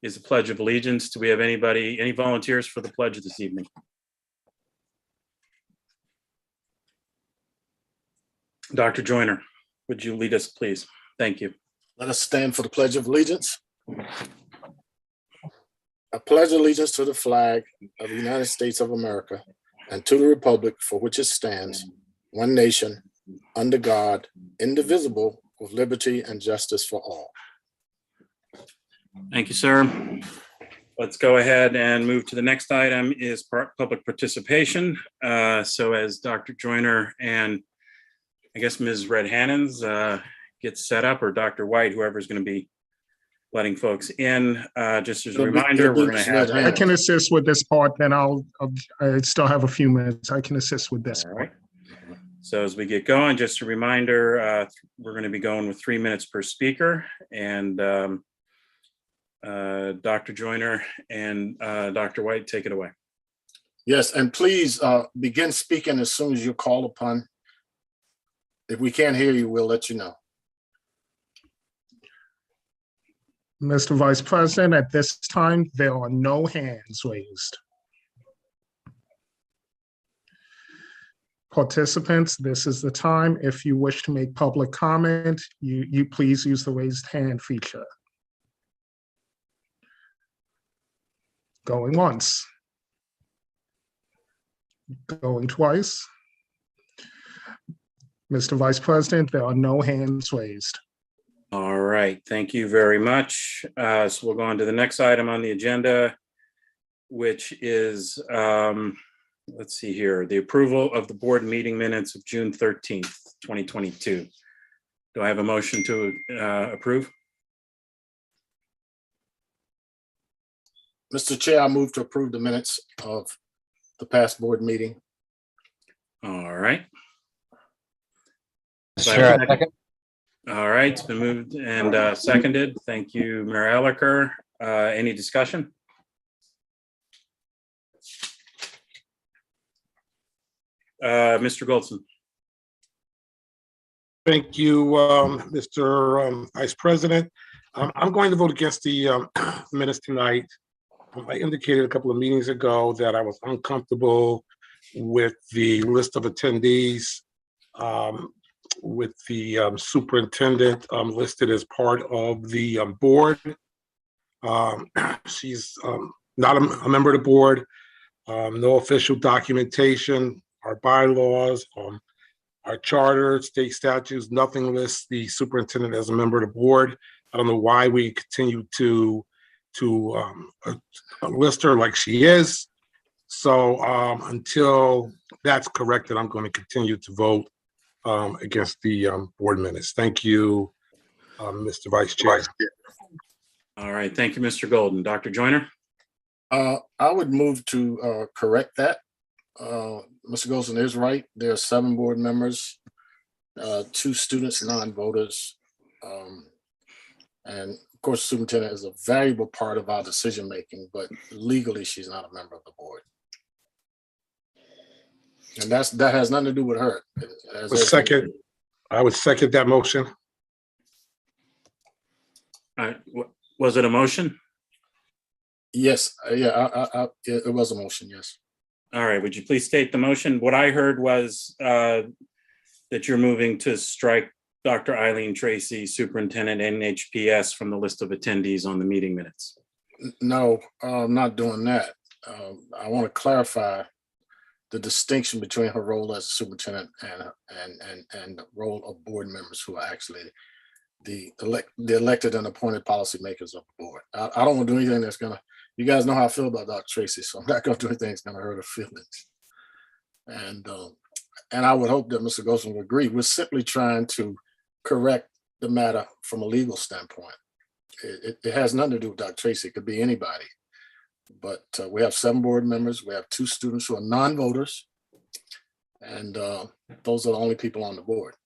is the Pledge of Allegiance. Do we have any volunteers for the pledge this evening? Dr. Joyner, would you lead us, please? Thank you. Let us stand for the Pledge of Allegiance. I pledge allegiance to the flag of the United States of America and to the republic for which it stands, one nation, under God, indivisible, with liberty and justice for all. Thank you, sir. Let's go ahead and move to the next item is public participation. So as Dr. Joyner and I guess Ms. Red-Hannons gets set up, or Dr. White, whoever's going to be letting folks in, just as a reminder, we're going to have. I can assist with this part, then I still have a few minutes. I can assist with this All part. right. So as we get going, just a reminder, we're going to be going with 3 minutes per speaker, and Dr. Joyner and Dr. White, take it away. Yes, and please begin speaking as soon as you're called upon. If we can't hear you, we'll let you know. Mr. Vice President, at this time, there are no hands raised. Participants, this is the time. If you wish to make public comment, you please use the raised hand feature. Going once. Going twice. Mr. Vice President, there are no hands raised. All right, thank you very much. So we'll go on to the next item on the agenda, which is, let's see here, the approval of the board meeting minutes of June 13th, 2022. Do I have a motion to approve? Mr. Chair, I move to approve the minutes of the past board meeting. All right. Sure, second. All right, it's been moved and seconded. Thank you, Mayor Elicker. Any discussion? Mr. Goldson. Thank you, Mr. Vice President. I'm going to vote against the minutes tonight. I indicated a couple of meetings ago that I was uncomfortable with the list of attendees, with the superintendent listed as part of the board. She's not a member of the board, no official documentation, our bylaws, our charter, state statutes, nothing lists the superintendent as a member of the board. I don't know why we continue to list her like she is. So until that's corrected, I'm going to continue to vote against the board minutes. Thank you, Mr. Vice Chair. All right, thank you, Mr. Golden. Dr. Joyner? I would move to correct that. Mr. Golson is right. There are 7 board members, 2 students, non-voters. And of course, the superintendent is a valuable part of our decision-making, but legally she's not a member of the board. And that has nothing to do with her. I would second that motion. Was it a motion? Yes, yeah, it was a motion, yes. All right, would you please state the motion? What I heard was that you're moving to strike Dr. Eileen Tracy, Superintendent NHPS, from the list of attendees on the meeting minutes. No, I'm not doing that. I want to clarify the distinction between her role as a superintendent and the role of board members who are actually the elected and appointed policymakers of the board. I don't want to do anything that's gonna, you guys know how I feel about Dr. Tracy, so I'm not gonna do anything that's gonna hurt her feelings. And I would hope that Mr. Golson would agree. We're simply trying to correct the matter from a legal standpoint. It has nothing to do with Dr. Tracy. It could be anybody. But we have 7 board members. We have 2 students who are non-voters. And those are the only people on the board.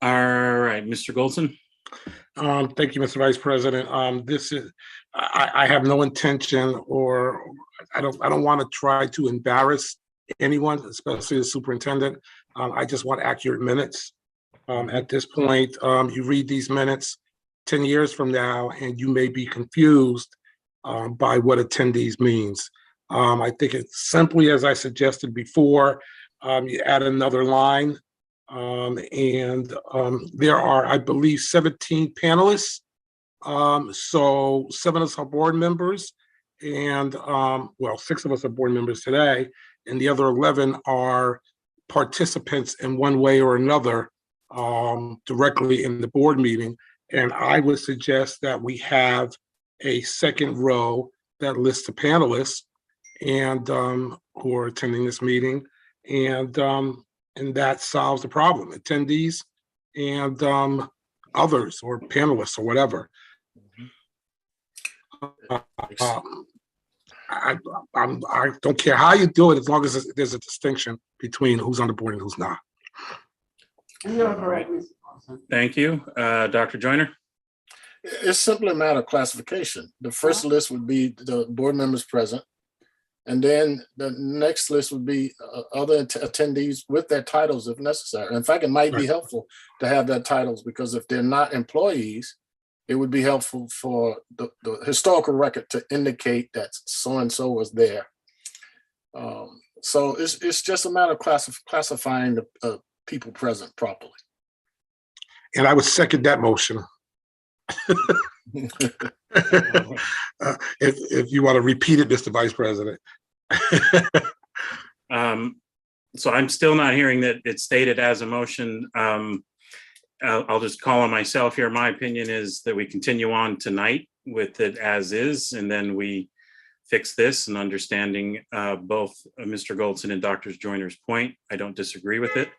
All right, Mr. Goldson. Thank you, Mr. Vice President. I have no intention, or I don't want to try to embarrass anyone, especially the superintendent. I just want accurate minutes. At this point, you read these minutes, 10 years from now, and you may be confused by what attendees means. I think it's simply, as I suggested before, you add another line, and there are, I believe, 17 panelists. So 7 of us are board members, and well, 6 of us are board members today, and the other 11 are participants in one way or another directly in the board meeting. And I would suggest that we have a second row that lists the panelists and who are attending this meeting, and that solves the problem. Attendees and others or panelists or whatever. I don't care how you do it, as long as there's a distinction between who's on the board and who's not. Right. Thank you. Dr. Joyner? It's simply a matter of classification. The first list would be the board members present. And then the next list would be other attendees with their titles if necessary. In fact, it might be helpful to have their titles, because if they're not employees, it would be helpful for the historical record to indicate that so-and-so was there. So it's just a matter of classifying the people present properly. And I would second that motion. If you want to repeat it, Mr. Vice President. So I'm still not hearing that it's stated as a motion. I'll just call on myself here. My opinion is that we continue on tonight with it as is, and then we fix this, and understanding both Mr. Goldson and Dr. Joyner's point. I don't disagree with it.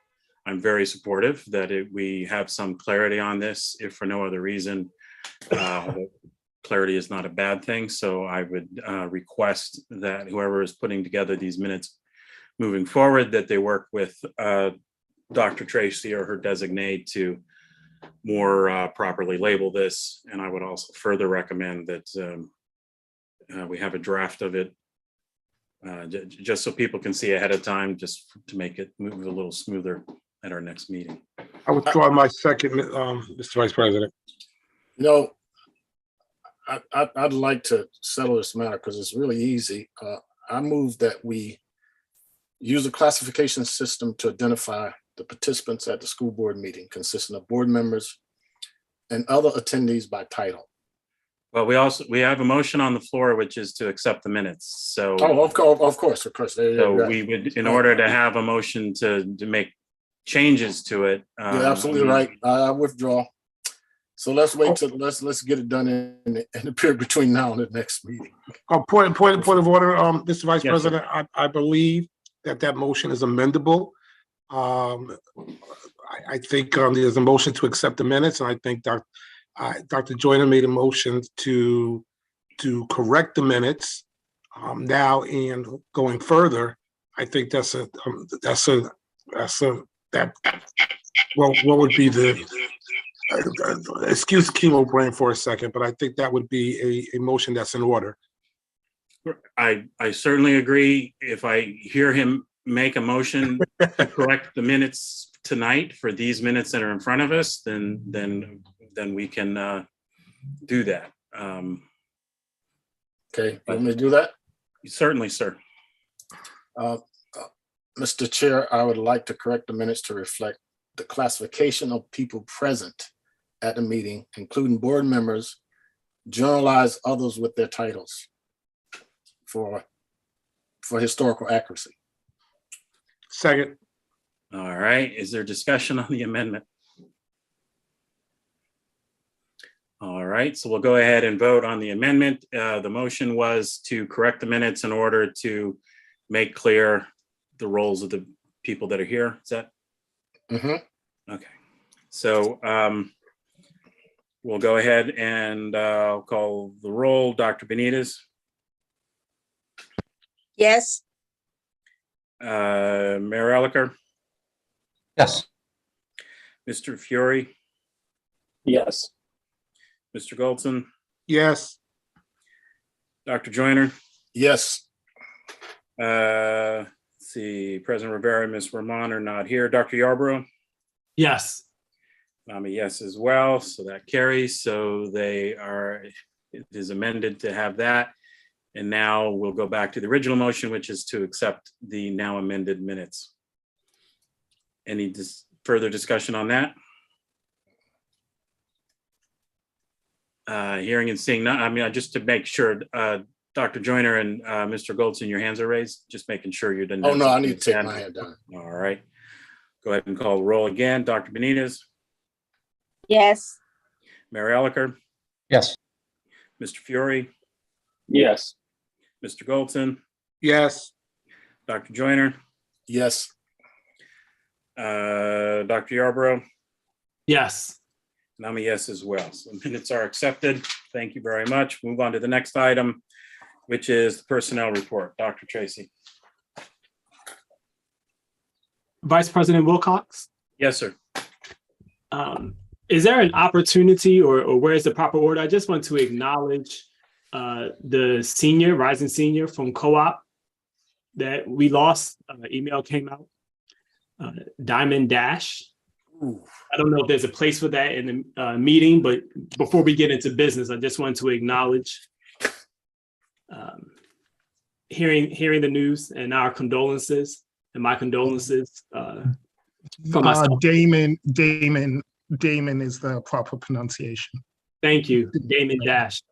I'm very supportive that we have some clarity on this, if for no other reason. Clarity is not a bad thing. So I would request that whoever is putting together these minutes moving forward, that they work with Dr. Tracy or her designate to more properly label this. And I would also further recommend that we have a draft of it just so people can see ahead of time, just to make it move a little smoother at our next meeting. I withdraw my second, Mr. Vice President. You know, I'd like to settle this matter because it's really easy. I move that we use a classification system to identify the participants at the school board meeting, consisting of board members and other attendees by title. Well, we have a motion on the floor, which is to accept the minutes. So, of course. So we would, in order to have a motion to make changes to it. You're absolutely right. I withdraw. So let's wait till let's get it done in the period between now and the next meeting. Point of order, Mr. Vice Yes, President. I believe that motion is amendable. I think there's a motion to accept the minutes, and I think Dr. Joyner made a motion to correct the minutes. Now, and going further, I think what would be the excuse chemo brain for a second, but I think that would be a motion that's in order. I certainly agree. If I hear him make a motion to correct the minutes tonight for these minutes that are in front of us, then we can do that. Okay, want me to do that? Certainly, sir. Mr. Chair, I would like to correct the minutes to reflect the classification of people present at the meeting, including board members, generalize others with their titles for historical accuracy. Second. All right. Is there discussion on the amendment? All right. So we'll go ahead and vote on the amendment. The motion was to correct the minutes in order to make clear the roles of the people that are here. Is that? Mm-hmm. Okay. So we'll go ahead and I'll call the roll. Dr. Benitez. Yes. Mayor Elicker. Yes. Mr. Fiore. Yes. Mr. Goldson. Yes. Dr. Joyner. Yes. Let's see, President Rivera and Ms. Rahman are not here. Dr. Yarborough. Yes. I'm a yes as well, so that carries. So it is amended to have that. And now we'll go back to the original motion, which is to accept the now amended minutes. Any further discussion on that? Hearing and seeing none, I mean, just to make sure, Dr. Joyner and Mr. Goldson, your hands are raised, just making sure you didn't. Oh, no, I need to take my hand down. All right. Go ahead and call the roll again. Dr. Benitez, Yes. Mary Elicker, Yes. Mr. Fury, Yes. Mr. Goldson, Yes. Dr. Joyner, Yes. Dr. Yarborough, Yes. and I'm a yes as well. So minutes are accepted. Thank you very much. Move on to the next item, which is the personnel report. Dr. Tracy. Vice President Wilcox, Yes, sir. is there an opportunity or where is the proper order? I just want to acknowledge the rising senior from co-op that we lost. Email came out. Diamond Dash. Ooh. I don't know if there's a place for that in the meeting, but before we get into business, I just want to acknowledge hearing the news and our condolences and my condolences from myself. Damon is the proper pronunciation. Thank you, Damon Dash.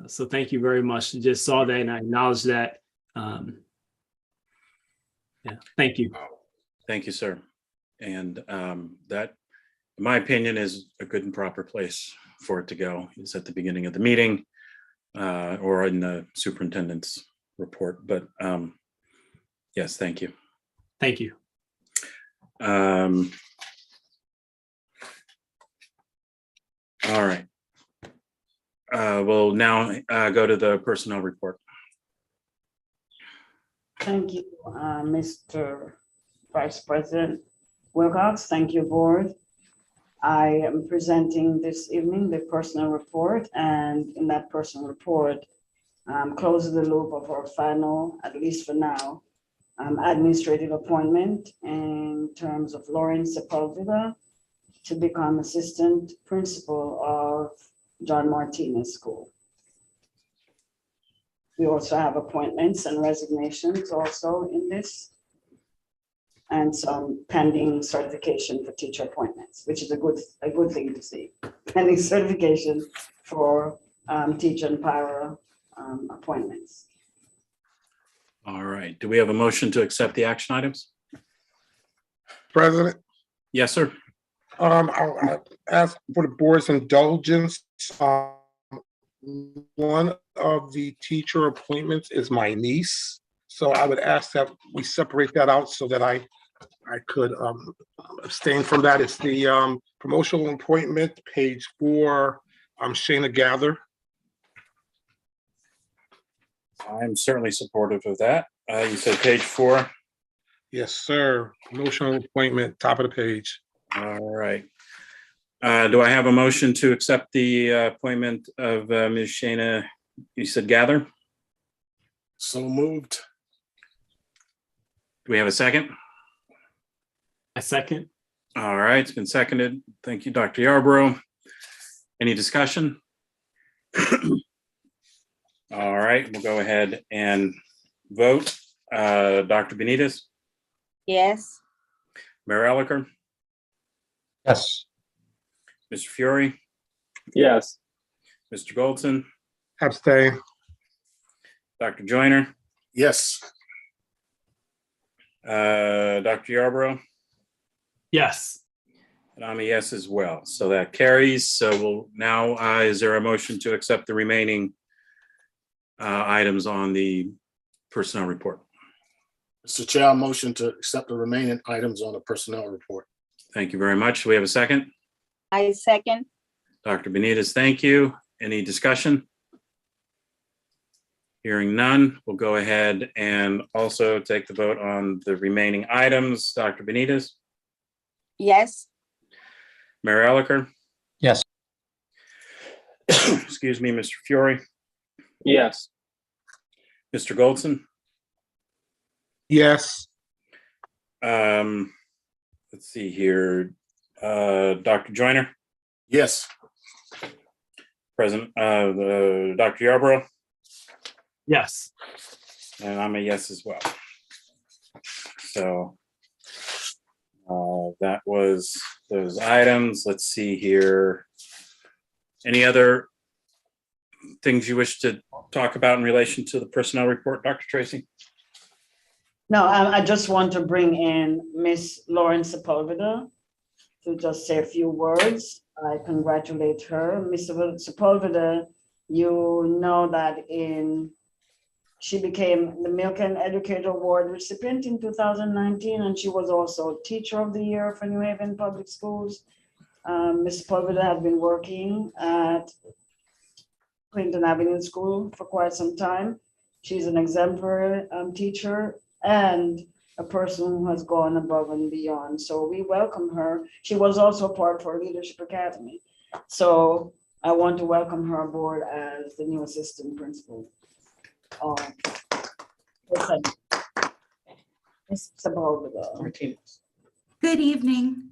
So thank you very much. Just saw that and I acknowledge that. Yeah, thank you. Thank you, sir. And that, in my opinion, is a good and proper place for it to go. It's at the beginning of the meeting or in the superintendent's report. But yes, thank you. Thank you. All right. We'll now go to the personnel report. Thank you, Mr. Vice President Wilcox. Thank you, board. I am presenting this evening the personnel report, and in that personnel report, closes the loop of our final, at least for now, administrative appointment in terms of Lauren Sepulveda to become assistant principal of John Martinez School. We also have appointments and resignations also in this, and some pending certification for teacher appointments, which is a good thing to see. Pending certification for teacher and para appointments. All right. Do we have a motion to accept the action items? President, Yes, sir. I'll ask for the board's indulgence. One of the teacher appointments is my niece. So I would ask that we separate that out so that I could abstain from that. It's the promotional appointment, page 4, Shayna Gather. I'm certainly supportive of that. You said page 4. Yes, sir. Promotional appointment, top of the page. All right. Do I have a motion to accept the appointment of Ms. Shayna, you said Gather? So moved. Do we have a second? A second. All right, it's been seconded. Thank you, Dr. Yarborough. Any discussion? All right, we'll go ahead and vote. Dr. Benitez, Yes. Mayor Elicker, Yes. Mr. Fury, Yes. Mr. Goldson, Abstain. Dr. Joyner, Yes. Dr. Yarborough, Yes. and I'm a yes as well. So that carries. So we'll now, is there a motion to accept the remaining items on the personnel report? Mr. Chair, I motion to accept the remaining items on the personnel report. Thank you very much. Do we have a second? I second. Dr. Benitez, thank you. Any discussion? Hearing none, we'll go ahead and also take the vote on the remaining items. Dr. Benitez, Yes. Mayor Elicker. Yes. Excuse me, Mr. Fury, Yes. Mr. Goldson. Yes. Let's see here. Dr. Joyner, Yes. President, Dr. Yarborough, Yes. and I'm a yes as well. So that was those items. Let's see here. Any other things you wish to talk about in relation to the personnel report, Dr. Tracy? No, I just want to bring in Miss Lauren Sepulveda to just say a few words. I congratulate her. Ms. Sepulveda, you know that she became the Milk and Educator Award recipient in 2019, and she was also Teacher of the Year for New Haven Public Schools. Ms. Sepulveda has been working at Clinton Avenue School for quite some time. She's an exemplary teacher and a person who has gone above and beyond. So we welcome her. She was also part of our Leadership Academy. So I want to welcome her aboard as the new assistant principal. Ms. Sepulveda. Good evening.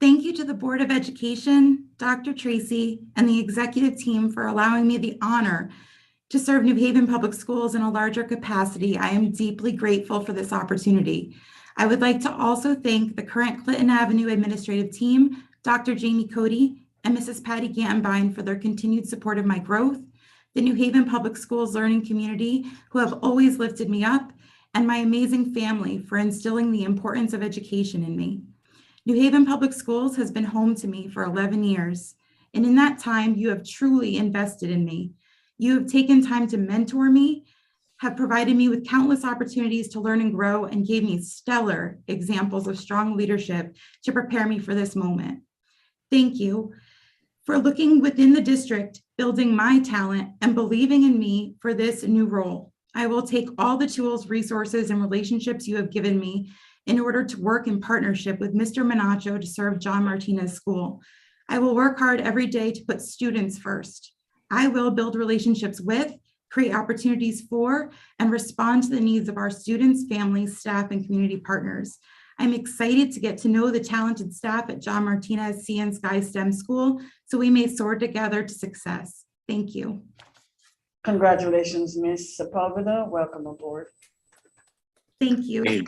Thank you to the Board of Education, Dr. Tracy, and the executive team for allowing me the honor to serve New Haven Public Schools in a larger capacity. I am deeply grateful for this opportunity. I would like to also thank the current Clinton Avenue administrative team, Dr. Jamie Cody and Mrs. Patty Gambine for their continued support of my growth, the New Haven Public Schools learning community who have always lifted me up, and my amazing family for instilling the importance of education in me. New Haven Public Schools has been home to me for 11 years, and in that time, you have truly invested in me. You have taken time to mentor me, have provided me with countless opportunities to learn and grow, and gave me stellar examples of strong leadership to prepare me for this moment. Thank you for looking within the district, building my talent, and believing in me for this new role. I will take all the tools, resources, and relationships you have given me in order to work in partnership with Mr. Menacho to serve John Martinez School. I will work hard every day to put students first. I will build relationships with, create opportunities for, and respond to the needs of our students, families, staff, and community partners. I'm excited to get to know the talented staff at John Martinez Sea and Sky STEM School so we may soar together to success. Thank you. Congratulations, Ms. Sepulveda. Welcome aboard. Thank you. Hey,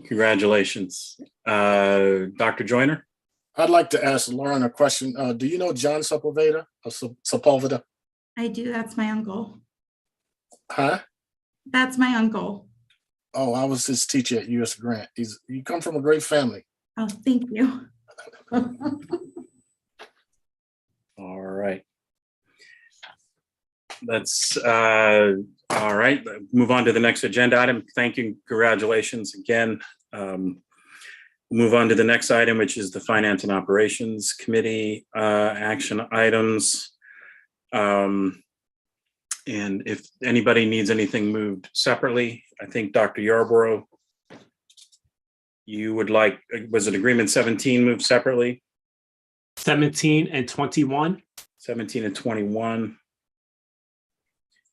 congratulations. Dr. Joyner? I'd like to ask Lauren a question. Do you know John Sepulveda? Sepulveda? I do. That's my uncle. Huh? That's my uncle. Oh, I was his teacher at US Grant. You come from a great family. Oh, thank you. All right. That's all right. Move on to the next agenda item. Thank you. Congratulations again. Move on to the next item, which is the Finance and Operations Committee action items. And if anybody needs anything moved separately, I think Dr. Yarborough, you would like, was it agreement 17 moved separately? 17 and 21. 17 and 21.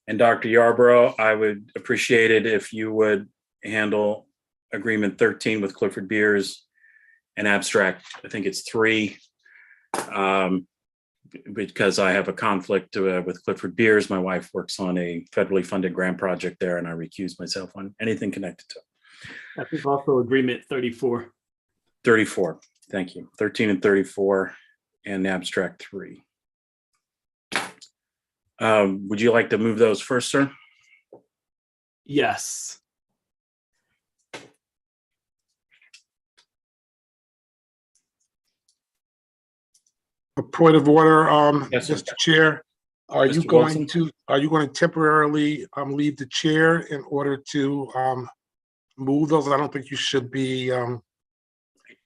And Dr. Yarborough, I would appreciate it if you would handle agreement 13 with Clifford Beers and abstract, I think it's 3, because I have a conflict with Clifford Beers. My wife works on a federally funded grant project there, and I recuse myself on anything connected to it. I think also agreement 34. 34, thank you. 13 and 34 and abstract 3. Would you like to move those first, sir? Yes. A point of order, Yes, sir. Mr. Chair. Are you Mr. going to temporarily leave the chair in order to move those? I don't think you should be. I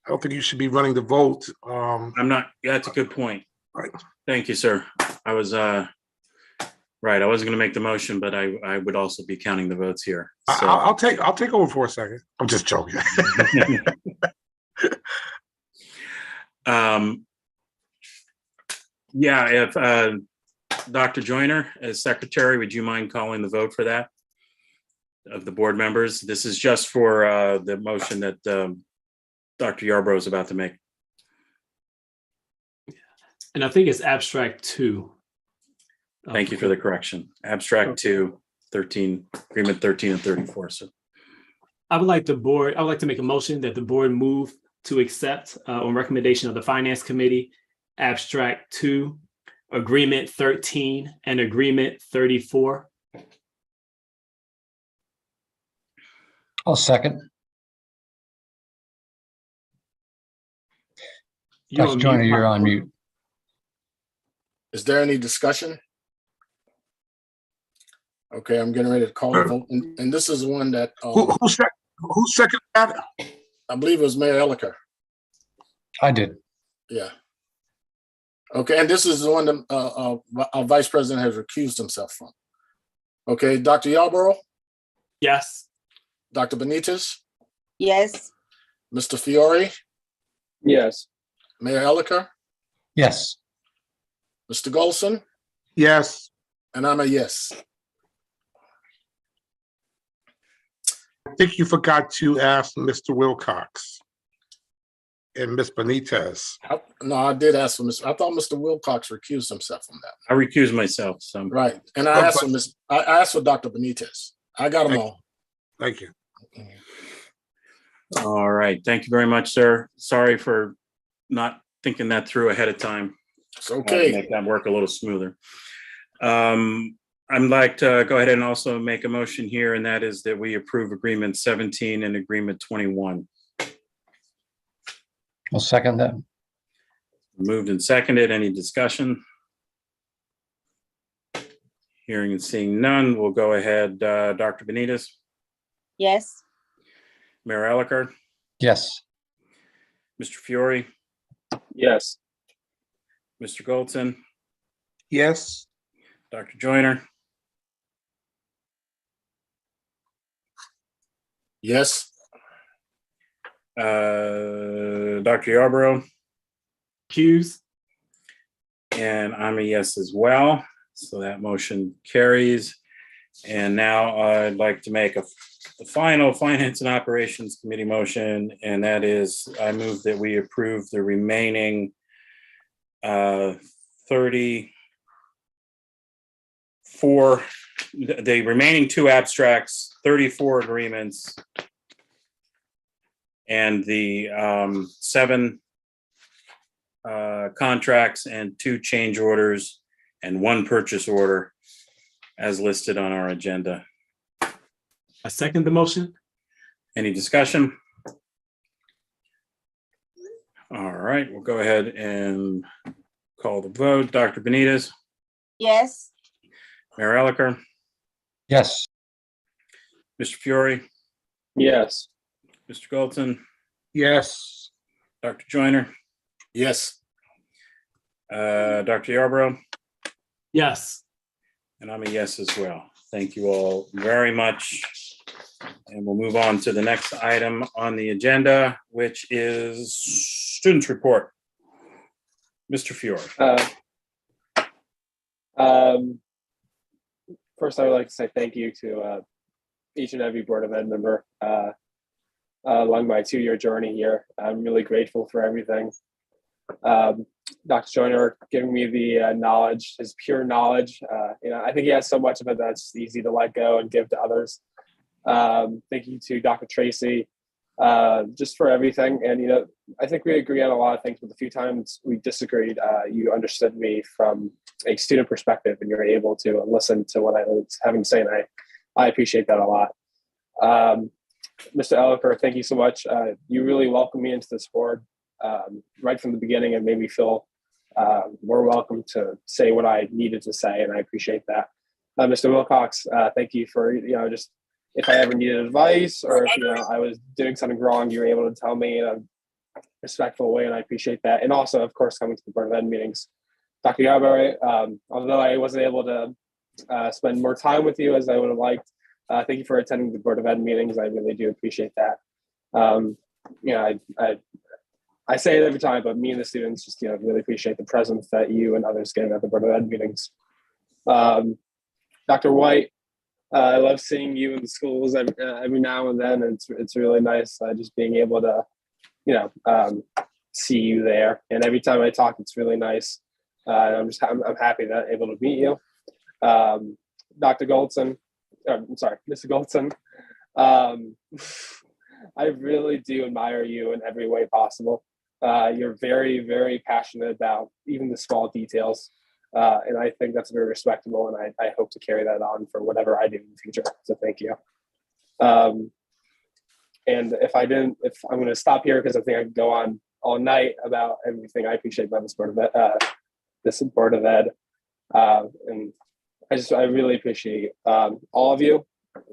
don't think you should be running the vote. I'm not. Yeah, that's a good point. Right. Thank you, sir. I was right. I wasn't going to make the motion, but I would also be counting the votes here. So. I'll take over for a second. I'm just joking. Yeah, if Dr. Joyner, as secretary, would you mind calling the vote for that of the board members? This is just for the motion that Dr. Yarborough is about to make. And I think it's abstract 2. Thank you for the correction. Abstract 2, 13, agreement 13 and 34. So I would like to make a motion that the board move to accept on recommendation of the Finance Committee, abstract 2, agreement 13 and agreement 34. I'll second. You're Dr. on Joyner, mute. you're on mute. Is there any discussion? Okay, I'm getting ready to call the vote, and this is one that Who seconded that? I believe it was Mayor Elicker. I did. Yeah. Okay, and this is the one that our Vice President has recused himself from. Okay, Dr. Yarborough, Yes. Dr. Benitez, Yes. Mr. Fiore, Yes. Mayor Elicker, Yes. Mr. Golson, Yes. and I'm a yes. I think you forgot to ask Mr. Wilcox and Ms. Benitez. No, I did ask for Mr. I thought Mr. Wilcox recused himself from that. I recuse myself. So Right, and I asked for I asked for Dr. Benitez. I got them all. Thank you. all right. Thank you very much, sir. Sorry for not thinking that through ahead of time. It's okay. Make that work a little smoother. I'd like to go ahead and also make a motion here, and that is that we approve agreement 17 and agreement 21. I'll second that. Moved and seconded. Any discussion? Hearing and seeing none, we'll go ahead. Dr. Benitez, Yes. Mayor Elicker, Yes. Mr. Fiore, Yes. Mr. Goldson, Yes. Dr. Joyner, Yes. Dr. Yarborough, Hughes. and I'm a yes as well. So that motion carries. And now I'd like to make the final Finance and Operations Committee motion, and that is I move that we approve the remaining 34, the remaining 2 abstracts, 34 agreements, and the 7 contracts and 2 change orders and 1 purchase order as listed on our agenda. I second the motion. Any discussion? All right, we'll go ahead and call the vote. Dr. Benitez, Yes. Mayor Elicker, Yes. Mr. Fiore, Yes. Mr. Goldson, Yes. Dr. Joyner, Yes. Dr. Yarborough, Yes. and I'm a yes as well. Thank you all very much. And we'll move on to the next item on the agenda, which is students report. Mr. Fiore. First, I would like to say thank you to each and every Board of Ed member along my 2-year journey here. I'm really grateful for everything. Dr. Joyner giving me the knowledge, his pure knowledge. I think he has so much of it that's easy to let go and give to others. Thank you to Dr. Tracy, just for everything. And, I think we agree on a lot of things, but the few times we disagreed, you understood me from a student perspective and you're able to listen to what I was having to say. And I appreciate that a lot. Mr. Elicker, thank you so much. You really welcomed me into this board right from the beginning and made me feel more welcome to say what I needed to say. And I appreciate that. Mr. Wilcox, thank you for, just if I ever needed advice or if, I was doing something wrong, you were able to tell me in a respectful way. And I appreciate that. And also, of course, coming to the Board of Ed meetings. Dr. Yarborough, although I wasn't able to spend more time with you as I would have liked, thank you for attending the Board of Ed meetings. I really do appreciate that. I say it every time, but me and the students just really appreciate the presence that you and others give at the Board of Ed meetings. Dr. White, I love seeing you in the schools every now and then. And it's really nice just being able to see you there. And every time I talk, it's really nice I'm happy that I'm able to meet you. Dr. Goldson, I'm sorry, Mr. Goldson. I really do admire you in every way possible. You're very, very passionate about even the small details. And I think that's very respectable. And I hope to carry that on for whatever I do in the future. So thank you. And if I'm going to stop here because I think I could go on all night about everything I appreciate about this Board of Ed. And I really appreciate all of you.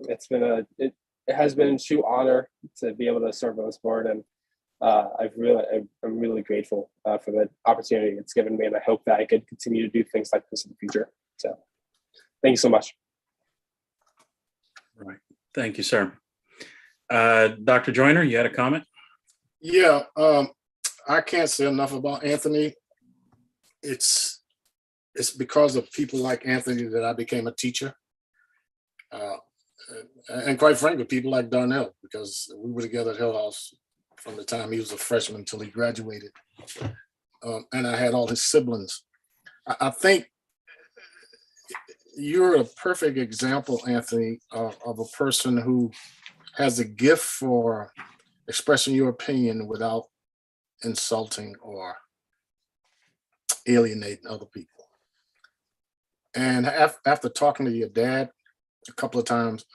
It has been a true honor to be able to serve on this board, and I'm really grateful for the opportunity it's given me, and I hope that I could continue to do things like this in the future. So, thank you so much. Right. Thank you, sir. Dr. Joyner, you had a comment? Yeah, I can't say enough about Anthony. It's because of people like Anthony that I became a teacher. And quite frankly, people like Darnell, because we were together at Hill House from the time he was a freshman until he graduated. And I had all his siblings. I think you're a perfect example, Anthony, of a person who has a gift for expressing your opinion without insulting or alienating other people. And after talking to your dad a couple of times,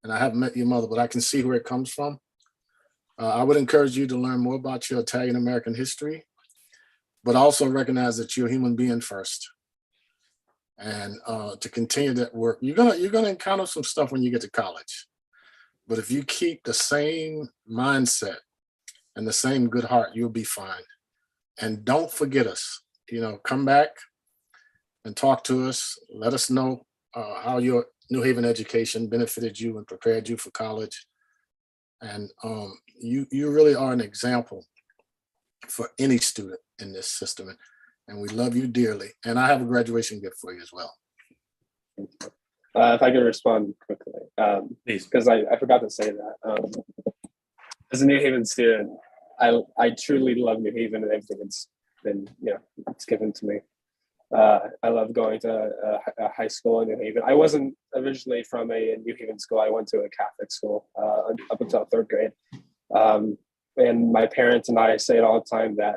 and I haven't met your mother, but I can see where it comes from. I would encourage you to learn more about your Italian American history, but also recognize that you're a human being first. And to continue that work, you're gonna encounter some stuff when you get to college. But if you keep the same mindset and the same good heart, you'll be fine. And don't forget us. Come back and talk to us. Let us know how your New Haven education benefited you and prepared you for college. And you really are an example for any student in this system. And we love you dearly. And I have a graduation gift for you as well. If I could respond quickly, Please. because I forgot to say that. As a New Haven student, I truly love New Haven and everything it's been, it's given to me. I love going to a high school in New Haven. I wasn't originally from a New Haven school. I went to a Catholic school up until third grade. And my parents and I say it all the time that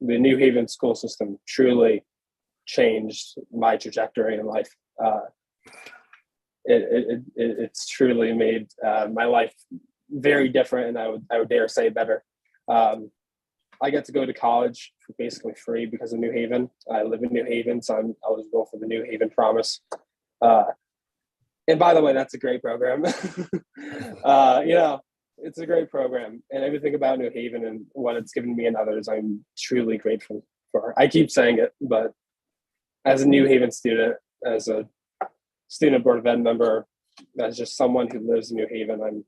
the New Haven school system truly changed my trajectory in life. It's truly made my life very different, and I would dare say better. I get to go to college for basically free because of New Haven. I live in New Haven, so I'm eligible for the New Haven Promise. And by the way, that's a great program. It's a great program, and everything about New Haven and what it's given me and others, I'm truly grateful for. I keep saying it, but as a New Haven student, as a student board of ed member, as just someone who lives in New Haven, I'm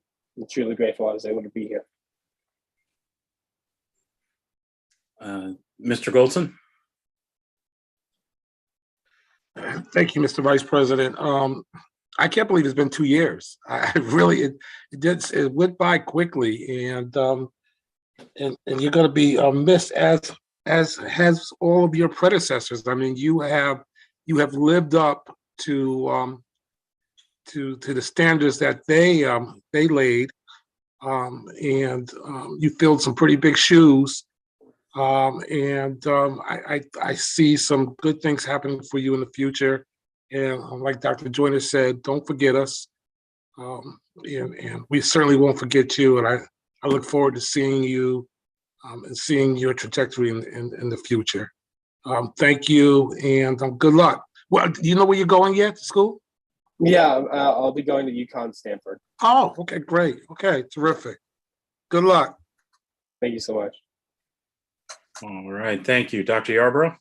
truly grateful I was able to be here. Mr. Goldson? Thank you, Mr. Vice President. I can't believe it's been 2 years. I really, it went by quickly, and you're going to be missed as has all of your predecessors. I mean, you have lived up to the standards that they laid, and you filled some pretty big shoes. I see some good things happening for you in the future. And like Dr. Joyner said, don't forget us. And we certainly won't forget you. And I look forward to seeing you and seeing your trajectory in the future. Thank you, and good luck. Well, do you know where you're going yet to school? Yeah, I'll be going to UConn Stanford. Oh, okay, great. Okay, terrific. Good luck. Thank you so much. All right. Thank you. Dr. Yarborough?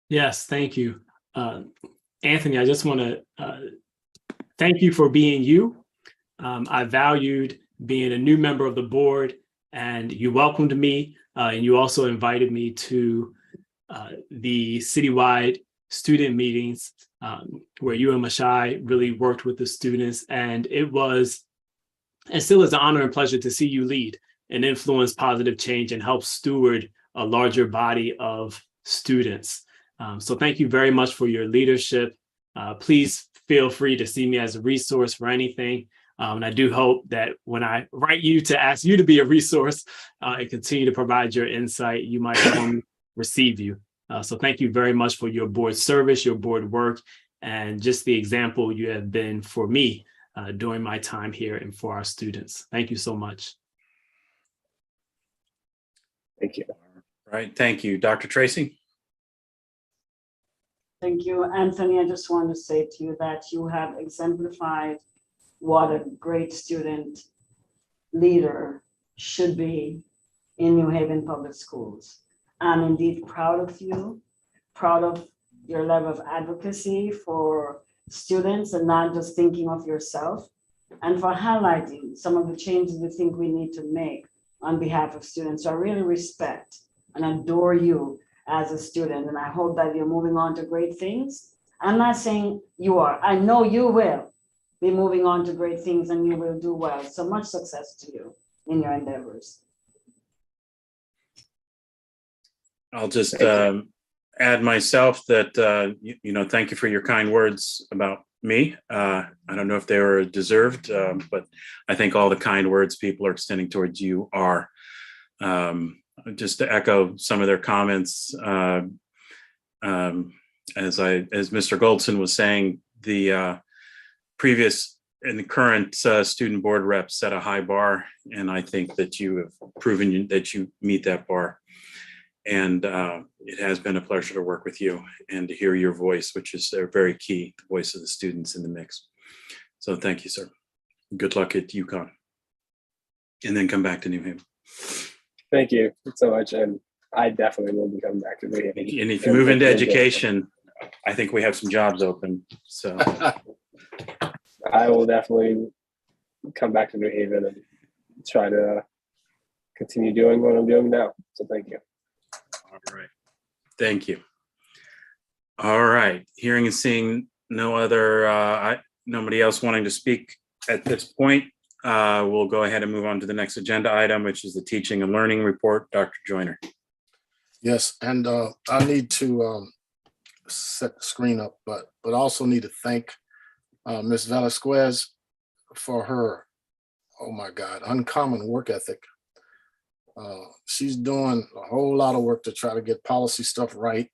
Yes, thank you. Anthony, I just want to thank you for being you. I valued being a new member of the board, and you welcomed me, and you also invited me to the Citywide student meetings where you and Mashai really worked with the students. And it was, and still is an honor and pleasure to see you lead and influence positive change and help steward a larger body of students. So thank you very much for your leadership. Please feel free to see me as a resource for anything. And I do hope that when I write you to ask you to be a resource and continue to provide your insight, you might want to receive you. So thank you very much for your board service, your board work, and just the example you have been for me during my time here and for our students. Thank you so much. Thank you. All right, thank you. Dr. Tracy? Thank you, Anthony. I just want to say to you that you have exemplified what a great student leader should be in New Haven Public Schools. I'm indeed proud of you, proud of your level of advocacy for students and not just thinking of yourself, and for highlighting some of the changes we think we need to make on behalf of students. So I really respect and adore you as a student, and I hope that you're moving on to great things. I'm not saying you are. I know you will be moving on to great things and you will do well. So much success to you in your endeavors. I'll just add myself that, thank you for your kind words about me. I don't know if they were deserved, but I think all the kind words people are extending towards you are. Just to echo some of their comments, as Mr. Goldson was saying, the previous and the current student board reps set a high bar, and I think that you have proven that you meet that bar. And it has been a pleasure to work with you and to hear your voice, which is very key, the voice of the students in the mix. So thank you, sir. Good luck at UConn. And then come back to New Haven. Thank you so much. And I definitely will be coming back to New Haven. And if you move into education, I think we have some jobs open. So I will definitely come back to New Haven and try to continue doing what I'm doing now. So thank you. all right. Thank you. All right. Hearing and seeing no other, nobody else wanting to speak at this point, we'll go ahead and move on to the next agenda item, which is the teaching and learning report. Dr. Joyner. Yes, and I need to set the screen up, but also need to thank Ms. Velasquez for her, oh my God, uncommon work ethic. She's doing a whole lot of work to try to get policy stuff right,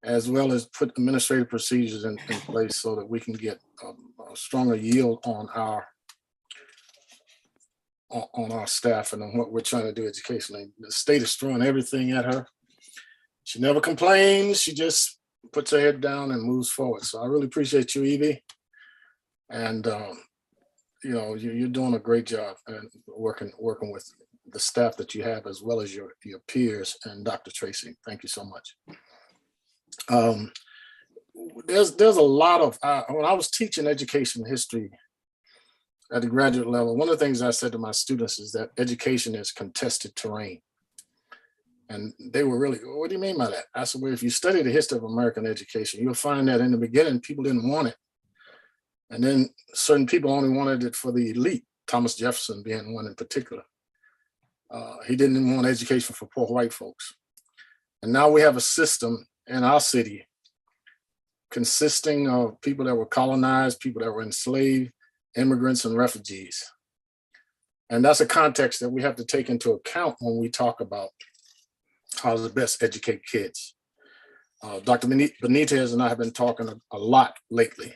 as well as put administrative procedures in place so that we can get a stronger yield on our staff and on what we're trying to do educationally. The state is throwing everything at her. She never complains. She just puts her head down and moves forward. So I really appreciate you, Evie. And you're doing a great job and working with the staff that you have, as well as your peers and Dr. Tracy. Thank you so much. There's a lot of, when I was teaching education history at the graduate level, one of the things I said to my students is that education is contested terrain. And they were really, what do you mean by that? I said, well, if you study the history of American education, you'll find that in the beginning, people didn't want it. And then certain people only wanted it for the elite, Thomas Jefferson being one in particular. He didn't want education for poor white folks. And now we have a system in our city consisting of people that were colonized, people that were enslaved, immigrants and refugees. And that's a context that we have to take into account when we talk about how to best educate kids. Dr. Benitez and I have been talking a lot lately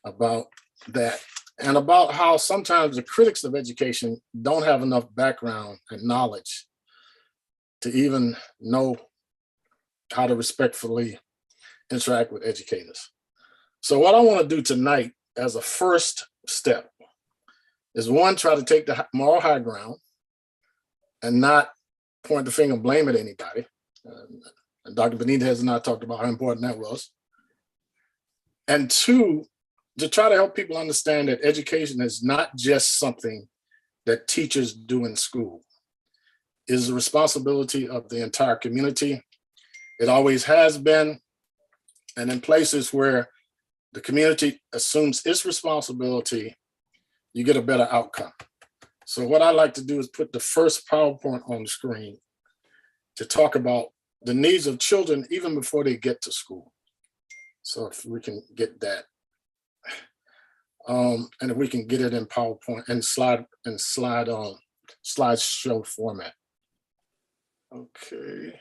about that and about how sometimes the critics of education don't have enough background and knowledge to even know how to respectfully interact with educators. So what I want to do tonight as a first step is, one, try to take the moral high ground and not point the finger and blame at anybody. And Dr. Benitez and I talked about how important that was. And two, to try to help people understand that education is not just something that teachers do in school. It is the responsibility of the entire community. It always has been. And in places where the community assumes its responsibility, you get a better outcome. So what I like to do is put the first PowerPoint on the screen to talk about the needs of children even before they get to school. So if we can get that. And if we can get it in PowerPoint and slideshow format. Okay.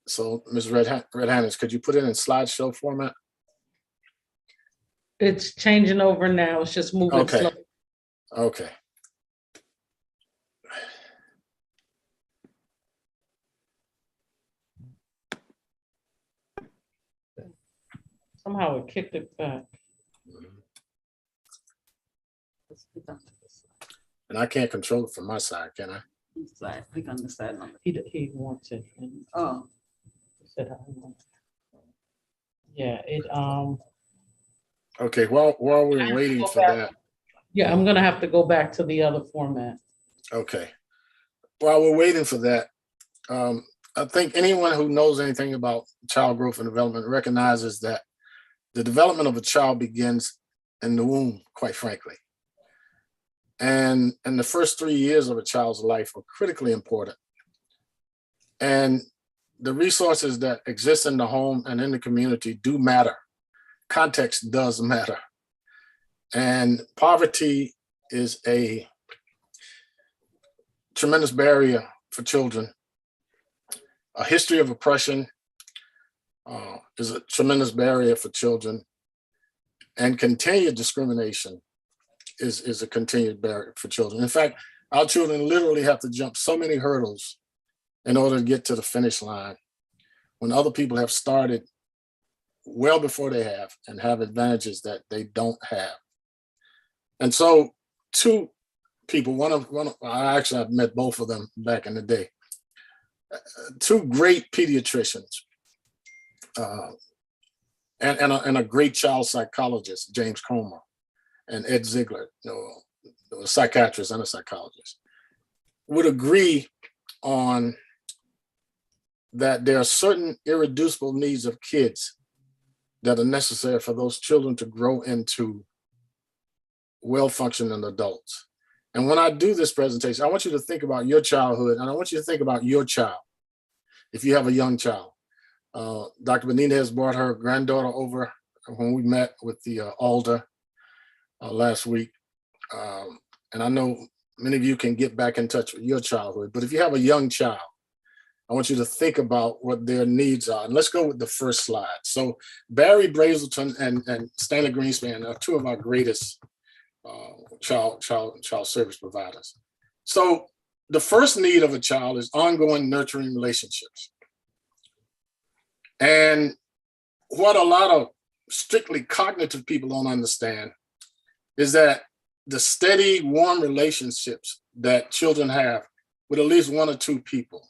So Ms. Red-Handers, could you put it in slideshow format? It's changing over now. It's just moving Okay. slow. Okay. Somehow it kicked it back. And I can't control it from my side, can I? Slide, click on the slide number. He wants it. And Oh, he said, I want it. Yeah, it, Okay, while we're waiting for that, yeah, I'm gonna have to go back to the other format. okay. While we're waiting for that, I think anyone who knows anything about child growth and development recognizes that the development of a child begins in the womb, quite frankly. And the first 3 years of a child's life are critically important. And the resources that exist in the home and in the community do matter. Context does matter. And poverty is a tremendous barrier for children. A history of oppression is a tremendous barrier for children. And continued discrimination is a continued barrier for children. In fact, our children literally have to jump so many hurdles in order to get to the finish line when other people have started well before they have and have advantages that they don't have. And so two people, I've met both of them back in the day. Two great pediatricians and a great child psychologist, James Comer, and Ed Ziegler, a psychiatrist and a psychologist, would agree on that there are certain irreducible needs of kids that are necessary for those children to grow into well-functioning adults. And when I do this presentation, I want you to think about your childhood, and I want you to think about your child, if you have a young child. Dr. Benitez brought her granddaughter over when we met with the Alder last week. And I know many of you can get back in touch with your childhood, but if you have a young child, I want you to think about what their needs are. And let's go with the first slide. So Barry Brazelton and Stanley Greenspan are two of our greatest child service providers. So the first need of a child is ongoing nurturing relationships. And what a lot of strictly cognitive people don't understand is that the steady, warm relationships that children have with at least one or two people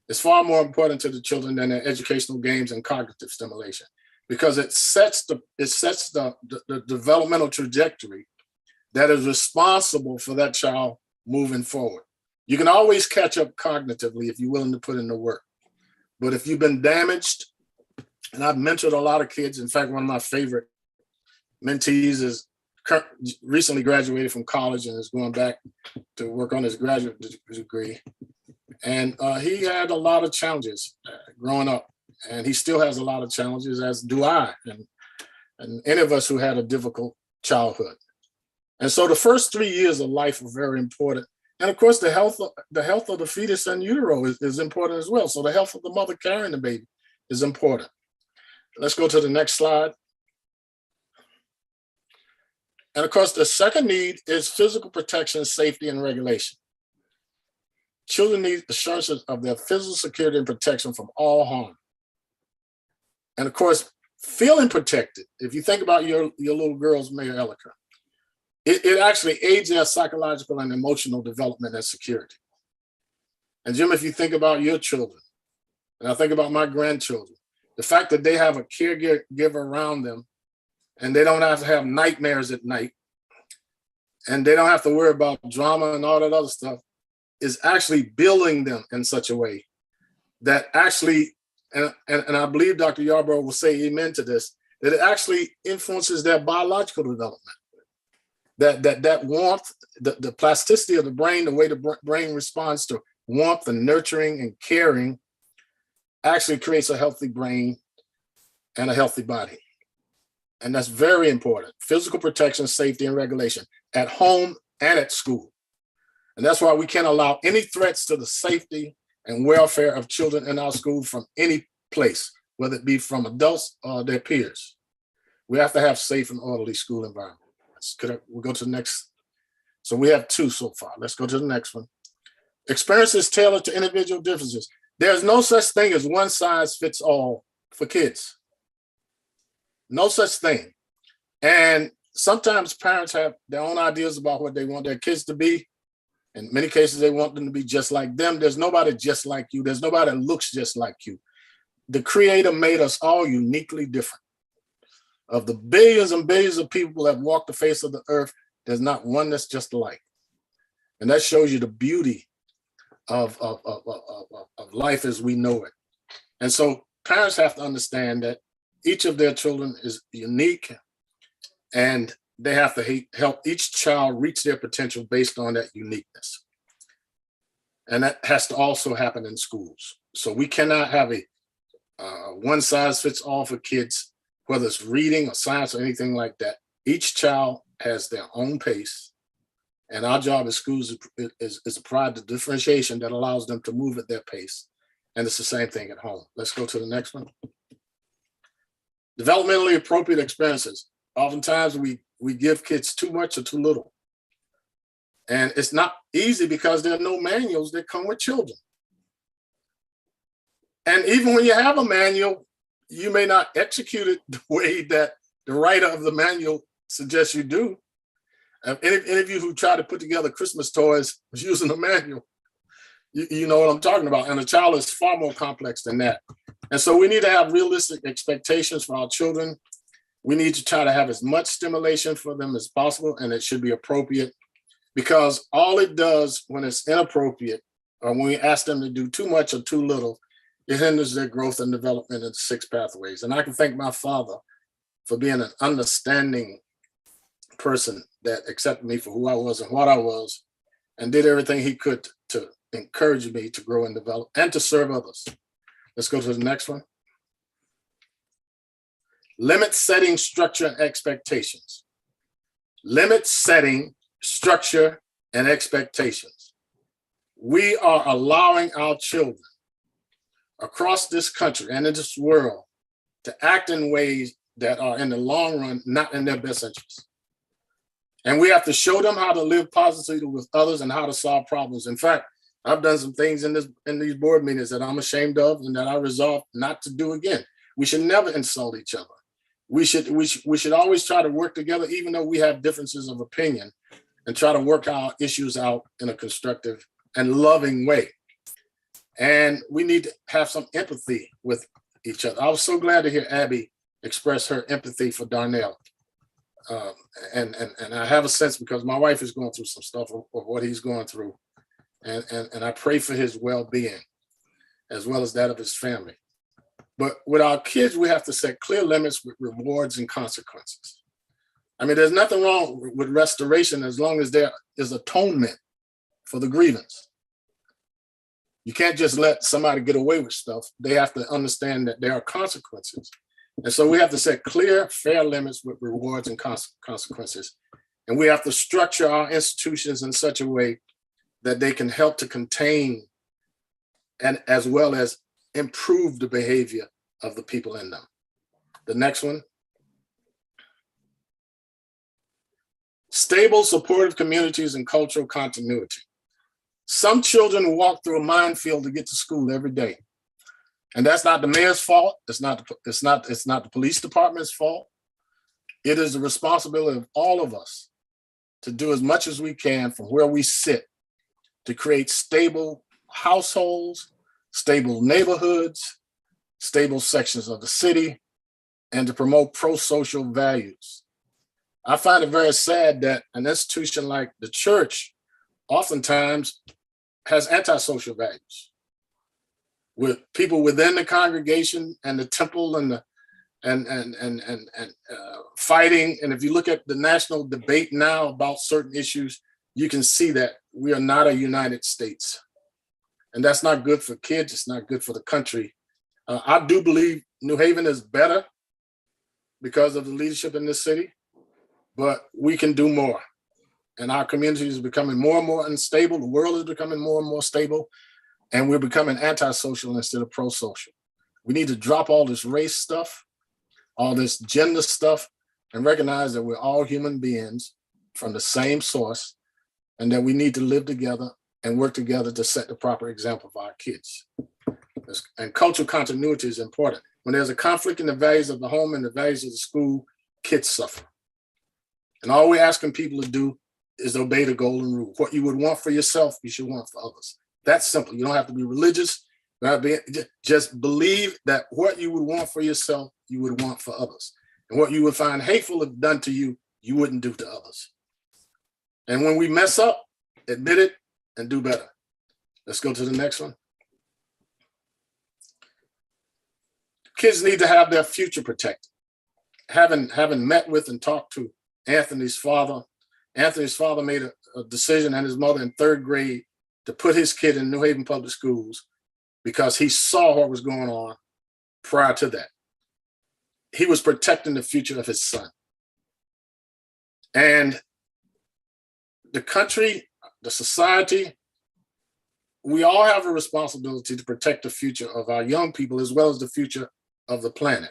is far more important to the children than their educational gains and cognitive stimulation, because it sets the developmental trajectory that is responsible for that child moving forward. You can always catch up cognitively if you're willing to put in the work. But if you've been damaged, and I've mentored a lot of kids, in fact, one of my favorite mentees is recently graduated from college and is going back to work on his graduate degree. And he had a lot of challenges growing up, and he still has a lot of challenges, as do I, and any of us who had a difficult childhood. And so the first 3 years of life are very important. And of course, the health of the fetus in utero is important as well. So the health of the mother carrying the baby is important. Let's go to the next slide. And of course, the second need is physical protection, safety, and regulation. Children need assurances of their physical security and protection from all harm. And of course, feeling protected, if you think about your little girls, Mayor Elliker, it actually aids their psychological and emotional development and security. And Jim, if you think about your children, and I think about my grandchildren, the fact that they have a caregiver around them and they don't have to have nightmares at night and they don't have to worry about drama and all that other stuff is actually building them in such a way that actually, and I believe Dr. Yarbrough will say amen to this, that it actually influences their biological development. That warmth, the plasticity of the brain, the way the brain responds to warmth and nurturing and caring actually creates a healthy brain and a healthy body. And that's very important. Physical protection, safety, and regulation at home and at school. And that's why we can't allow any threats to the safety and welfare of children in our school from any place, whether it be from adults or their peers. We have to have safe and orderly school environment. We'll go to the next. So we have 2 so far. Let's go to the next one. Experiences tailored to individual differences. There's no such thing as one size fits all for kids. No such thing. And sometimes parents have their own ideas about what they want their kids to be. In many cases, they want them to be just like them. There's nobody just like you. There's nobody that looks just like you. The Creator made us all uniquely different. Of the billions and billions of people that walk the face of the earth, there's not one that's just alike. And that shows you the beauty of life as we know it. And so parents have to understand that each of their children is unique, and they have to help each child reach their potential based on that uniqueness. And that has to also happen in schools. So we cannot have a one size fits all for kids, whether it's reading or science or anything like that. Each child has their own pace. And our job as schools is to provide the differentiation that allows them to move at their pace. And it's the same thing at home. Let's go to the next one. Developmentally appropriate experiences. Oftentimes we give kids too much or too little. And it's not easy because there are no manuals that come with children. And even when you have a manual, you may not execute it the way that the writer of the manual suggests you do. Any of you who try to put together Christmas toys using a manual, you know what I'm talking about. And a child is far more complex than that. And so we need to have realistic expectations for our children. We need to try to have as much stimulation for them as possible, and it should be appropriate, because all it does when it's inappropriate or when we ask them to do too much or too little, it hinders their growth and development in 6 pathways. And I can thank my father for being an understanding person that accepted me for who I was and what I was, and did everything he could to encourage me to grow and develop and to serve others. Let's go to the next one. Limit setting, structure, and expectations. Limit setting, structure, and expectations. We are allowing our children across this country and in this world to act in ways that are in the long run not in their best interest. And we have to show them how to live positively with others and how to solve problems. In fact, I've done some things in these board meetings that I'm ashamed of and that I resolve not to do again. We should never insult each other. We should always try to work together, even though we have differences of opinion, and try to work our issues out in a constructive and loving way. And we need to have some empathy with each other. I was so glad to hear Abby express her empathy for Darnell. And I have a sense, because my wife is going through some stuff of what he's going through. And I pray for his well-being, as well as that of his family. But with our kids, we have to set clear limits with rewards and consequences. I mean, there's nothing wrong with restoration as long as there is atonement for the grievance. You can't just let somebody get away with stuff. They have to understand that there are consequences. And so we have to set clear, fair limits with rewards and consequences. And we have to structure our institutions in such a way that they can help to contain and as well as improve the behavior of the people in them. The next one. Stable, supportive communities and cultural continuity. Some children walk through a minefield to get to school every day. And that's not the mayor's fault. It's not the police department's fault. It is the responsibility of all of us to do as much as we can from where we sit to create stable households, stable neighborhoods, stable sections of the city, and to promote pro-social values. I find it very sad that an institution like the church oftentimes has antisocial values, with people within the congregation and the temple and fighting. And if you look at the national debate now about certain issues, you can see that we are not a United States. And that's not good for kids. It's not good for the country. I do believe New Haven is better because of the leadership in this city, but we can do more. And our community is becoming more and more unstable. The world is becoming more and more stable, and we're becoming antisocial instead of pro-social. We need to drop all this race stuff, all this gender stuff, and recognize that we're all human beings from the same source, and that we need to live together and work together to set the proper example for our kids. And cultural continuity is important. When there's a conflict in the values of the home and the values of the school, kids suffer. And all we're asking people to do is obey the golden rule. What you would want for yourself, you should want for others. That's simple. You don't have to be religious. Just believe that what you would want for yourself, you would want for others. And what you would find hateful if done to you, you wouldn't do to others. And when we mess up, admit it and do better. Let's go to the next one. Kids need to have their future protected. Having met with and talked to Anthony's father made a decision, and his mother, in 3rd grade to put his kid in New Haven Public Schools because he saw what was going on prior to that. He was protecting the future of his son. And the country, the society, we all have a responsibility to protect the future of our young people as well as the future of the planet.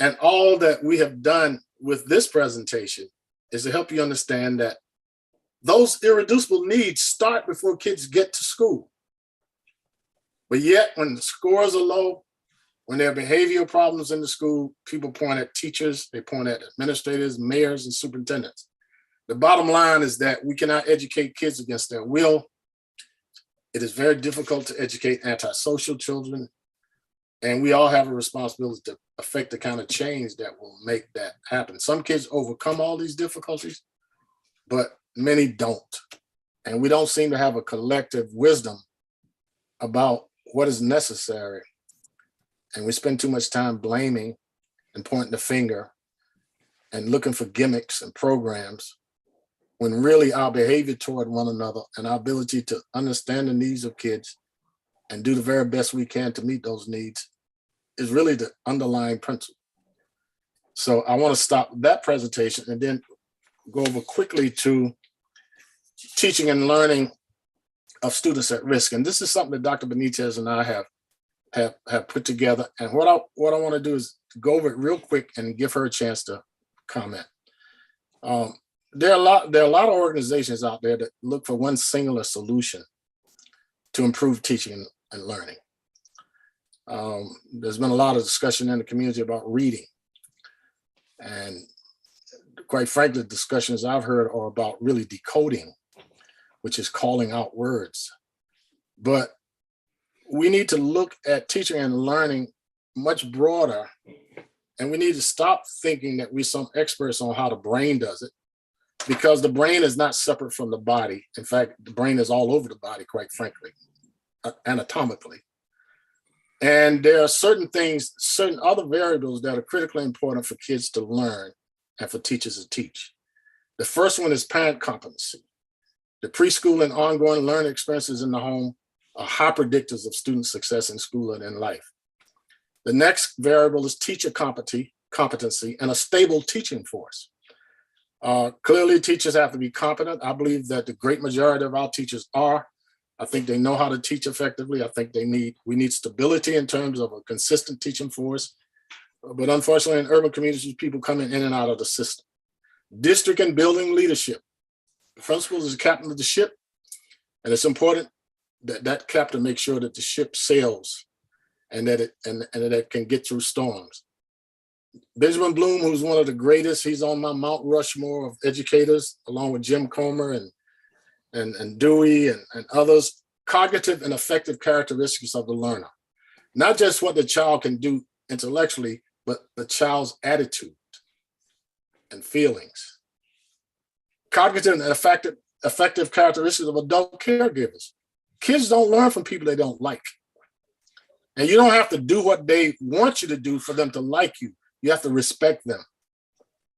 And all that we have done with this presentation is to help you understand that those irreducible needs start before kids get to school. But yet, when the scores are low, when there are behavioral problems in the school, people point at teachers, they point at administrators, mayors, and superintendents. The bottom line is that we cannot educate kids against their will. It is very difficult to educate antisocial children, and we all have a responsibility to affect the kind of change that will make that happen. Some kids overcome all these difficulties, but many don't. And we don't seem to have a collective wisdom about what is necessary. And we spend too much time blaming and pointing the finger and looking for gimmicks and programs, when really our behavior toward one another and our ability to understand the needs of kids and do the very best we can to meet those needs is really the underlying principle. So I want to stop that presentation and then go over quickly to teaching and learning of students at risk. And this is something that Dr. Benitez and I have put together. And what I want to do is go over it real quick and give her a chance to comment. There are a lot of organizations out there that look for one singular solution to improve teaching and learning. There's been a lot of discussion in the community about reading. And quite frankly, discussions I've heard are about really decoding, which is calling out words. But we need to look at teaching and learning much broader, and we need to stop thinking that we're some experts on how the brain does it, because the brain is not separate from the body. In fact, the brain is all over the body, quite frankly, anatomically. And there are certain things, certain other variables that are critically important for kids to learn and for teachers to teach. The first one is parent competency. The preschool and ongoing learning experiences in the home are high predictors of student success in school and in life. The next variable is teacher competency and a stable teaching force. Clearly, teachers have to be competent. I believe that the great majority of our teachers are. I think they know how to teach effectively. I think we need stability in terms of a consistent teaching force. But unfortunately, in urban communities, people come in and out of the system. District and building leadership. The principal is the captain of the ship, and it's important that that captain makes sure that the ship sails and that it can get through storms. Benjamin Bloom, who's one of the greatest, he's on my Mount Rushmore of educators, along with Jim Comer and Dewey and others. Cognitive and affective characteristics of the learner. Not just what the child can do intellectually, but the child's attitude and feelings. Cognitive and affective characteristics of adult caregivers. Kids don't learn from people they don't like. And you don't have to do what they want you to do for them to like you. You have to respect them,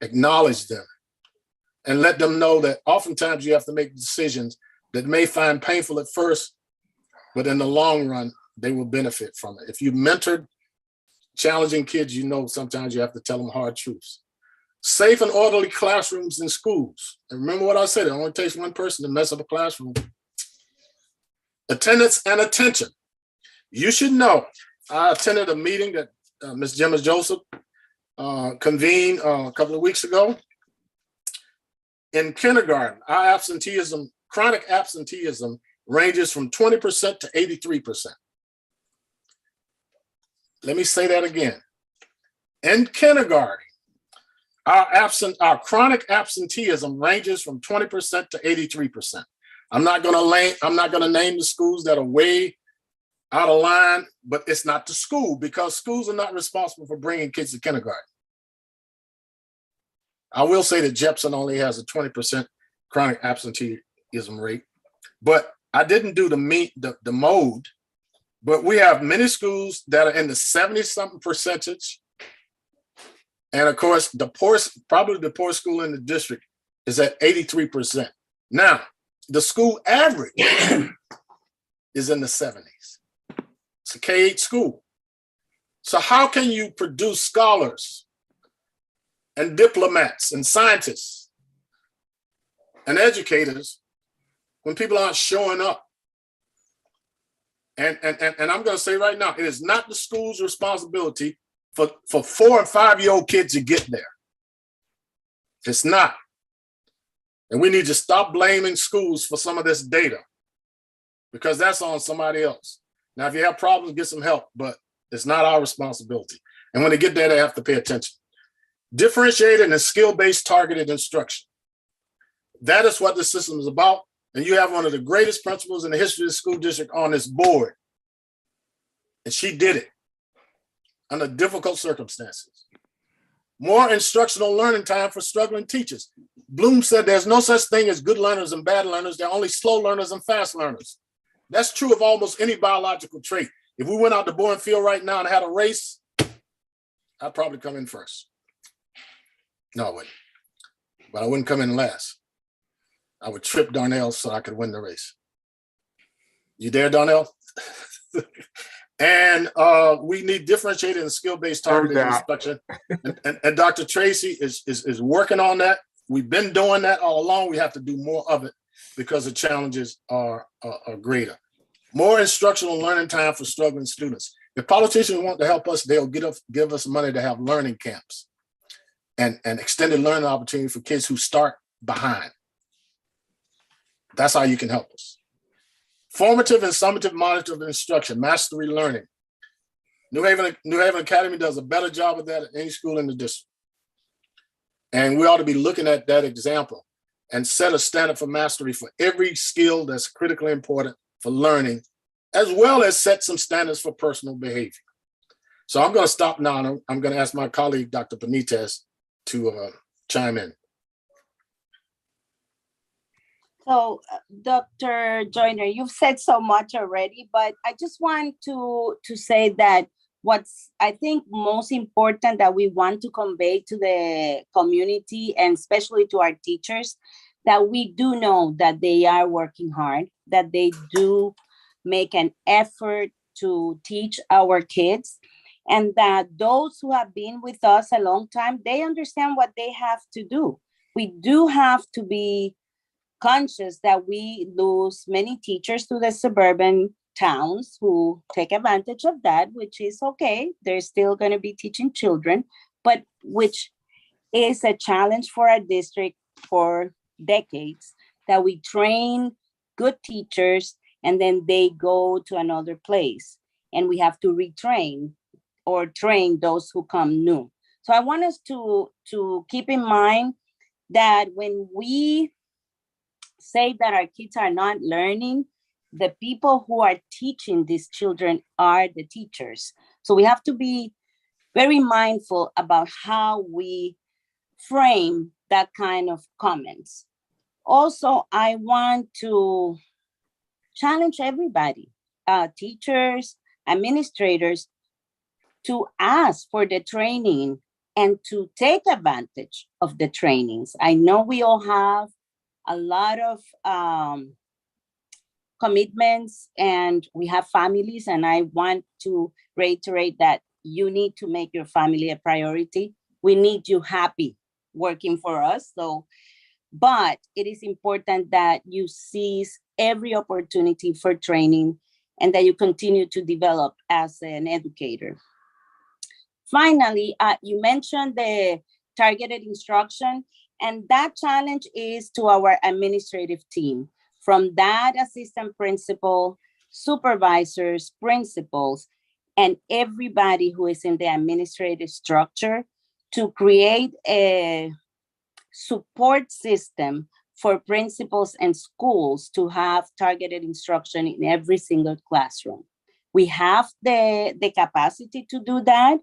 acknowledge them, and let them know that oftentimes you have to make decisions that may find painful at first, but in the long run, they will benefit from it. If you mentored challenging kids, you know sometimes you have to tell them hard truths. Safe and orderly classrooms in schools. And remember what I said, it only takes one person to mess up a classroom. Attendance and attention. You should know, I attended a meeting that Ms. Gemma Joseph convened a couple of weeks ago. In kindergarten, our absenteeism, chronic absenteeism ranges from 20% to 83%. Let me say that again. In kindergarten, our chronic absenteeism ranges from 20% to 83%. I'm not gonna name the schools that are way out of line, but it's not the school, because schools are not responsible for bringing kids to kindergarten. I will say that Jepson only has a 20% chronic absenteeism rate, but I didn't do the mode, but we have many schools that are in the 70-something percentage. And of course, probably the poorest school in the district is at 83%. Now, the school average is in the 70s. It's a K-8 school. So how can you produce scholars and diplomats and scientists and educators when people aren't showing up? And I'm going to say right now, it is not the school's responsibility for 4 and 5-year-old kids to get there. It's not. And we need to stop blaming schools for some of this data, because that's on somebody else. Now, if you have problems, get some help, but it's not our responsibility. And when they get there, they have to pay attention. Differentiated and skill-based targeted instruction. That is what the system is about. And you have one of the greatest principals in the history of the school district on this board. And she did it under difficult circumstances. More instructional learning time for struggling teachers. Bloom said there's no such thing as good learners and bad learners. There are only slow learners and fast learners. That's true of almost any biological trait. If we went out to Bourne Field right now and had a race, I'd probably come in first. No, I wouldn't. But I wouldn't come in last. I would trip Darnell so I could win the race. You there, Darnell? And we need differentiated and skill-based targeted instruction. And Dr. Tracy is working on that. We've been doing that all along. We have to do more of it because the challenges are greater. More instructional learning time for struggling students. If politicians want to help us, they'll give us money to have learning camps and extended learning opportunity for kids who start behind. That's how you can help us. Formative and summative monitoring of instruction, mastery learning. New Haven Academy does a better job of that at any school in the district. And we ought to be looking at that example and set a standard for mastery for every skill that's critically important for learning, as well as set some standards for personal behavior. So I'm going to stop now, and I'm going to ask my colleague, Dr. Benitez, to chime in. So, Dr. Joyner, you've said so much already, but I just want to say that what's, I think, most important that we want to convey to the community, and especially to our teachers, that we do know that they are working hard, that they do make an effort to teach our kids, and that those who have been with us a long time, they understand what they have to do. We do have to be conscious that we lose many teachers to the suburban towns who take advantage of that, which is okay. They're still going to be teaching children, but which is a challenge for our district for decades, that we train good teachers and then they go to another place and we have to retrain or train those who come new. So I want us to keep in mind that when we say that our kids are not learning, the people who are teaching these children are the teachers. So we have to be very mindful about how we frame that kind of comments. Also, I want to challenge everybody, teachers, administrators, to ask for the training and to take advantage of the trainings. I know we all have a lot of commitments and we have families, and I want to reiterate that you need to make your family a priority. We need you happy working for us. So, but it is important that you seize every opportunity for training and that you continue to develop as an educator. Finally, you mentioned the targeted instruction, and that challenge is to our administrative team. From that assistant principal, supervisors, principals, and everybody who is in the administrative structure to create a support system for principals and schools to have targeted instruction in every single classroom. We have the capacity to do that.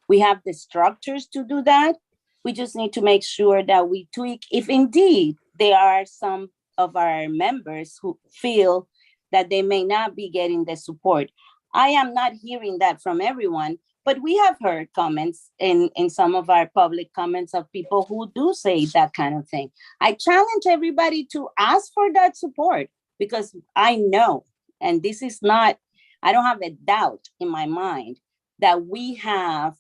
We have the structures to do that. We just need to make sure that we tweak, if indeed there are some of our members who feel that they may not be getting the support. I am not hearing that from everyone, but we have heard comments in some of our public comments of people who do say that kind of thing. I challenge everybody to ask for that support, because I know, and this is not, I don't have a doubt in my mind that we have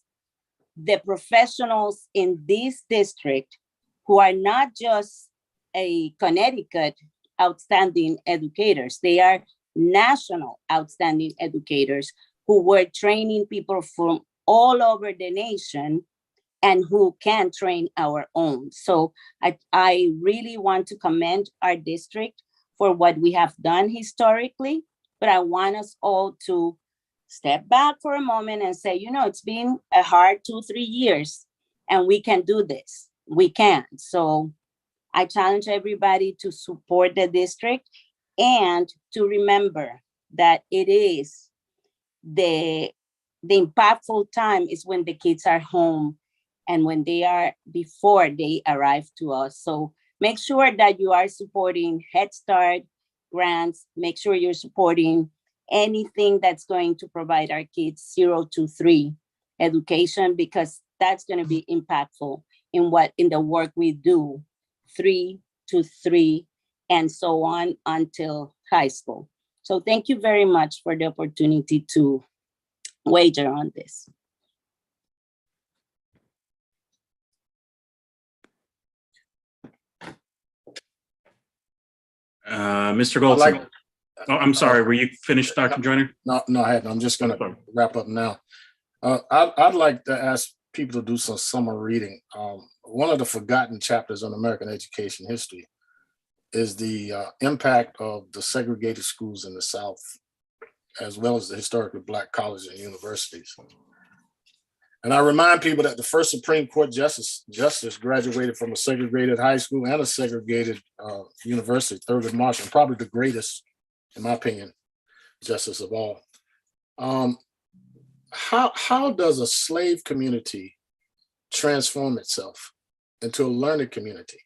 the professionals in this district who are not just a Connecticut outstanding educators. They are national outstanding educators who were training people from all over the nation and who can train our own. So I really want to commend our district for what we have done historically, but I want us all to step back for a moment and say, you know, it's been a hard 2-3 years and we can do this. We can. So I challenge everybody to support the district and to remember that it is the impactful time is when the kids are home and when they are before they arrive to us. So make sure that you are supporting Head Start grants. Make sure you're supporting anything that's going to provide our kids 0 to 3 education, because that's going to be impactful in the work we do 3 to 3 and so on until high school. So thank you very much for the opportunity to wager on this. Mr. Goldson. Oh, I'm sorry. Were you finished, Dr. Joyner? No, I hadn't. I'm just going to wrap up now. I'd like to ask people to do some summer reading. One of the forgotten chapters on American education history is the impact of the segregated schools in the South, as well as the historically Black colleges and universities. And I remind people that the first Supreme Court justice graduated from a segregated high school and a segregated university, Thurgood Marshall, and probably the greatest, in my opinion, justice of all. How does a slave community transform itself into a learning community?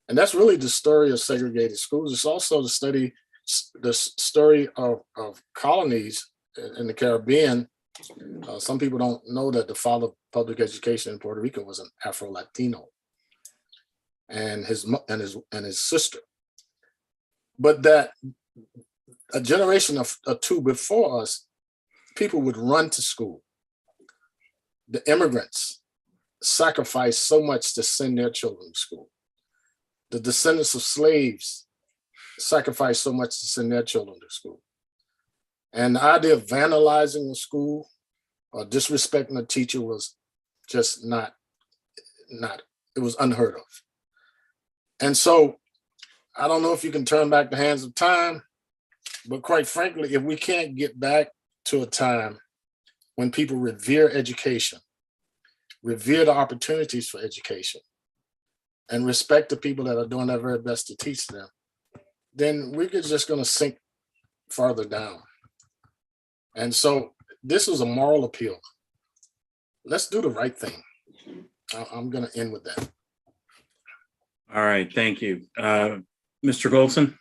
And that's really the story of segregated schools. It's also the story of colonies in the Caribbean. Some people don't know that the father of public education in Puerto Rico was an Afro-Latino, and his sister. But that a generation or two before us, people would run to school. The immigrants sacrificed so much to send their children to school. The descendants of slaves sacrificed so much to send their children to school. And the idea of vandalizing a school or disrespecting a teacher was just not, it was unheard of. And so I don't know if you can turn back the hands of time, but quite frankly, if we can't get back to a time when people revere education, revere the opportunities for education, and respect the people that are doing their very best to teach them, then we're just going to sink farther down. And so this is a moral appeal. Let's do the right thing. I'm going to end with that. All right, thank you. Mr. Goldson?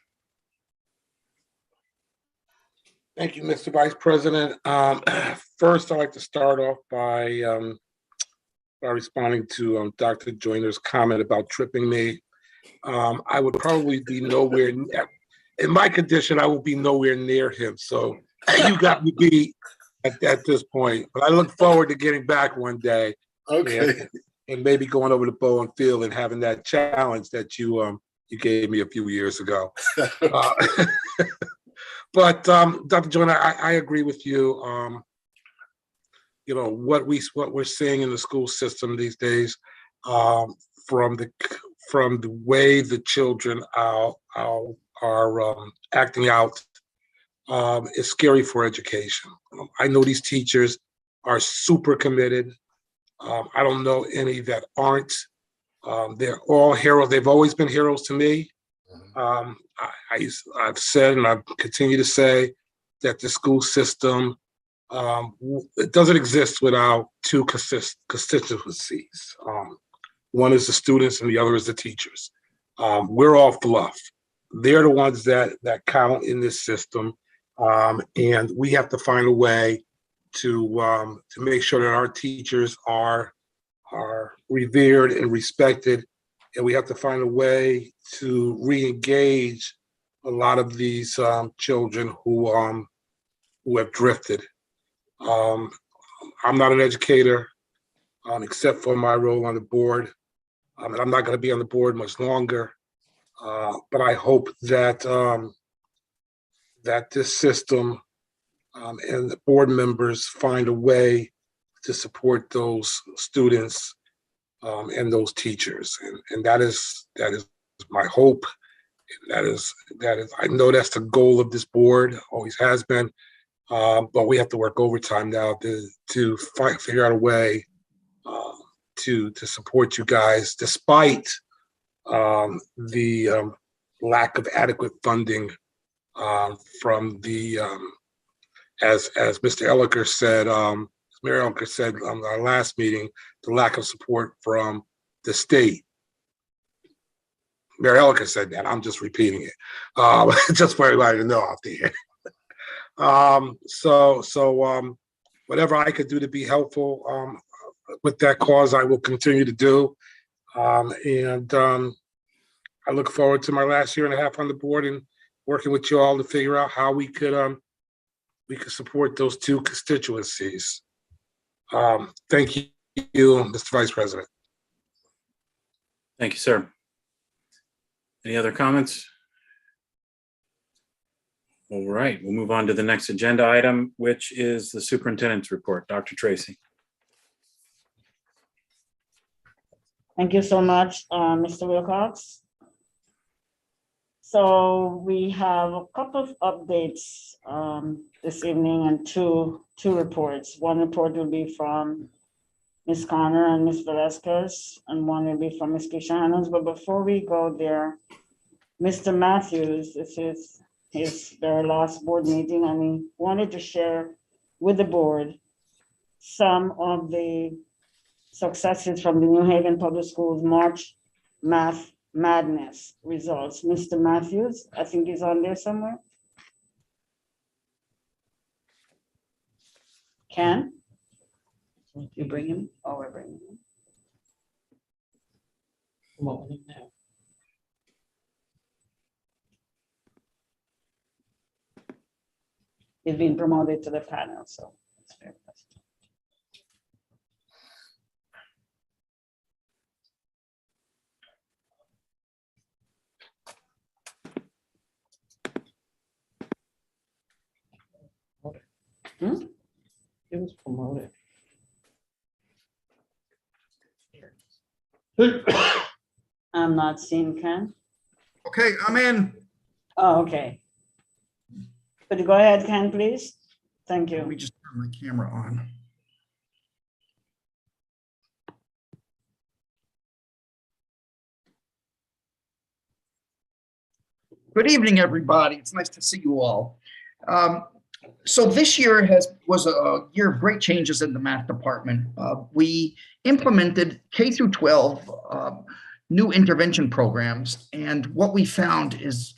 Thank you, Mr. Vice President. First, I'd like to start off by responding to Dr. Joyner's comment about tripping me. I would probably be nowhere near, in my condition, I will be nowhere near him. So you got me beat at this point. But I look forward to getting back one day. Okay. And maybe going over to Bowen Field and having that challenge that you gave me a few years ago. But Dr. Joyner, I agree with you. You know what we're seeing in the school system these days, from the way the children are acting out, is scary for education. I know these teachers are super committed. I don't know any that aren't. They're all heroes. They've always been heroes to me. I've said, and I continue to say, that the school system, it doesn't exist without two constituencies. One is the students and the other is the teachers. We're all fluff. They're the ones that count in this system. And we have to find a way to make sure that our teachers are revered and respected, and we have to find a way to re-engage a lot of these children who have drifted. I'm not an educator, except for my role on the board, and I'm not going to be on the board much longer. But I hope that that this system and the board members find a way to support those students and those teachers, and that is my hope. That is I know that's the goal of this board, always has been, but we have to work overtime now to figure out a way to support you guys, despite the lack of adequate funding from the as Mr. Elliker said, Mayor Elliker said on our last meeting, the lack of support from the state. Mayor Elliker said that. I'm just repeating it, just for everybody to know out there. So whatever I could do to be helpful with that cause, I will continue to do. And I look forward to my last year and a half on the board and working with you all to figure out how we could support those two constituencies. Thank you, Mr. Vice President. Thank you, sir. Any other comments? All right, we'll move on to the next agenda item, which is the superintendent's report. Dr. Tracy. Thank you so much, Mr. Wilcox. So we have a couple of updates this evening and two reports. One report will be from Ms. Connor and Ms. Velasquez, and one will be from Ms. Kishanans. But before we go there, Mr. Matthews, this is his very last board meeting, and he wanted to share with the board some of the successes from the New Haven Public Schools March Math Madness results. Mr. Matthews, I think he's on there somewhere. Ken? You bring him? Oh, we're bringing him. Promoting him now. He's been promoted to the panel, so it's very nice. He was promoted. I'm not seeing Ken. Okay, I'm in. Oh, okay. Could you go ahead, Ken, please? Thank Let me you. just turn my camera on. Good evening, everybody. It's nice to see you all. So this year was a year of great changes in the math department. We implemented K through 12 new intervention programs, and what we found is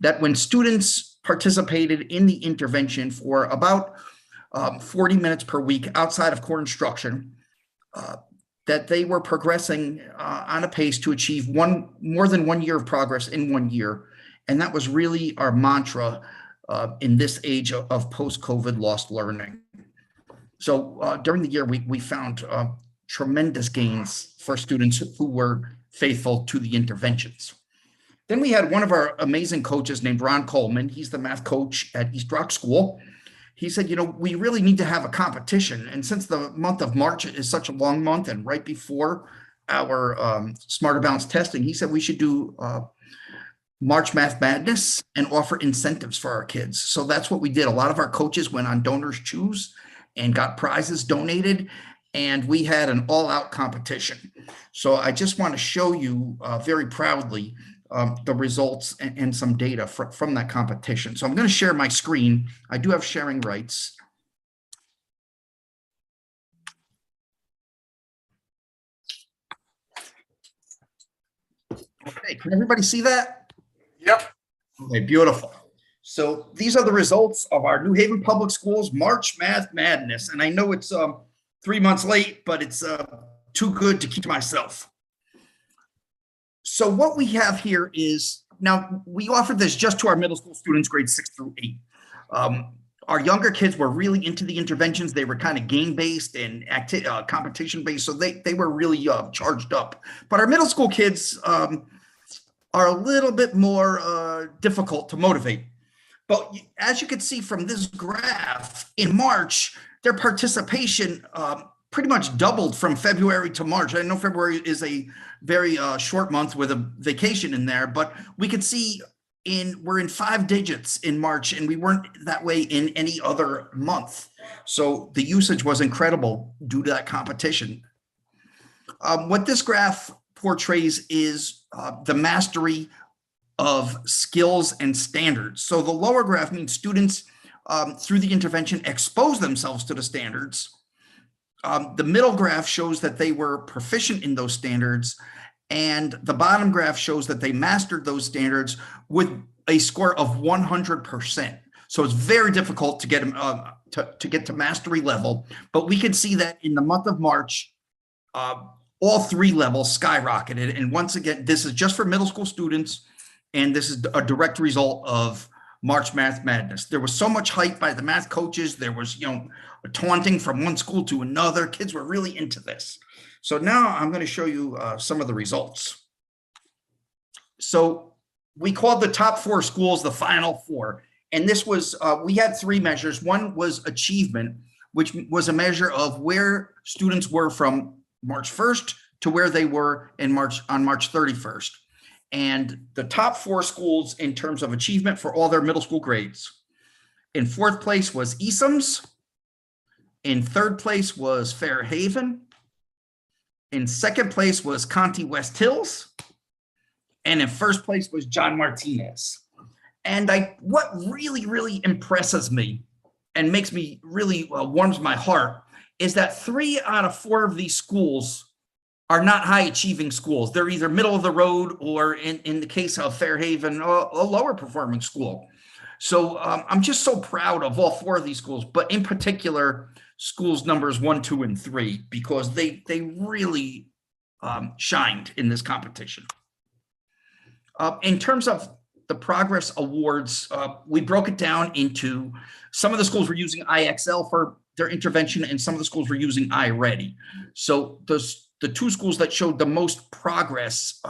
that when students participated in the intervention for about 40 minutes per week outside of core instruction, that they were progressing on a pace to achieve more than 1 year of progress in 1 year. And that was really our mantra in this age of post-COVID lost learning. So during the year, we found tremendous gains for students who were faithful to the interventions. Then we had one of our amazing coaches named Ron Coleman. He's the math coach at East Rock School. He said, you know, we really need to have a competition. And since the month of March is such a long month and right before our Smarter Balance testing, he said we should do March Math Madness and offer incentives for our kids. So that's what we did. A lot of our coaches went on Donors Choose and got prizes donated, and we had an all-out competition. So I just want to show you very proudly the results and some data from that competition. So I'm going to share my screen. I do have sharing rights. Okay, can everybody see that? Yep. Okay, beautiful. So these are the results of our New Haven Public Schools March Math Madness. And I know it's 3 months late, but it's too good to keep to myself. So what we have here is, now we offered this just to our middle school students, grades 6 through 8. Our younger kids were really into the interventions. They were kind of game-based and competition-based, so they were really charged up. But our middle school kids are a little bit more difficult to motivate. But as you can see from this graph, in March, their participation pretty much doubled from February to March. I know February is a very short month with a vacation in there, but we could see we're in 5 digits in March, and we weren't that way in any other month. So the usage was incredible due to that competition. What this graph portrays is the mastery of skills and standards. So the lower graph means students through the intervention expose themselves to the standards. The middle graph shows that they were proficient in those standards, and the bottom graph shows that they mastered those standards with a score of 100%. So it's very difficult to get them to get to mastery level, but we can see that in the month of March, all 3 levels skyrocketed. And once again, this is just for middle school students, and this is a direct result of March Math Madness. There was so much hype by the math coaches. There was, taunting from one school to another. Kids were really into this. So now I'm going to show you some of the results. So we called the top 4 schools the final 4. And this was, we had 3 measures. One was achievement, which was a measure of where students were from March 1st to where they were on March 31st. And the top 4 schools in terms of achievement for all their middle school grades. In 4th place was Easham's. In 3rd place was Fairhaven. In 2nd place was Conti West Hills. And in 1st place was John Martinez. And what really, really impresses me and makes me really warms my heart is that 3 out of 4 of these schools are not high achieving schools. They're either middle of the road or in the case of Fairhaven, a lower performing school. So I'm just so proud of all 4 of these schools, but in particular, schools numbers 1, 2, and 3, because they really shined in this competition. In terms of the progress awards, we broke it down into some of the schools were using IXL for their intervention, and some of the schools were using iReady. So the 2 schools that showed the most progress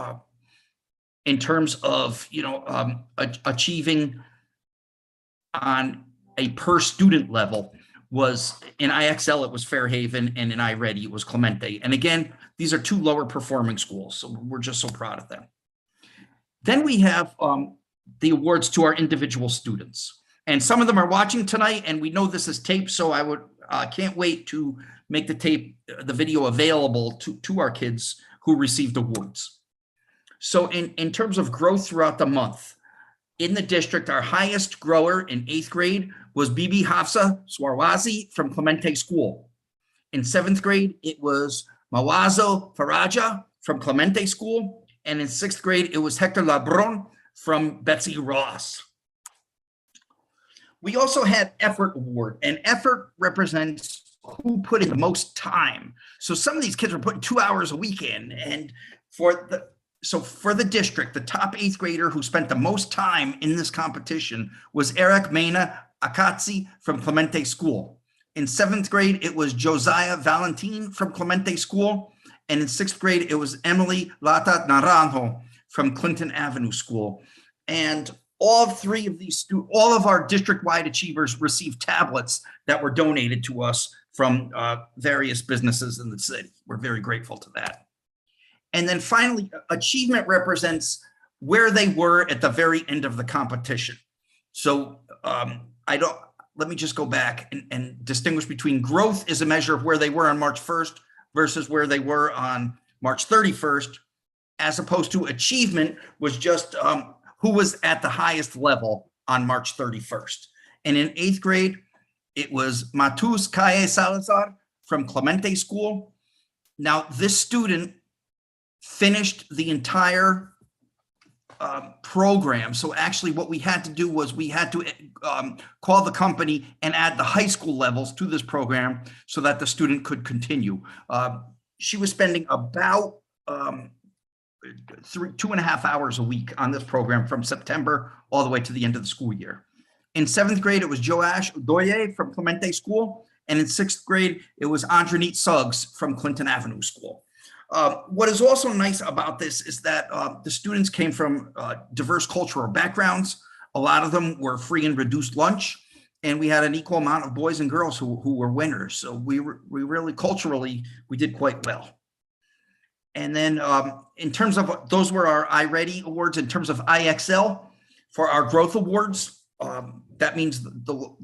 in terms of achieving on a per student level was in IXL, it was Fairhaven, and in iReady, it was Clemente. And again, these are 2 lower performing schools, so we're just so proud of them. Then we have the awards to our individual students. And some of them are watching tonight, and we know this is taped, so I can't wait to make the video available to our kids who received awards. So in terms of growth throughout the month, in the district, our highest grower in 8th grade was Bibi Hafsa Swarwazi from Clemente School. In 7th grade, it was Mawazo Faraja from Clemente School. And in 6th grade, it was Hector Labron from Betsy Ross. We also had Effort Award, and effort represents who put in the most time. So some of these kids were putting 2 hours a week in, and for So for the district, the top 8th grader who spent the most time in this competition was Eric Mena Akatsi from Clemente School. In 7th grade, it was Josiah Valentin from Clemente School. And in 6th grade, it was Emily Lata Naranjo from Clinton Avenue School. And all of our district-wide achievers received tablets that were donated to us from various businesses in the city. We're very grateful to that. And then finally, achievement represents where they were at the very end of the competition. So let me just go back and distinguish between growth is a measure of where they were on March 1st versus where they were on March 31st, as opposed to achievement was just who was at the highest level on March 31st. And in 8th grade, it was Matus Calle Salazar from Clemente School. Now, this student finished the entire program. So actually what we had to do was we had to call the company and add the high school levels to this program so that the student could continue. She was spending about 2.5 hours a week on this program from September all the way to the end of the school year. In 7th grade, it was Joash Udoye from Clemente School. And in 6th grade, it was Andronit Suggs from Clinton Avenue School. What is also nice about this is that the students came from diverse cultural backgrounds. A lot of them were free and reduced lunch, and we had an equal amount of boys and girls who were winners. So we really culturally, we did quite well. And then in terms of, those were our iReady awards. In terms of IXL, for our growth awards, that means the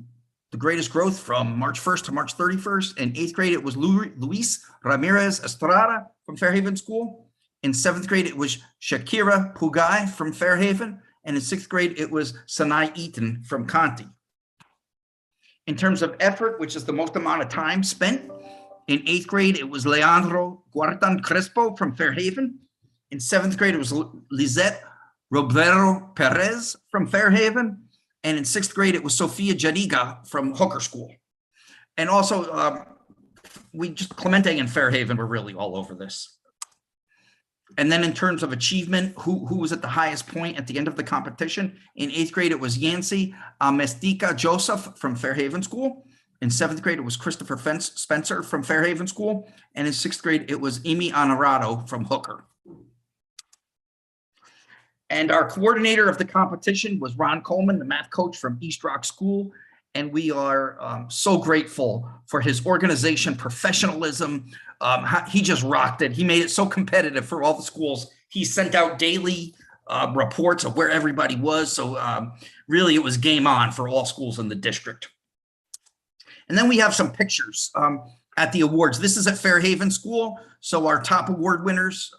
greatest growth from March 1st to March 31st. In 8th grade, it was Luis Ramirez Estrada from Fairhaven School. In 7th grade, it was Shakira Pugai from Fairhaven. And in 6th grade, it was Sanai Eaton from Conti. In terms of effort, which is the most amount of time spent, in 8th grade, it was Leandro Guartan Crespo from Fairhaven. In 7th grade, it was Lizette Roblero Perez from Fairhaven. And in 6th grade, it was Sofia Jadiga from Hooker School. And also, Clemente and Fairhaven were really all over this. And then in terms of achievement, who was at the highest point at the end of the competition? In 8th grade, it was Yancy Mestica Joseph from Fairhaven School. In 7th grade, it was Christopher Spencer from Fairhaven School. And in 6th grade, it was Amy Honorado from Hooker. And our coordinator of the competition was Ron Coleman, the math coach from East Rock School. And we are so grateful for his organization, professionalism. He just rocked it. He made it so competitive for all the schools. He sent out daily reports of where everybody was. So really, it was game on for all schools in the district. And then we have some pictures at the awards. This is at Fairhaven School. So our top award winners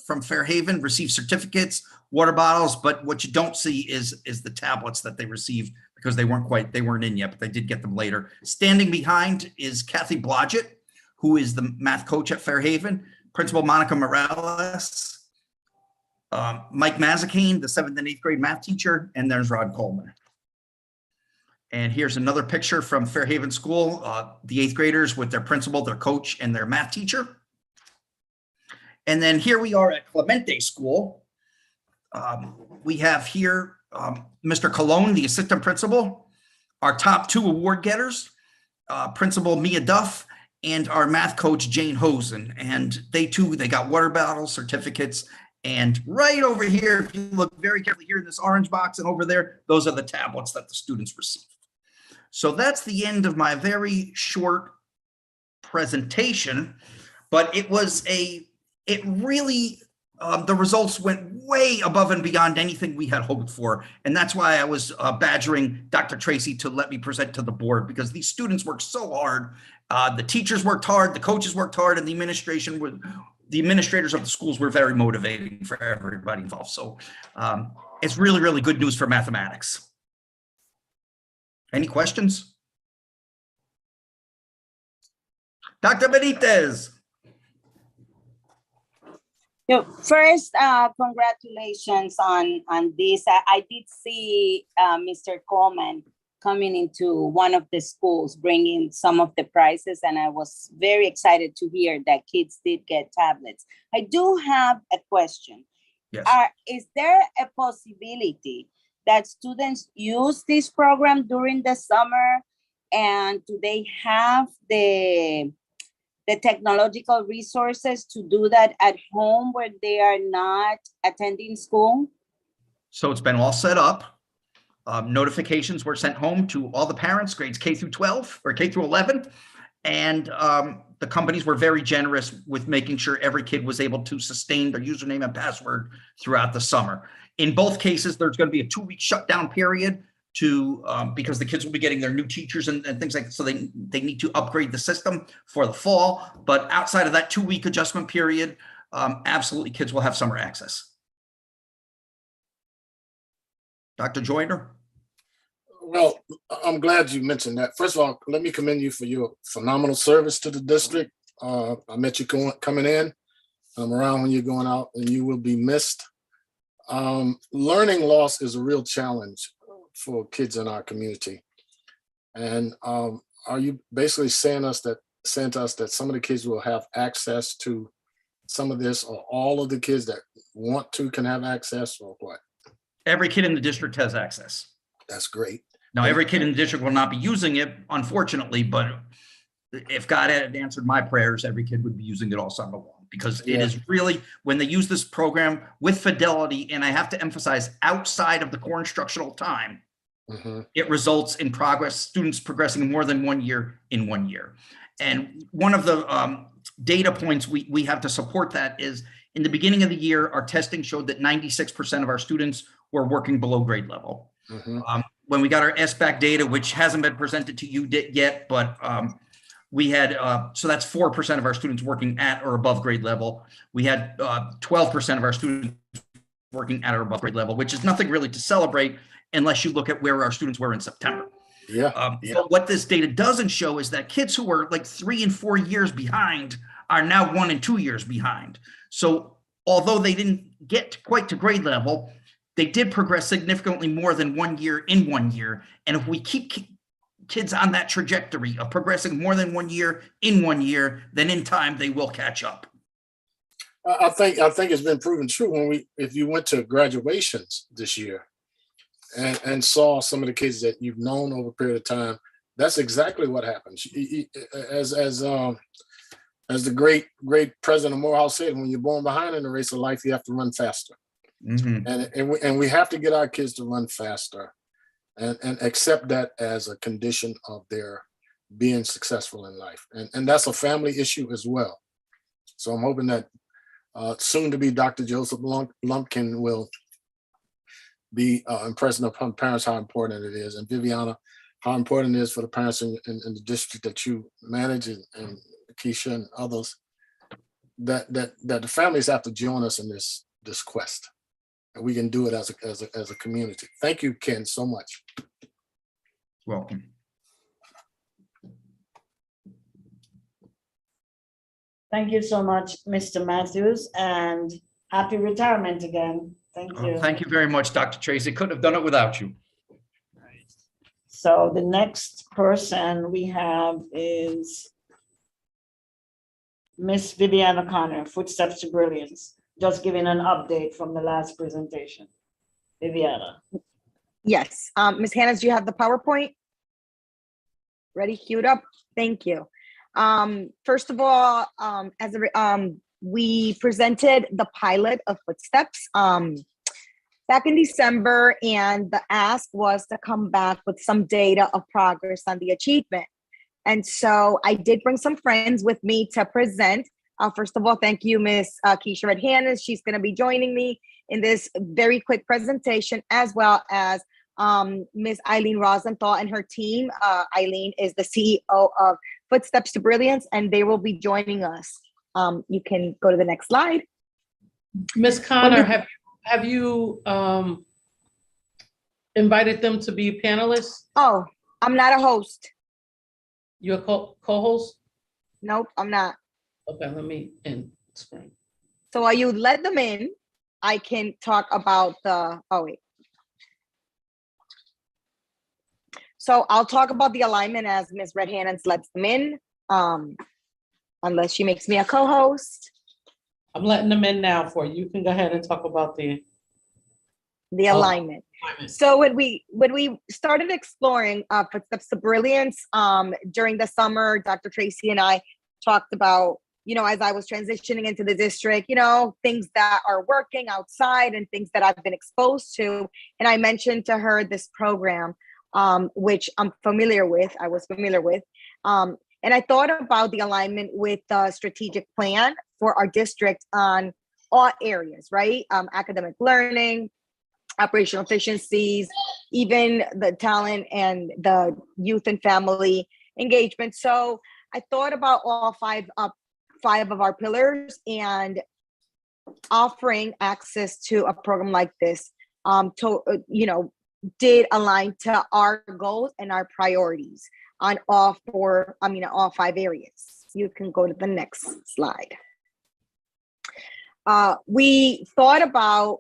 from Fairhaven received certificates, water bottles, but what you don't see is the tablets that they received because they weren't in yet, but they did get them later. Standing behind is Kathy Blodgett, who is the math coach at Fairhaven, Principal Monica Morales, Mike Mazzacane, the 7th and 8th grade math teacher, and there's Rod Coleman. And here's another picture from Fairhaven School, the 8th graders with their principal, their coach, and their math teacher. And then here we are at Clemente School. We have here Mr. Colon, the assistant principal, our top 2 award getters, Principal Mia Duff, and our math coach, Jane Hosen. And they got water bottles, certificates, and right over here, if you look very carefully here in this orange box and over there, those are the tablets that the students received. So that's the end of my very short presentation, but the results went way above and beyond anything we had hoped for. And that's why I was badgering Dr. Tracy to let me present to the board, because these students worked so hard. The teachers worked hard, the coaches worked hard, and the administrators of the schools were very motivating for everybody involved. So it's really, really good news for mathematics. Any questions? Dr. Benitez. First, congratulations on this. I did see Mr. Coleman coming into one of the schools, bringing some of the prizes, and I was very excited to hear that kids did get tablets. I do have a question. Yes. Is there a possibility that students use this program during the summer? And do they have the technological resources to do that at home where they are not attending school? So it's been all set up. Notifications were sent home to all the parents, grades K through 12 or K through 11. And the companies were very generous with making sure every kid was able to sustain their username and password throughout the summer. In both cases, there's going to be a 2-week shutdown period because the kids will be getting their new teachers and things like that. So they need to upgrade the system for the fall. But outside of that 2-week adjustment period, absolutely kids will have summer access. Dr. Joyner? Well, I'm glad you mentioned that. First of all, let me commend you for your phenomenal service to the district. I met you coming in. I'm around when you're going out, and you will be missed. Learning loss is a real challenge for kids in our community. And are you basically saying to us that some of the kids will have access to some of this, or all of the kids that want to can have access, or what? Every kid in the district has access. That's great. Now, every kid in the district will not be using it, unfortunately, but if God had answered my prayers, every kid would be using it all summer long, because it is really, when they use this program with fidelity, and I have to emphasize, outside of the core instructional time, it results in progress, students progressing more than 1 year in 1 year. And one of the data points we have to support that is, in the beginning of the year, our testing showed that 96% of our students were working below grade level. When we got our SBAC data, which hasn't been presented to you yet, but we had, so that's 4% of our students working at or above grade level. We had 12% of our students working at or above grade level, which is nothing really to celebrate unless you look at where our students were in September. But what this data doesn't show is that kids who were like 3 and 4 years behind are now 1 and 2 years behind. So although they didn't get quite to grade level, they did progress significantly more than 1 year in 1 year. And if we keep kids on that trajectory of progressing more than 1 year in 1 year, then in time they will catch up. I think it's been proven true if you went to graduations this year and saw some of the kids that you've known over a period of time, that's exactly what happens. As the great President Morehouse said, when you're born behind in the race of life, you have to run faster. And we have to get our kids to run faster and accept that as a condition of their being successful in life. And that's a family issue as well. So I'm hoping that soon to be Dr. Joseph Lumpkin will be impressing upon parents how important it is. And Viviana, how important it is for the parents in the district that you manage, and Keisha and others, that the families have to join us in this quest. And we can do it as a community. Thank you, Ken, so much. Welcome. Thank you so much, Mr. Matthews, and happy retirement again. Thank you. Thank you very much, Dr. Tracy. Couldn't have done it without you. So the next person we have is Miss Viviana Connor, Footsteps to Brilliance, just giving an update from the last presentation. Viviana. Yes, Ms. Hannes, do you have the PowerPoint ready, queued up? Thank you. First of all, we presented the pilot of Footsteps back in December, and the ask was to come back with some data of progress on the achievement. And so I did bring some friends with me to present. First of all, thank you, Ms. Keisha Red-Hannes. She's going to be joining me in this very quick presentation, as well as Ms. Eileen Rosenthal and her team. Eileen is the CEO of Footsteps to Brilliance, and they will be joining us. You can go to the next slide. Ms. Connor, have you invited them to be panelists? Oh, I'm not a host. You're a co-host? Nope, I'm not. Okay, let me explain. So while you let them in, I can talk about the, oh wait. So I'll talk about the alignment as Ms. Red-Hannes lets them in, unless she makes me a co-host. I'm letting them in now for you. You can go ahead and talk about the alignment. alignment. So when we started exploring Footsteps to Brilliance during the summer, Dr. Tracy and I talked about, as I was transitioning into the district, things that are working outside and things that I've been exposed to. And I mentioned to her this program, which I was familiar with. And I thought about the alignment with the strategic plan for our district on all areas, right? Academic learning, operational efficiencies, even the talent and the youth and family engagement. So I thought about all five of our pillars and offering access to a program like this did align to our goals and our priorities on all five areas. You can go to the next slide. We thought about,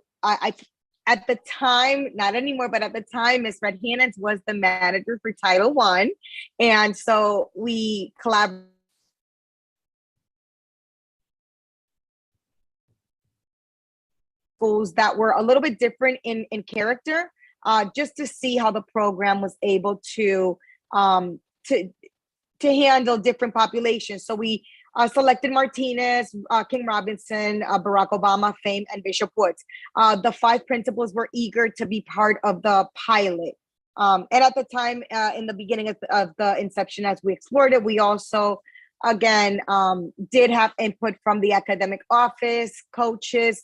at the time, not anymore, but at the time, Ms. Red Hannans was the manager for Title I. And so we collaborated schools that were a little bit different in character, just to see how the program was able to handle different populations. So we selected Martinez, King Robinson, Barack Obama, Fame, and Bishop Woods. The 5 principals were eager to be part of the pilot. And at the time, in the beginning of the inception, as we explored it, we also, again, did have input from the academic office, coaches,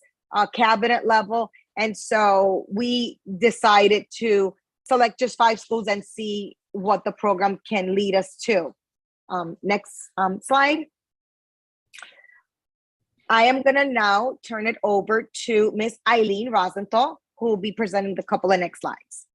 cabinet level. And so we decided to select just 5 schools and see what the program can lead us to. Next slide. I am going to now turn it over to Ms. Eileen Rosenthal, who will be presenting the couple of next slides.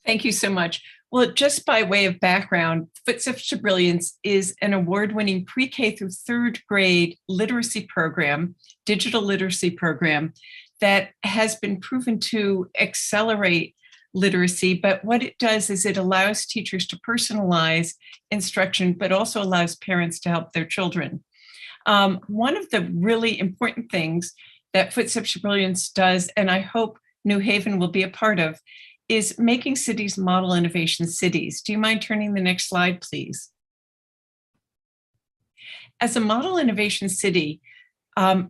Thank you so much. Well, just by way of background, Footsteps to Brilliance is an award-winning pre-K through 3rd grade literacy program, digital literacy program, that has been proven to accelerate literacy. But what it does is it allows teachers to personalize instruction, but also allows parents to help their children. One of the really important things that Footsteps to Brilliance does, and I hope New Haven will be a part of, is making cities model innovation cities. Do you mind turning the next slide, please? As a model innovation city,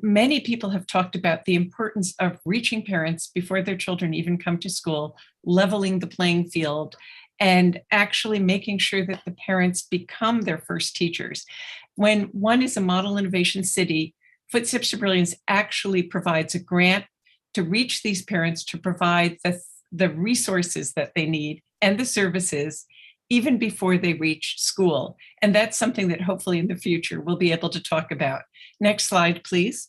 many people have talked about the importance of reaching parents before their children even come to school, leveling the playing field, and actually making sure that the parents become their first teachers. When one is a model innovation city, Footsteps to Brilliance actually provides a grant to reach these parents, to provide the resources that they need and the services even before they reach school. And that's something that hopefully in the future we'll be able to talk about. Next slide, please.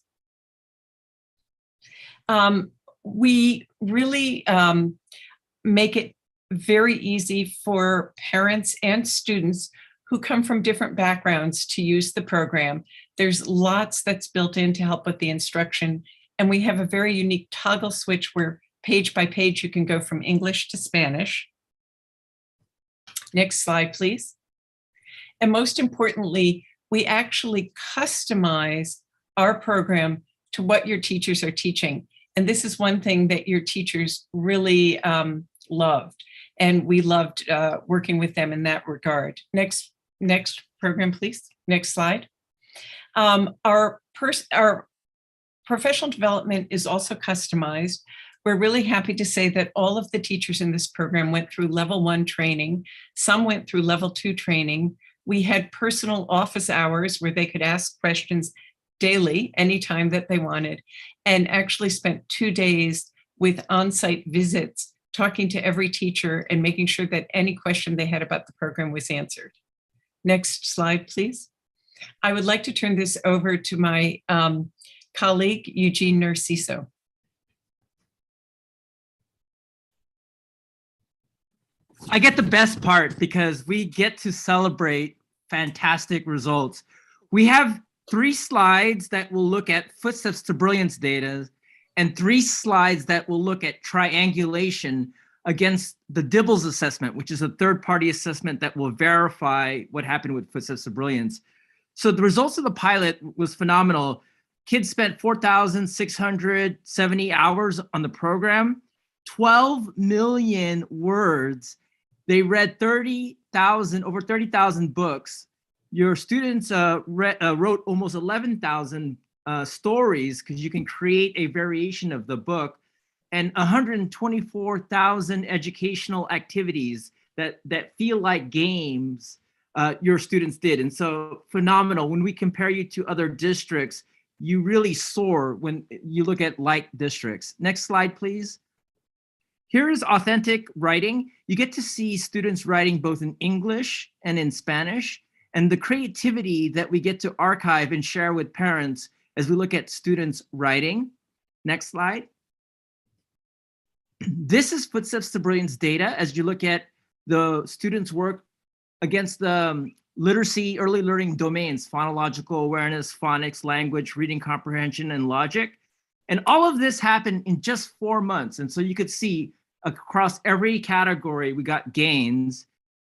We really make it very easy for parents and students who come from different backgrounds to use the program. There's lots that's built in to help with the instruction. And we have a very unique toggle switch where page by page you can go from English to Spanish. Next slide, please. And most importantly, we actually customize our program to what your teachers are teaching. And this is one thing that your teachers really loved. And we loved working with them in that regard. Next program, please. Next slide. Our professional development is also customized. We're really happy to say that all of the teachers in this program went through level 1 training. Some went through level 2 training. We had personal office hours where they could ask questions daily, anytime that they wanted, and actually spent 2 days with on-site visits, talking to every teacher and making sure that any question they had about the program was answered. Next slide, please. I would like to turn this over to my colleague, Eugene Narciso. I get the best part because we get to celebrate fantastic results. We have 3 slides that will look at Footsteps to Brilliance data and 3 slides that will look at triangulation against the Dibbles assessment, which is a third-party assessment that will verify what happened with Footsteps to Brilliance. So the results of the pilot was phenomenal. Kids spent 4,670 hours on the program, 12 million words. They read over 30,000 books. Your students wrote almost 11,000 stories, because you can create a variation of the book, and 124,000 educational activities that feel like games your students did. And so phenomenal. When we compare you to other districts, you really soar when you look at like districts. Next slide, please. Here is authentic writing. You get to see students writing both in English and in Spanish, and the creativity that we get to archive and share with parents as we look at students writing. Next slide. This is Footsteps to Brilliance data as you look at the students' work against the literacy, early learning domains, phonological awareness, phonics, language, reading comprehension, and logic. And all of this happened in just 4 months. And so you could see across every category, we got gains.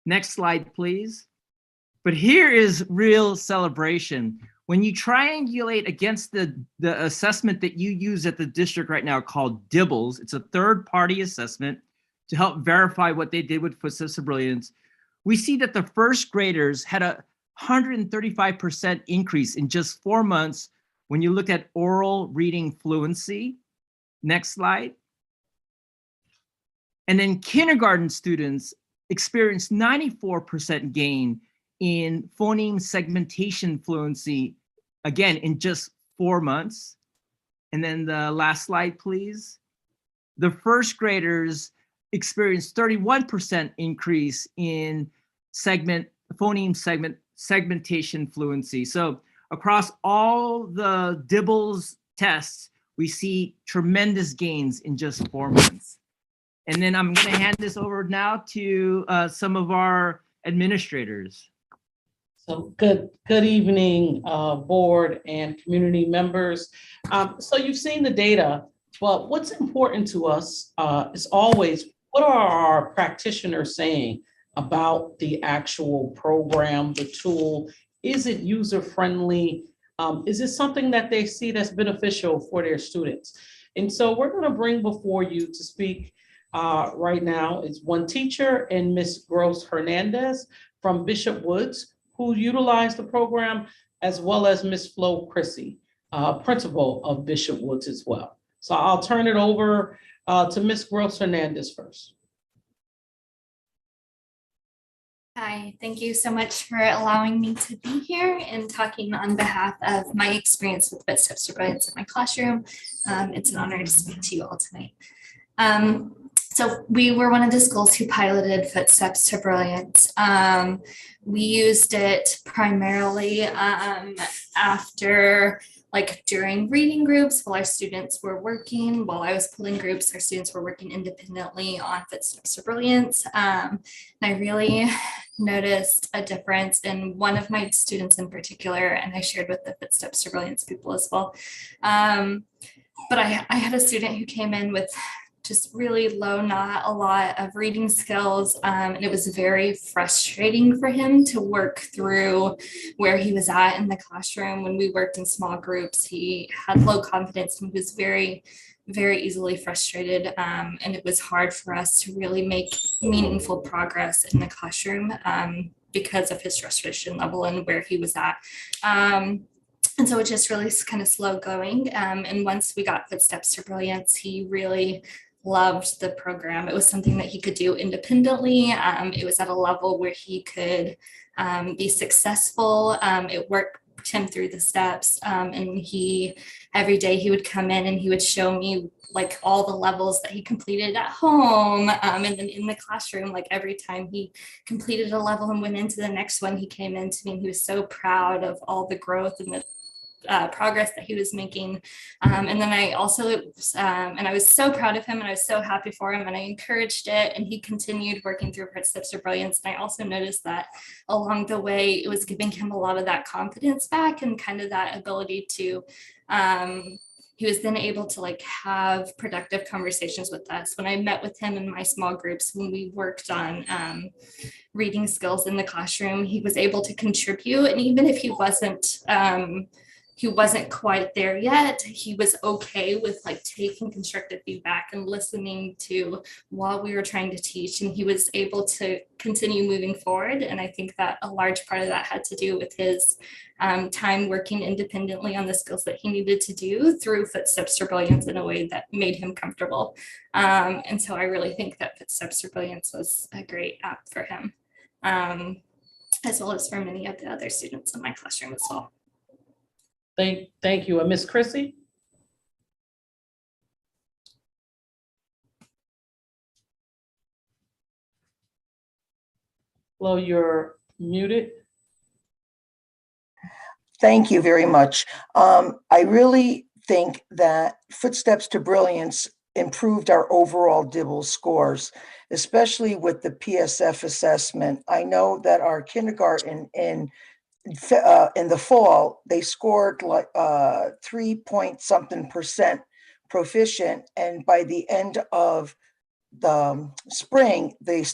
Next slide, please. But here is real celebration. When you triangulate against the assessment that you use at the district right now called DIBBLES, it's a third-party assessment to help verify what they did with Footsteps to Brilliance, we see that the first graders had a 135% increase in just 4 months when you look at oral reading fluency. Next slide. And then kindergarten students experienced 94% gain in phoneme segmentation fluency, again, in just 4 months. And then the last slide, please. The first graders experienced 31% increase in phoneme segmentation fluency. So across all the DIBBLES tests, we see tremendous gains in just 4 months. And then I'm going to hand this over now to some of our administrators. So good evening, board and community members. So you've seen the data, but what's important to us is always, what are our practitioners saying about the actual program, the tool? Is it user-friendly? Is it something that they see that's beneficial for their students? And so we're going to bring before you to speak right now is one teacher and Ms. Gross Hernandez from Bishop Woods, who utilized the program, as well as Ms. Flo Chrissy, principal of Bishop Woods as well. So I'll turn it over to Ms. Gross Hernandez first. Hi, thank you so much for allowing me to be here and talking on behalf of my experience with Footsteps to Brilliance in my classroom. It's an honor to speak to you all tonight. So we were one of the schools who piloted Footsteps to Brilliance. We used it primarily during reading groups while our students were working. While I was pulling groups, our students were working independently on Footsteps to Brilliance. And I really noticed a difference in one of my students in particular, and I shared with the Footsteps to Brilliance people as well. But I had a student who came in with just really low, not a lot of reading skills. And it was very frustrating for him to work through where he was at in the classroom. When we worked in small groups, he had low confidence and was very, very easily frustrated. And it was hard for us to really make meaningful progress in the classroom because of his frustration level and where he was at. And so it just really kind of slow going. And once we got Footsteps to Brilliance, he really loved the program. It was something that he could do independently. It was at a level where he could be successful. It worked him through the steps. And every day he would come in and he would show me like all the levels that he completed at home. And then in the classroom, like every time he completed a level and went into the next one, he came in to me and he was so proud of all the growth and the progress that he was making. And then I also, and I was so proud of him and I was so happy for him and I encouraged it, and he continued working through Footsteps to Brilliance. And I also noticed that along the way, it was giving him a lot of that confidence back and kind of that ability to, he was then able to like have productive conversations with us. When I met with him in my small groups, when we worked on reading skills in the classroom, he was able to contribute. And even if he wasn't he wasn't quite there yet. He was okay with like taking constructive feedback and listening to while we were trying to teach, and he was able to continue moving forward. And I think that a large part of that had to do with his time working independently on the skills that he needed to do through Footsteps to Brilliance in a way that made him comfortable. And so I really think that Footsteps to Brilliance was a great app for him, as well as for many of the other students in my classroom as well. Thank you. And Miss Chrissy? Flo, you're muted. Thank you very much. I really think that Footsteps to Brilliance improved our overall DIBEL scores, especially with the PSF assessment. I know that our kindergarten in the fall, they scored like 3-point-something% proficient, and by the end of the spring, they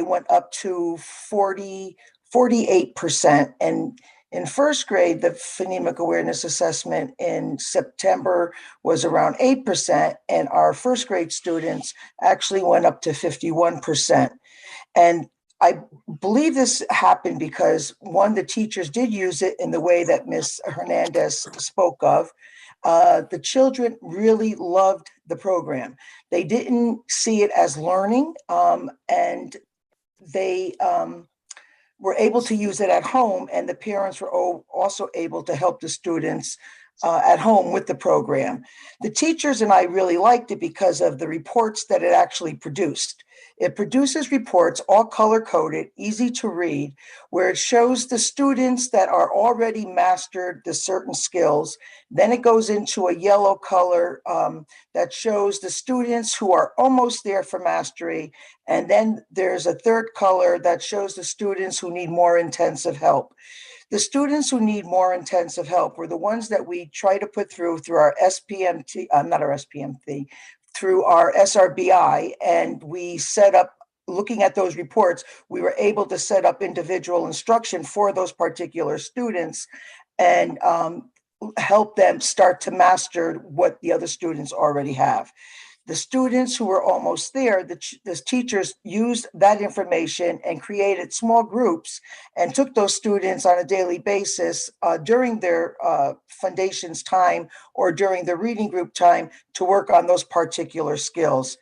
went up to 48%. And in first grade, the phonemic awareness assessment in September was around 8%, and our first grade students actually went up to 51%. And I believe this happened because, one, the teachers did use it in the way that Ms. Hernandez spoke of. The children really loved the program. They didn't see it as learning, and they were able to use it at home, and the parents were also able to help the students at home with the program. The teachers and I really liked it because of the reports that it actually produced. It produces reports, all color-coded, easy to read, where it shows the students that are already mastered the certain skills. Then it goes into a yellow color that shows the students who are almost there for mastery. And then there's a third color that shows the students who need more intensive help. The students who need more intensive help were the ones that we try to put through our SPMT, not our SPMT, through our SRBI, and we set up, looking at those reports, we were able to set up individual instruction for those particular students and help them start to master what the other students already have. The students who were almost there, the teachers used that information and created small groups and took those students on a daily basis during their foundations time or during the reading group time to work on those particular skills.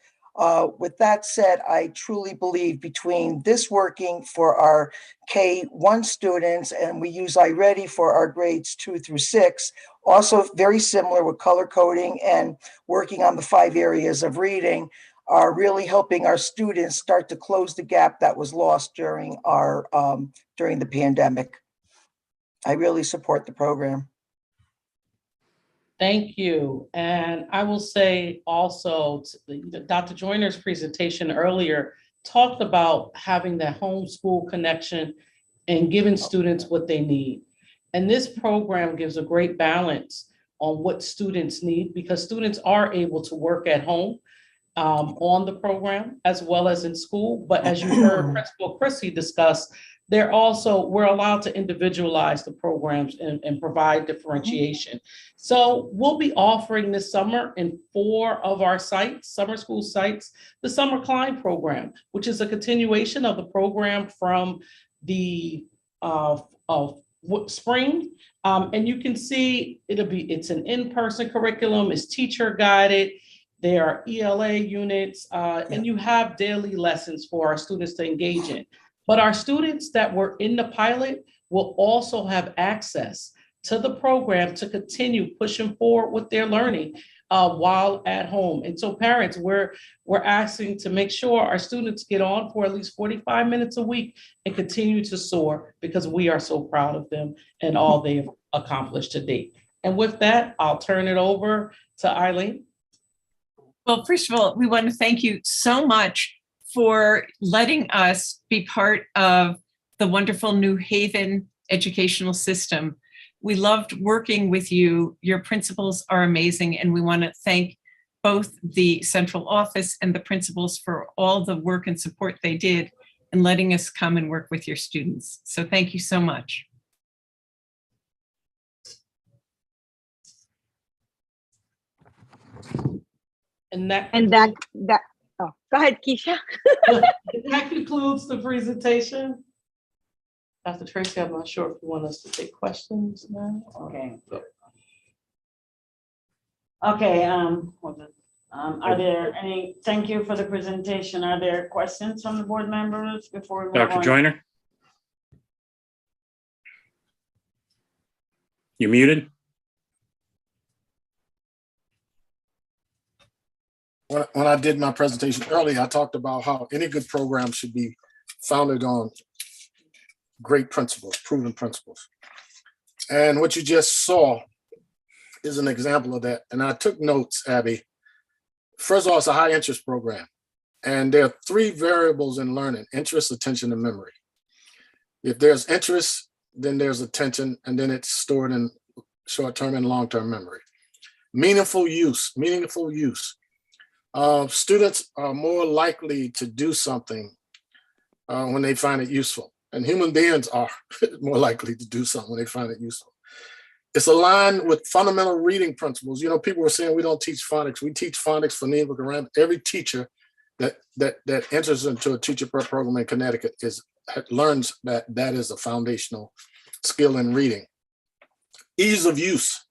With that said, I truly believe between this working for our K-1 students, and we use iReady for our grades 2 through 6, also very similar with color coding and working on the 5 areas of reading, are really helping our students start to close the gap that was lost during the pandemic. I really support the program. Thank you. And I will say also, Dr. Joyner's presentation earlier talked about having that homeschool connection and giving students what they need. And this program gives a great balance on what students need, because students are able to work at home on the program as well as in school. But as you heard Principal Chrissy discuss, we're allowed to individualize the programs and provide differentiation. So we'll be offering this summer in 4 of our sites, summer school sites, the Summer Climb program, which is a continuation of the program from the spring. And you can see it's an in-person curriculum, it's teacher guided. There are ELA units, and you have daily lessons for our students to engage in. But our students that were in the pilot will also have access to the program to continue pushing forward with their learning while at home. And so parents, we're asking to make sure our students get on for at least 45 minutes a week and continue to soar, because we are so proud of them and all they've accomplished to date. And with that, I'll turn it over to Eileen. Well, first of all, we want to thank you so much for letting us be part of the wonderful New Haven educational system. We loved working with you. Your principals are amazing, and we want to thank both the central office and the principals for all the work and support they did in letting us come and work with your students. So thank you so much. And that oh, go ahead, Keisha. that concludes the presentation. Dr. Tracy, I'm not sure if you want us to take questions now. Okay. Okay, hold on. Are there any, thank you for the presentation. Are there questions from the board members before we move Dr. on? Joyner? You muted? When I did my presentation earlier, I talked about how any good program should be founded on great principles, proven principles. And what you just saw is an example of that. And I took notes, Abby. First of all, it's a high interest program. And there are 3 variables in learning: interest, attention, and memory. If there's interest, then there's attention, and then it's stored in short-term and long-term memory. Meaningful use. Students are more likely to do something when they find it useful. And human beings are more likely to do something when they find it useful. It's aligned with fundamental reading principles. You know, people were saying we don't teach phonics. We teach phonics, phonemic, grammar. Every teacher that enters into a teacher prep program in Connecticut learns that is a foundational skill in reading. Ease of use.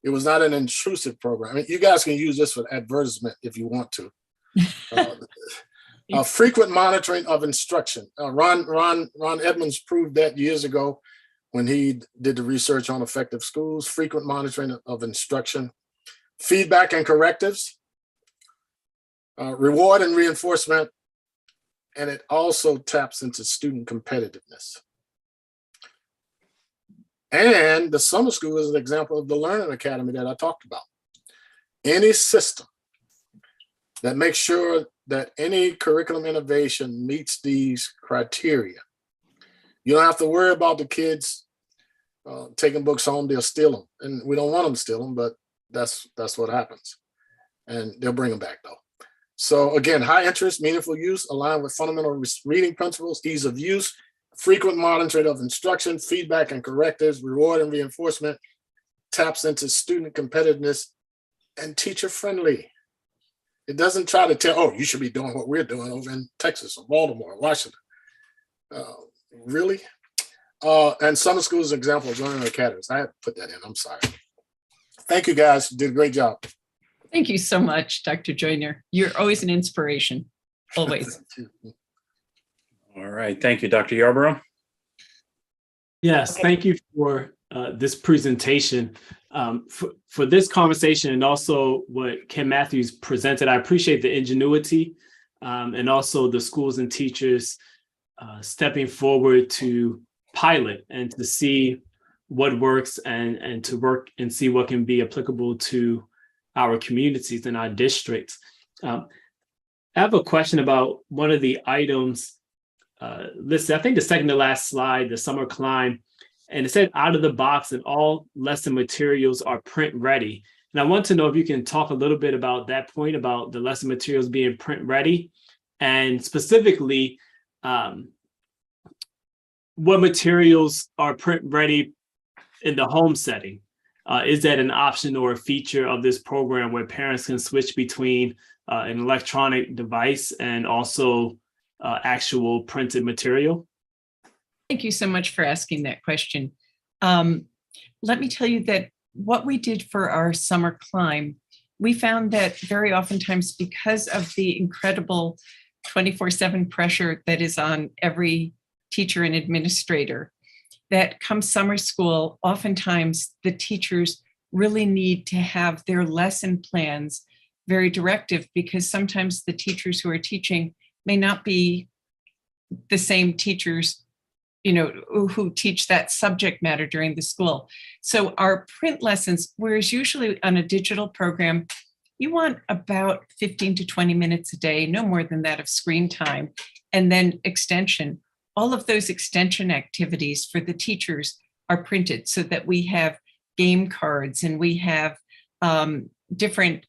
It was not an intrusive program. I mean, you guys can use this for advertisement if you want to. Frequent monitoring of instruction. Ron Edmonds proved that years ago when he did the research on effective schools. Frequent monitoring of instruction. Feedback and correctives. Reward and reinforcement. And it also taps into student competitiveness. And the summer school is an example of the Learning Academy that I talked about. Any system that makes sure that any curriculum innovation meets these criteria. You don't have to worry about the kids taking books home, they'll steal them. And we don't want them to steal them, but that's what happens. And they'll bring them back though. So again, high interest, meaningful use, aligned with fundamental reading principles, ease of use, frequent monitoring of instruction, feedback and correctives, reward and reinforcement, taps into student competitiveness, and teacher friendly. It doesn't try to tell, oh, you should be doing what we're doing over in Texas or Baltimore or Washington. Really? And summer school is an example of learning academies. I had to put that in, I'm sorry. Thank you guys, you did a great job. Thank you so much, Dr. Joyner. You're always an inspiration, always. All right, thank you, Dr. Yarborough. Yes, thank you for this presentation. For this conversation and also what Ken Matthews presented, I appreciate the ingenuity and also the schools and teachers stepping forward to pilot and to see what works and to work and see what can be applicable to our communities and our districts. I have a question about one of the items listed, I think the second to last slide, the summer climb, and it said out of the box and all lesson materials are print ready. And I want to know if you can talk a little bit about that point about the lesson materials being print ready, and specifically what materials are print ready in the home setting. Is that an option or a feature of this program where parents can switch between an electronic device and also actual printed material? Thank you so much for asking that question. Let me tell you that what we did for our summer climb, we found that very oftentimes because of the incredible 24/7 pressure that is on every teacher and administrator, that come summer school, oftentimes the teachers really need to have their lesson plans very directive, because sometimes the teachers who are teaching may not be the same teachers, you know, who teach that subject matter during the school. So our print lessons, whereas usually on a digital program, you want about 15 to 20 minutes a day, no more than that of screen time, and then extension. All of those extension activities for the teachers are printed so that we have game cards and we have different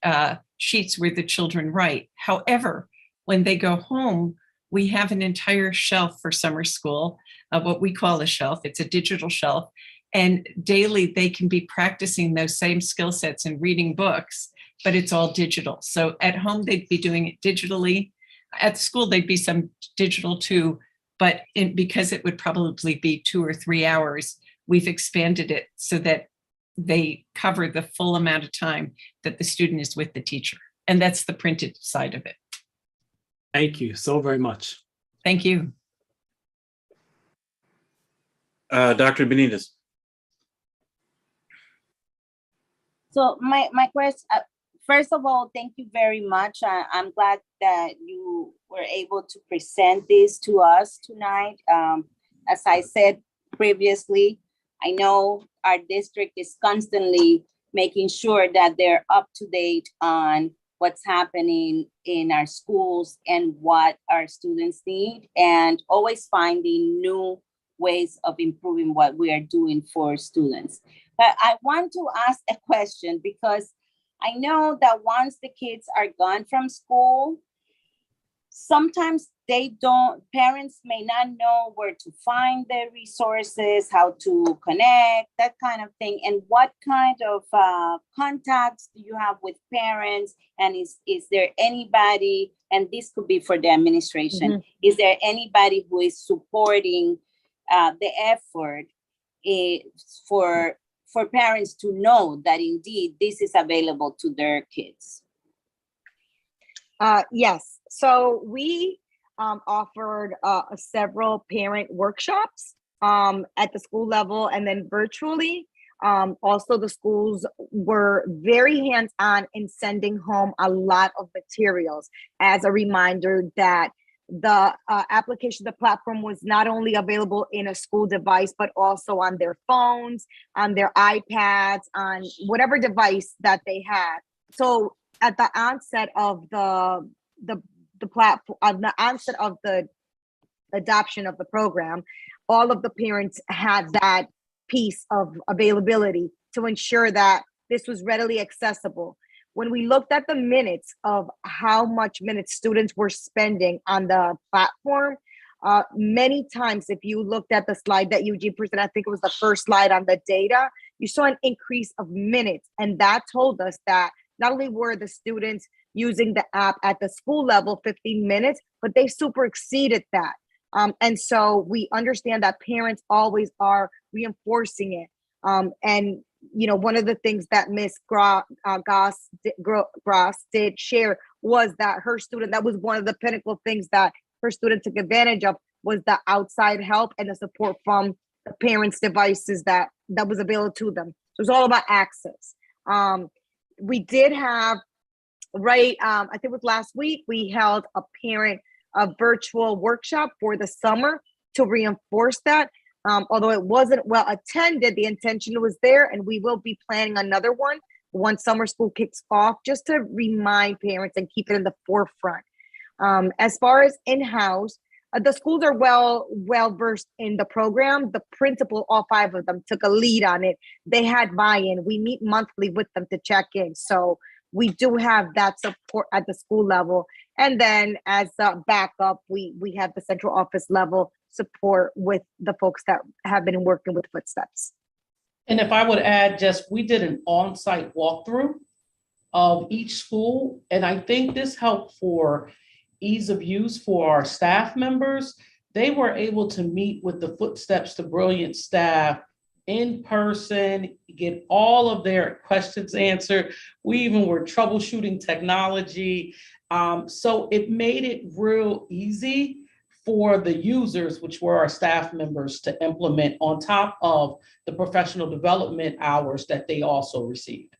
sheets where the children write. However, when they go home, we have an entire shelf for summer school, what we call a shelf. It's a digital shelf. And daily they can be practicing those same skill sets and reading books but it's all digital. So at home, they'd be doing it digitally. At school, they'd be some digital too, but because it would probably be 2 or 3 hours, we've expanded it so that they cover the full amount of time that the student is with the teacher. And that's the printed side of it. Thank you so very much. Thank you. Dr. Benitez. So my question, first of all, thank you very much. I'm glad that you were able to present this to us tonight. As I said previously, I know our district is constantly making sure that they're up to date on what's happening in our schools and what our students need, and always finding new ways of improving what we are doing for students. But I want to ask a question, because I know that once the kids are gone from school, sometimes parents may not know where to find the resources, how to connect, that kind of thing. And what kind of contacts do you have with parents? And is there anybody, and this could be for the administration, is there anybody who is supporting the effort for parents to know that indeed this is available to their kids? Yes. So we offered several parent workshops at the school level and then virtually. Also, the schools were very hands-on in sending home a lot of materials as a reminder that the application, the platform was not only available in a school device, but also on their phones, on their iPads, on whatever device that they had. So at the onset of the platform, at the onset of the adoption of the program, all of the parents had that piece of availability to ensure that this was readily accessible. When we looked at the minutes of how much minutes students were spending on the platform, many times, if you looked at the slide that Eugene presented, I think it was the first slide on the data, you saw an increase of minutes. And that told us that not only were the students using the app at the school level 15 minutes, but they super exceeded that. And so we understand that parents always are reinforcing it. And you know, one of the things that Ms. Gross did share was that her student, that was one of the pinnacle things that her student took advantage of, was the outside help and the support from the parents' devices that was available to them. So it's all about access. We did have, I think it was last week, we held a virtual workshop for the summer to reinforce that. Although it wasn't well attended, the intention was there, and we will be planning another one once summer school kicks off, just to remind parents and keep it in the forefront. As far as in-house, the schools are well versed in the program. The principal, all 5 of them, took a lead on it. They had buy-in. We meet monthly with them to check in. So we do have that support at the school level. And then as a backup, we have the central office level support with the folks that have been working with Footsteps. And if I would add, just, we did an on-site walkthrough of each school. And I think this helped for ease of use for our staff members. They were able to meet with the Footsteps to Brilliance staff in person, get all of their questions answered. We even were troubleshooting technology. So it made it real easy for the users, which were our staff members, to implement on top of the professional development hours that they also received.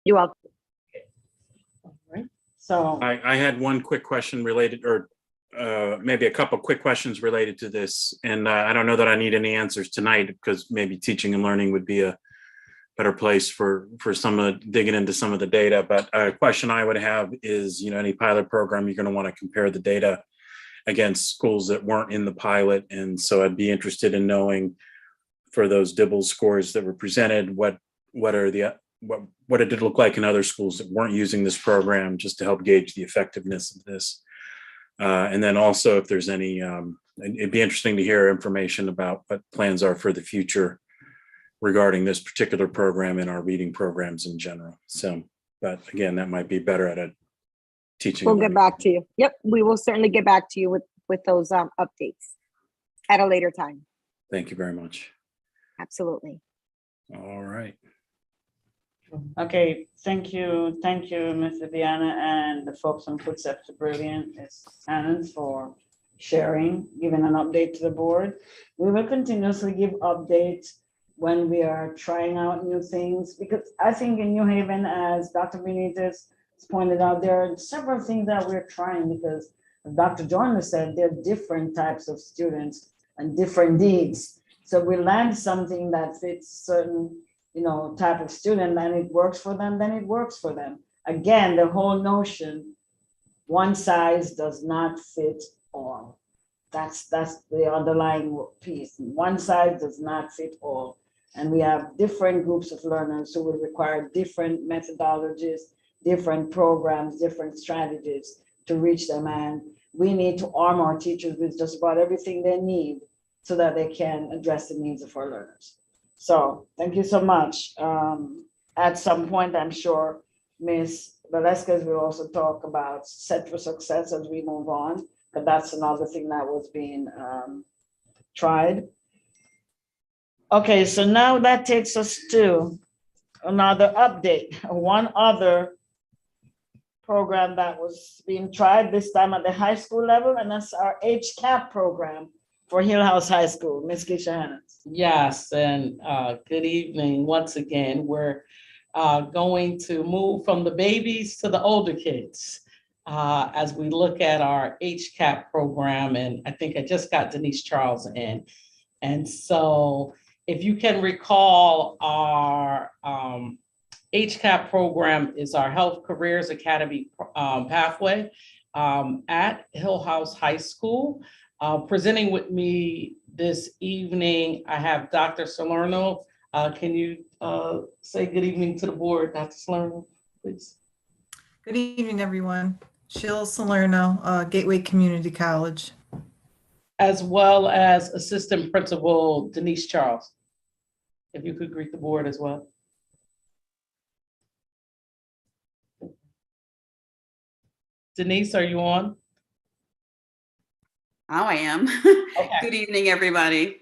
You're welcome. All right. So I had one quick question related, or maybe a couple quick questions related to this. And I don't know that I need any answers tonight, because maybe teaching and learning would be a better place for some of digging into some of the data. But a question I would have is, you know, any pilot program, you're going to want to compare the data against schools that weren't in the pilot. And so I'd be interested in knowing, for those Dibble scores that were presented, what did it look like in other schools that weren't using this program, just to help gauge the effectiveness of this. And then also, if there's any, it'd be interesting to hear information about what plans are for the future regarding this particular program and our reading programs in general. So, but again, that might be better at a teaching. We'll get back to you. Yep, we will certainly get back to you with those updates at a later time. Thank you very much. Absolutely. All right. Okay, thank you, Ms. Viviana and the folks on Footsteps to Brilliance, Ms. Hannons, for sharing, giving an update to the board. We will continuously give updates when we are trying out new things, because I think in New Haven, as Dr. Benitez has pointed out, there are several things that we're trying, because Dr. Joyner said there are different types of students and different needs. So we land something that fits certain, type of student, and it works for them, then it works for them. Again, the whole notion, one size does not fit all. That's the underlying piece. One size does not fit all. And we have different groups of learners who will require different methodologies, different programs, different strategies to reach them. And we need to arm our teachers with just about everything they need so that they can address the needs of our learners. So thank you so much. At some point, I'm sure Ms. Velasquez will also talk about Set for Success as we move on, but that's another thing that was being tried. Okay, so now that takes us to another update, one other program that was being tried, this time at the high school level, and that's our Hcat program for Hill House High School. Ms. Keisha Hannons. Yes, and good evening once again. We're going to move from the babies to the older kids as we look at our Hcat program. And I think I just got Denise Charles in. And so if you can recall, our Hcat program is our Health Careers Academy pathway at Hill House High School. Presenting with me this evening, I have Dr. Salerno. Can you say good evening to the board, Dr. Salerno, please? Good evening, everyone. Sheila Salerno, Gateway Community College. As well as Assistant Principal Denise Charles. If you could greet the board as well. Denise, are you on? Oh, I am. Okay. Good evening, everybody.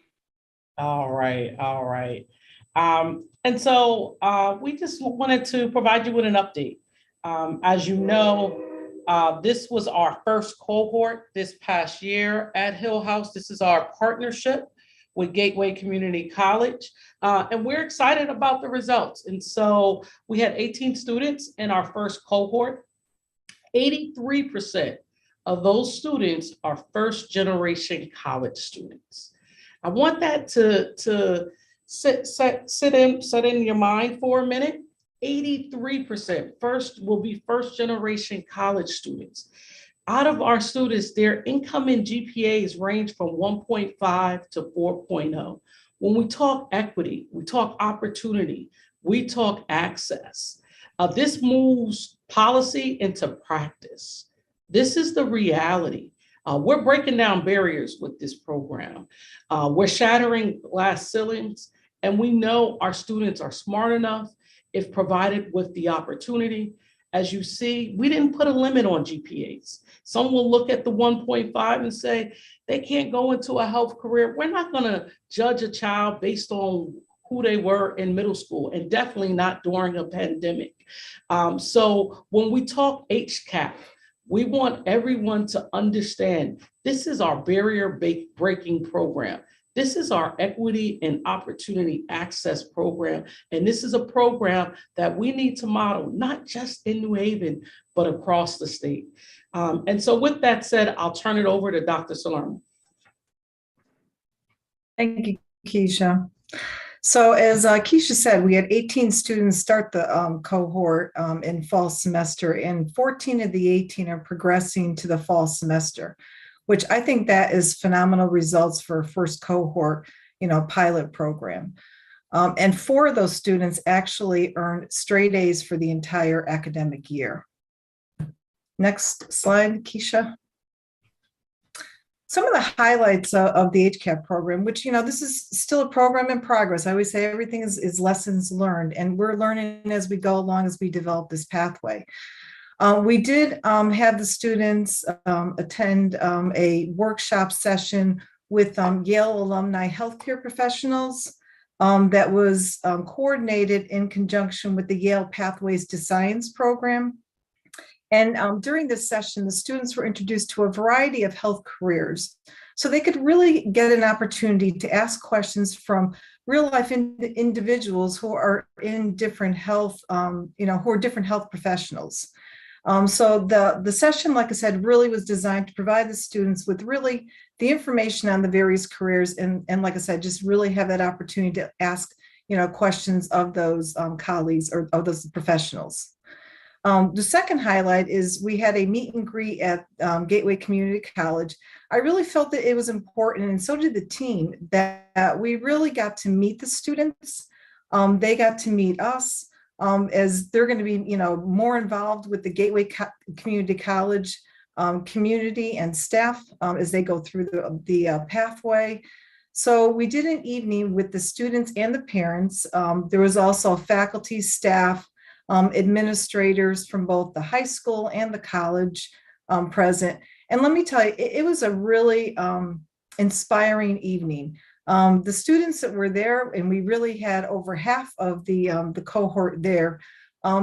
All right, all right. And so we just wanted to provide you with an update. As you know, this was our first cohort this past year at Hill House. This is our partnership with Gateway Community College, and we're excited about the results. And so we had 18 students in our first cohort. 83% of those students are first generation college students. I want that to sit in your mind for a minute. 83% will be first generation college students. Out of our students, their income and GPAs range from 1.5 to 4.0. When we talk equity, we talk opportunity, we talk access. This moves policy into practice. This is the reality. We're breaking down barriers with this program. We're shattering glass ceilings, and we know our students are smart enough if provided with the opportunity. As you see, we didn't put a limit on GPAs. Some will look at the 1.5 and say they can't go into a health career. We're not going to judge a child based on who they were in middle school, and definitely not during a pandemic. So when we talk Hcat, we want everyone to understand this is our barrier breaking program. This is our equity and opportunity access program. And this is a program that we need to model, not just in New Haven, but across the state. And so with that said, I'll turn it over to Dr. Salerno. Thank you, Keisha. So as Keisha said, we had 18 students start the cohort in fall semester, and 14 of the 18 are progressing to the fall semester, which I think that is phenomenal results for a first cohort, pilot program. And 4 of those students actually earned straight A's for the entire academic year. Next slide, Keisha. some of the highlights of the HCAP program, which, this is still a program in progress. I always say everything is lessons learned, and we're learning as we go along as we develop this pathway. We did have the students attend a workshop session with Yale alumni healthcare professionals that was coordinated in conjunction with the Yale Pathways to Science program. And during this session, the students were introduced to a variety of health careers. So they could really get an opportunity to ask questions from real life individuals who are in different health, who are different health professionals. So the session, like I said, really was designed to provide the students with really the information on the various careers. And like I said, just really have that opportunity to ask, questions of those colleagues or of those professionals. The second highlight is we had a meet and greet at Gateway Community College. I really felt that it was important, and so did the team, that we really got to meet the students. They got to meet us as they're going to be, more involved with the Gateway Community College community and staff as they go through the pathway. So we did an evening with the students and the parents. There was also faculty, staff, administrators from both the high school and the college present. And let me tell you, it was a really inspiring evening. The students that were there, and we really had over half of the cohort there,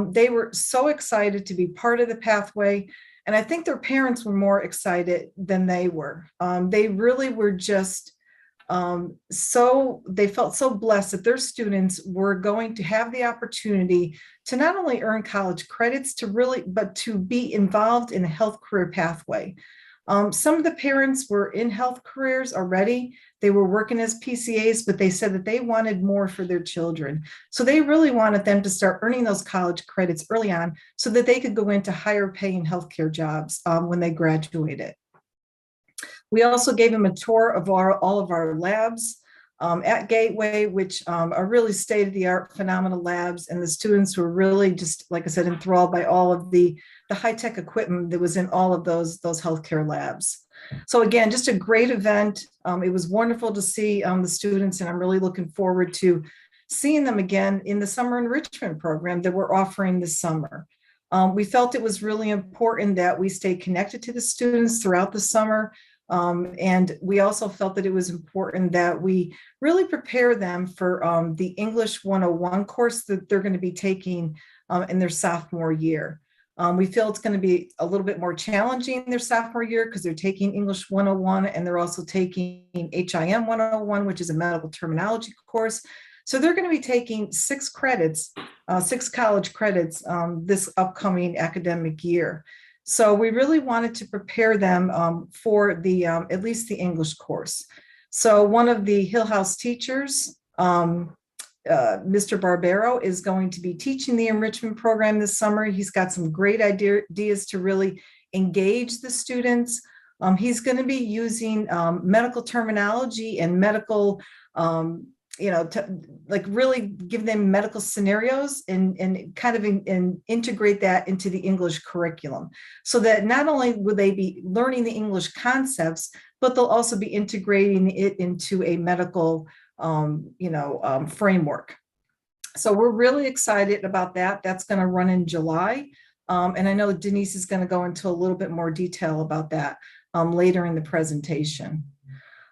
they were so excited to be part of the pathway. And I think their parents were more excited than they were. They really were just they felt so blessed that their students were going to have the opportunity to not only earn college credits but to be involved in a health career pathway. Some of the parents were in health careers already. They were working as PCAs, but they said that they wanted more for their children. So they really wanted them to start earning those college credits early on so that they could go into higher paying healthcare jobs when they graduated. We also gave them a tour of all of our labs at Gateway, which are really state-of-the-art, phenomenal labs. And the students were really just, like I said, enthralled by all of the high-tech equipment that was in all of those healthcare labs. So again, just a great event. It was wonderful to see the students, and I'm really looking forward to seeing them again in the summer enrichment program that we're offering this summer. We felt it was really important that we stay connected to the students throughout the summer. And we also felt that it was important that we really prepare them for the English 101 course that they're going to be taking in their sophomore year. We feel it's going to be a little bit more challenging their sophomore year because they're taking English 101 and they're also taking HIM 101, which is a medical terminology course. So they're going to be taking 6 credits, 6 college credits this upcoming academic year. So we really wanted to prepare them for the at least the English course. So one of the Hill House teachers, Mr. Barbero, is going to be teaching the enrichment program this summer. He's got some great ideas to really engage the students. He's going to be using medical terminology and medical to like really give them medical scenarios and kind of integrate that into the English curriculum so that not only will they be learning the English concepts, but they'll also be integrating it into a medical, framework. So we're really excited about that. That's going to run in July. And I know Denise is going to go into a little bit more detail about that later in the presentation.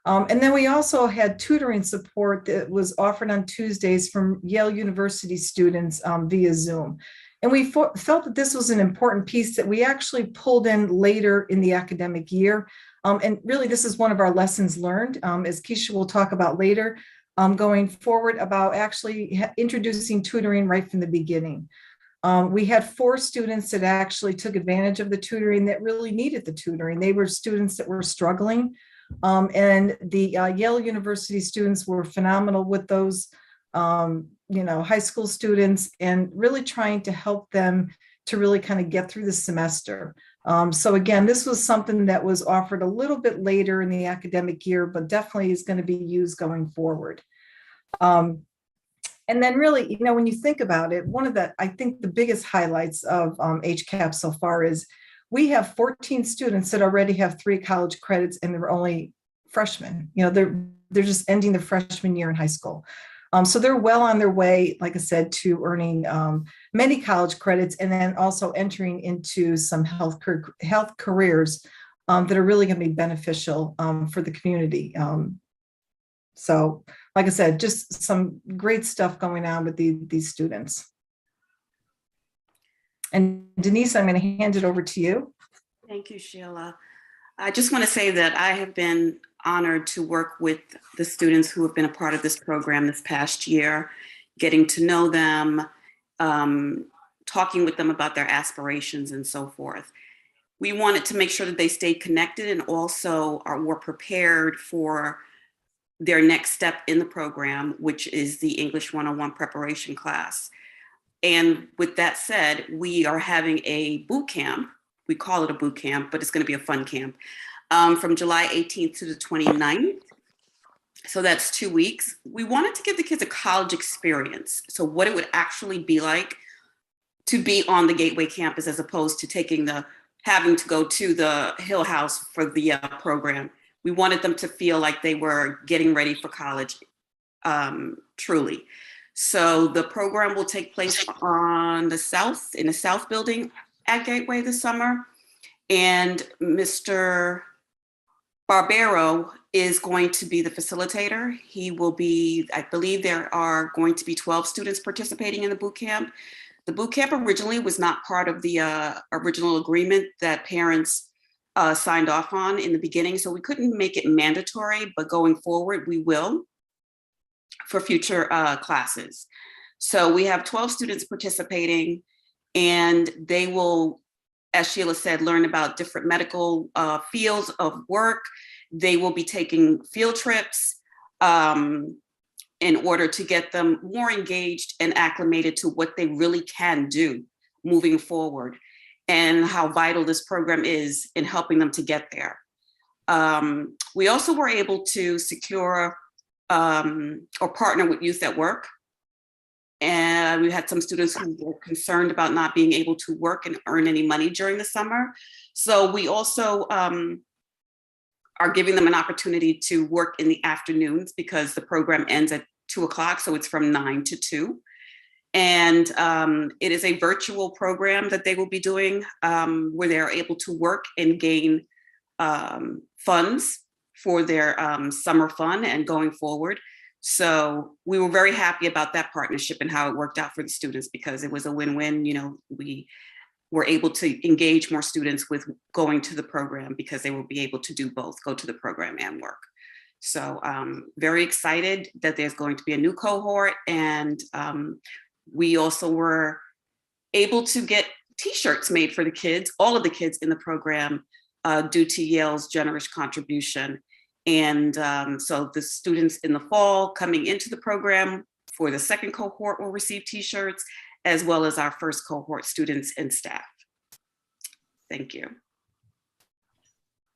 And then we also had tutoring support that was offered on Tuesdays from Yale University students via Zoom. And we felt that this was an important piece that we actually pulled in later in the academic year. And really, this is one of our lessons learned, as Keisha will talk about later, going forward about actually introducing tutoring right from the beginning. We had 4 students that actually took advantage of the tutoring that really needed the tutoring. They were students that were struggling. And the Yale University students were phenomenal with those, high school students and really trying to help them to really kind of get through the semester. So again, this was something that was offered a little bit later in the academic year, but definitely is going to be used going forward. And then really, when you think about it, one of the, I think the biggest highlights of HCAP so far is we have 14 students that already have 3 college credits and they're only freshmen. You know, they're just ending the freshman year in high school. So they're well on their way, like I said, to earning many college credits and then also entering into some health careers that are really going to be beneficial for the community. So, like I said, just some great stuff going on with these students. And Denise, I'm going to hand it over to you. Thank you, Sheila. I just want to say that I have been honored to work with the students who have been a part of this program this past year, getting to know them, talking with them about their aspirations and so forth. We wanted to make sure that they stayed connected and also were prepared for their next step in the program, which is the English 101 preparation class. And with that said, we are having a boot camp. We call it a boot camp, but it's going to be a fun camp from July 18th to the 29th. So that's 2 weeks. We wanted to give the kids a college experience. So what it would actually be like to be on the Gateway campus as opposed to having to go to the Hill House for the program. We wanted them to feel like they were getting ready for college, truly. So the program will take place in the South Building at Gateway this summer. And Mr. Barbero is going to be the facilitator. He will be, I believe there are going to be 12 students participating in the boot camp. The boot camp originally was not part of the original agreement that parents signed off on in the beginning, so we couldn't make it mandatory, but going forward, we will for future classes. So we have 12 students participating, and they will, as Sheila said, learn about different medical fields of work. They will be taking field trips in order to get them more engaged and acclimated to what they really can do moving forward and how vital this program is in helping them to get there. We also were able to secure or partner with Youth at Work. And we had some students who were concerned about not being able to work and earn any money during the summer. So we also are giving them an opportunity to work in the afternoons because the program ends at 2 o'clock. So it's from 9 to 2. And it is a virtual program that they will be doing where they're able to work and gain funds for their summer fun and going forward. So we were very happy about that partnership and how it worked out for the students because it was a win-win. You know, we were able to engage more students with going to the program because they will be able to do both, go to the program and work. So very excited that there's going to be a new cohort, and we also were able to get t-shirts made for the kids, all of the kids in the program, due to Yale's generous contribution. And so the students in the fall coming into the program for the second cohort will receive t-shirts, as well as our first cohort students and staff. Thank you.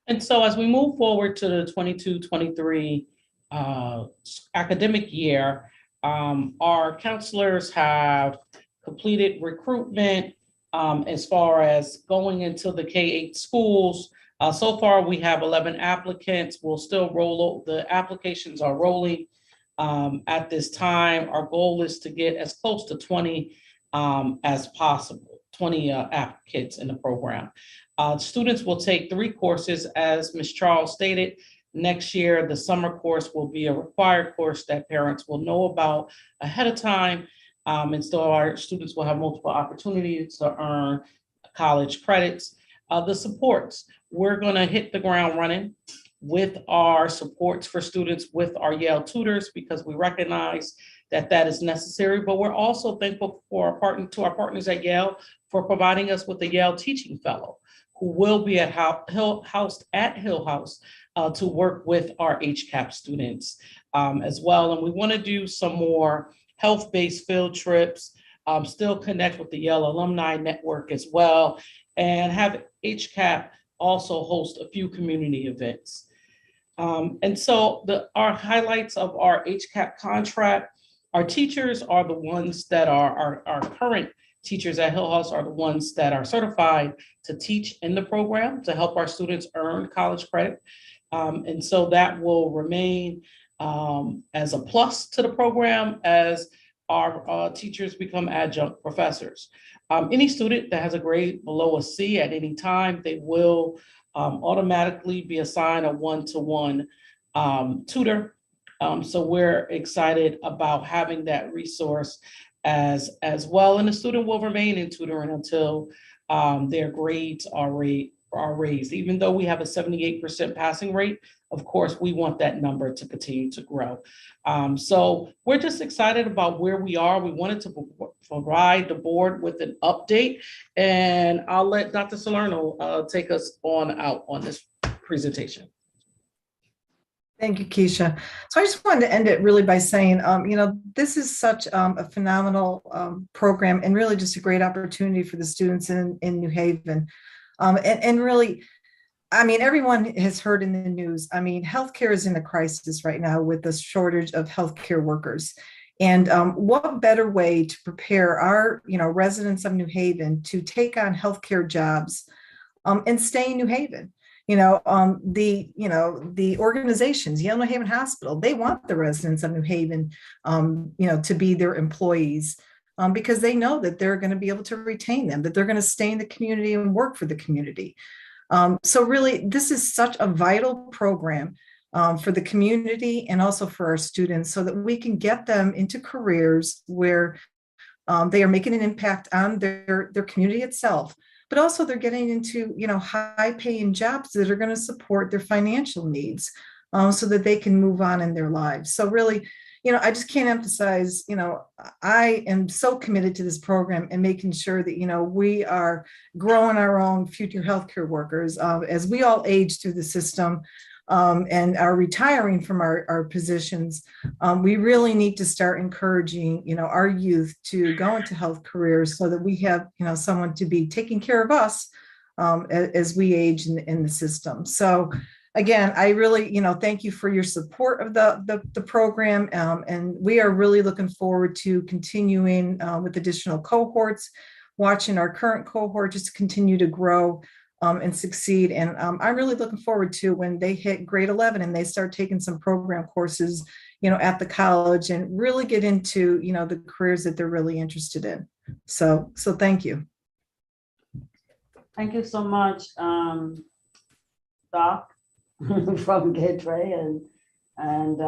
And so as we move forward to the 22-23 academic year, our counselors have completed recruitment as far as going into the K-8 schools. So far, we have 11 applicants. We'll still roll, the applications are rolling at this time. Our goal is to get as close to 20 as possible, 20 applicants in the program. Students will take 3 courses, as Ms. Charles stated. Next year, the summer course will be a required course that parents will know about ahead of time. And so our students will have multiple opportunities to earn college credits. The supports, we're gonna hit the ground running with our supports for students with our Yale tutors because we recognize that that is necessary, but we're also thankful for our partners at Yale for providing us with a Yale teaching fellow who will be at Hill House to work with our HCAP students as well. And we wanna do some more health-based field trips, still connect with the Yale Alumni Network as well, and have HCAP also host a few community events. And so our highlights of our HCAP contract, our teachers are the ones that are our current teachers at Hill House are the ones that are certified to teach in the program to help our students earn college credit. And so that will remain as a plus to the program as our teachers become adjunct professors. Any student that has a grade below a C at any time, they will automatically be assigned a one-to-one tutor. So we're excited about having that resource as well. And the student will remain in tutoring until their grades are raised. Even though we have a 78% passing rate, of course, we want that number to continue to grow. So we're just excited about where we are. We wanted to provide the board with an update, and I'll let Dr. Salerno take us on out on this presentation. Thank you, Keisha. So I just wanted to end it really by saying, this is such a phenomenal program and really just a great opportunity for the students in New Haven. And really, I mean, everyone has heard in the news, I mean, healthcare is in a crisis right now with the shortage of healthcare workers. And what better way to prepare our, residents of New Haven to take on healthcare jobs and stay in New Haven? The organizations, Yale New Haven Hospital, they want the residents of New Haven, to be their employees because they know that they're going to be able to retain them, that they're going to stay in the community and work for the community. So really, this is such a vital program for the community and also for our students so that we can get them into careers where they are making an impact on their community itself, but also they're getting into, high paying jobs that are going to support their financial needs so that they can move on in their lives. So really, I just can't emphasize, I am so committed to this program and making sure that, we are growing our own future healthcare workers as we all age through the system and are retiring from our positions. We really need to start encouraging, our youth to go into health careers so that we have, someone to be taking care of us as we age in the system. So again, I really, thank you for your support of the program. And we are really looking forward to continuing with additional cohorts, watching our current cohort just continue to grow and succeed. And I'm really looking forward to when they hit grade 11 and they start taking some program courses, at the college and really get into, the careers that they're really interested in. So thank you. Thank you so much, Doc. From Gateway and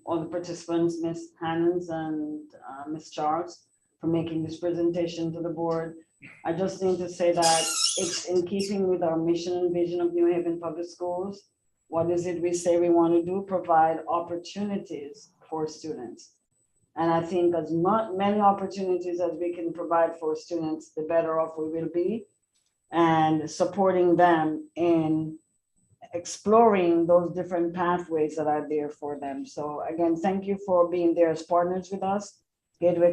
all the participants, Ms. Hannons and Ms. Charles, for making this presentation to the board. I just need to say that it's in keeping with our mission and vision of New Haven Public Schools. What is it we say we want to do? Provide opportunities for students. And I think as many opportunities as we can provide for students, the better off we will be, and supporting them in exploring those different pathways that are there for them. So again, thank you for being there as partners with us. Gateway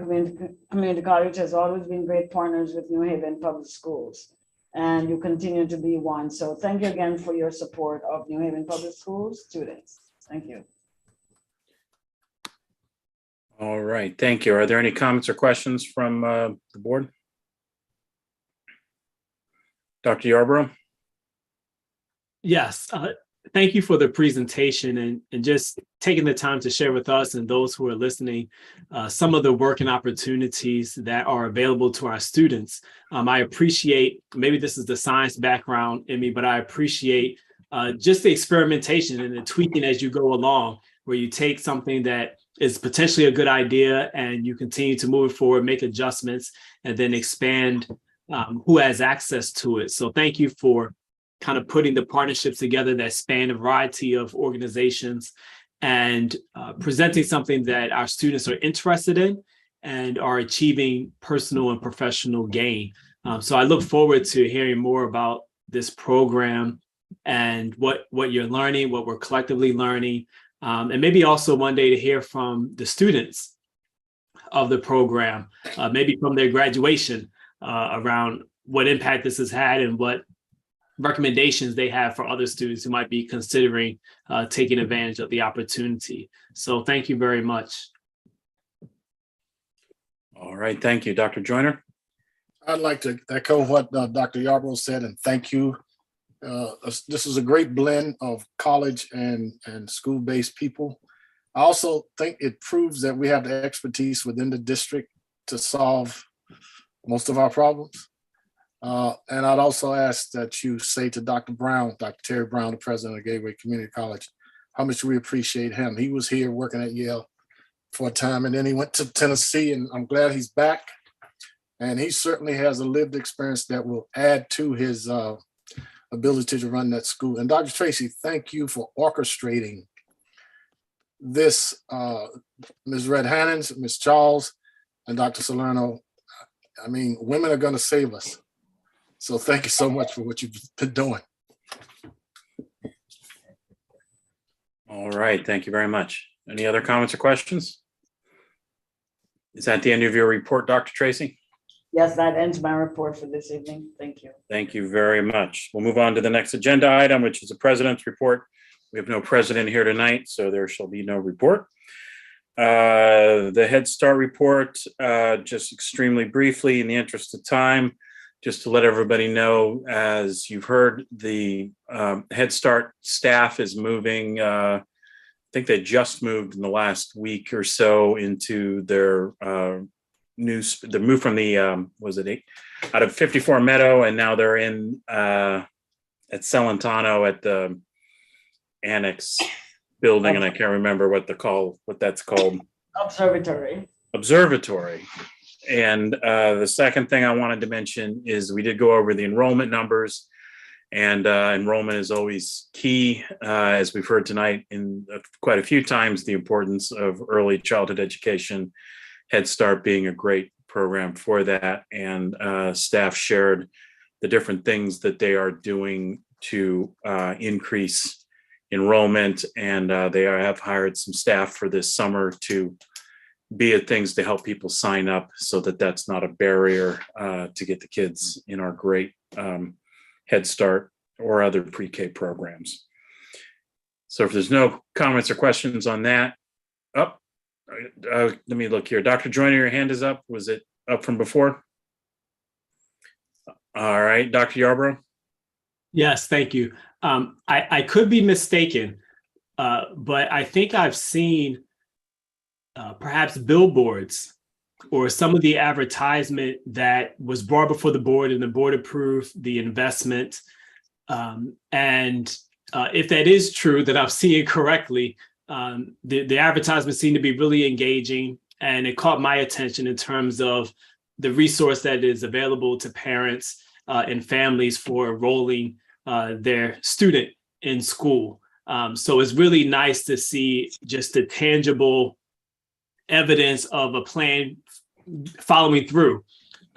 Community College has always been great partners with New Haven Public Schools, and you continue to be one. So thank you again for your support of New Haven Public Schools students. Thank you. All right, thank you. Are there any comments or questions from the board? Dr. Yarborough? Yes, thank you for the presentation and just taking the time to share with us and those who are listening some of the work and opportunities that are available to our students. I appreciate, maybe this is the science background in me, but I appreciate just the experimentation and the tweaking as you go along, where you take something that is potentially a good idea and you continue to move it forward, make adjustments, and then expand who has access to it. So thank you for kind of putting the partnerships together that span a variety of organizations and presenting something that our students are interested in and are achieving personal and professional gain. So I look forward to hearing more about this program and what you're learning, what we're collectively learning, and maybe also one day to hear from the students of the program, maybe from their graduation around what impact this has had and what recommendations they have for other students who might be considering taking advantage of the opportunity. So thank you very much. All right, thank you. Dr. Joyner? I'd like to echo what Dr. Yarbrough said and thank you. This is a great blend of college and school-based people. I also think it proves that we have the expertise within the district to solve most of our problems. And I'd also ask that you say to Dr. Brown, Dr. Terry Brown, the president of Gateway Community College, how much we appreciate him. He was here working at Yale for a time, and then he went to Tennessee, and I'm glad he's back. And he certainly has a lived experience that will add to his ability to run that school. And Dr. Tracy, thank you for orchestrating this, Ms. Red Hannons, Ms. Charles, and Dr. Salerno. I mean, women are going to save us. So thank you so much for what you've been doing. All right, thank you very much. Any other comments or questions? Is that the end of your report, Dr. Tracy? Yes, that ends my report for this evening. Thank you. Thank you very much. We'll move on to the next agenda item, which is the president's report. We have no president here tonight, so there shall be no report. The Head Start report, just extremely briefly in the interest of time, just to let everybody know, as you've heard, the Head Start staff is moving. I think they just moved in the last week or so into their they moved from the out of 54 Meadow, and now they're in at Celentano at the annex building, and I can't remember what that's called. Observatory. And the second thing I wanted to mention is we did go over the enrollment numbers, and enrollment is always key, as we've heard tonight in quite a few times, the importance of early childhood education, Head Start being a great program for that. And staff shared the different things that they are doing to increase enrollment, and they have hired some staff for this summer to be at things to help people sign up, so that that's not a barrier to get the kids in our great Head Start or other pre-K programs. So if there's no comments or questions on that, let me look here. Dr. Joyner, your hand is up. Was it up from before? All right, Dr. Yarbrough. Yes, thank you. I could be mistaken, but I think I've seen perhaps billboards or some of the advertisement that was brought before the board and the board approved the investment. And if that is true, that I'm seeing correctly, the advertisements seem to be really engaging, and it caught my attention in terms of the resource that is available to parents and families for enrolling their student in school. So it's really nice to see just the tangible evidence of a plan following through.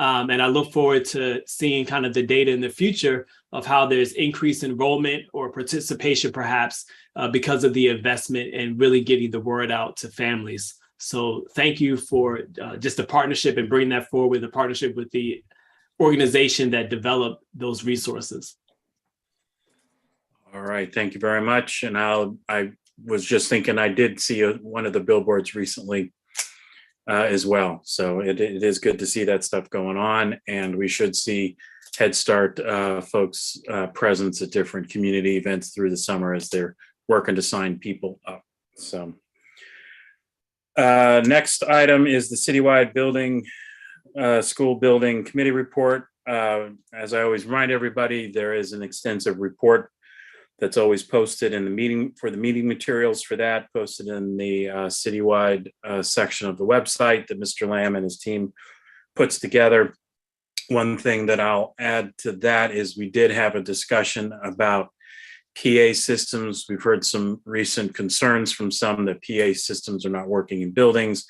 And I look forward to seeing kind of the data in the future of how there's increased enrollment or participation, perhaps because of the investment and really getting the word out to families. So thank you for just the partnership and bringing that forward, the partnership with the organization that developed those resources. All right, thank you very much. And I was just thinking, I did see one of the billboards recently as well. So it is good to see that stuff going on, and we should see Head Start folks' presence at different community events through the summer as they're working to sign people up. So next item is the Citywide building, school building committee report. As I always remind everybody, there is an extensive report that's always posted in the meeting, for the meeting materials for that, posted in the Citywide section of the website that Mr. Lamb and his team puts together. One thing that I'll add to that is we did have a discussion about PA systems. We've heard some recent concerns from some that PA systems are not working in buildings.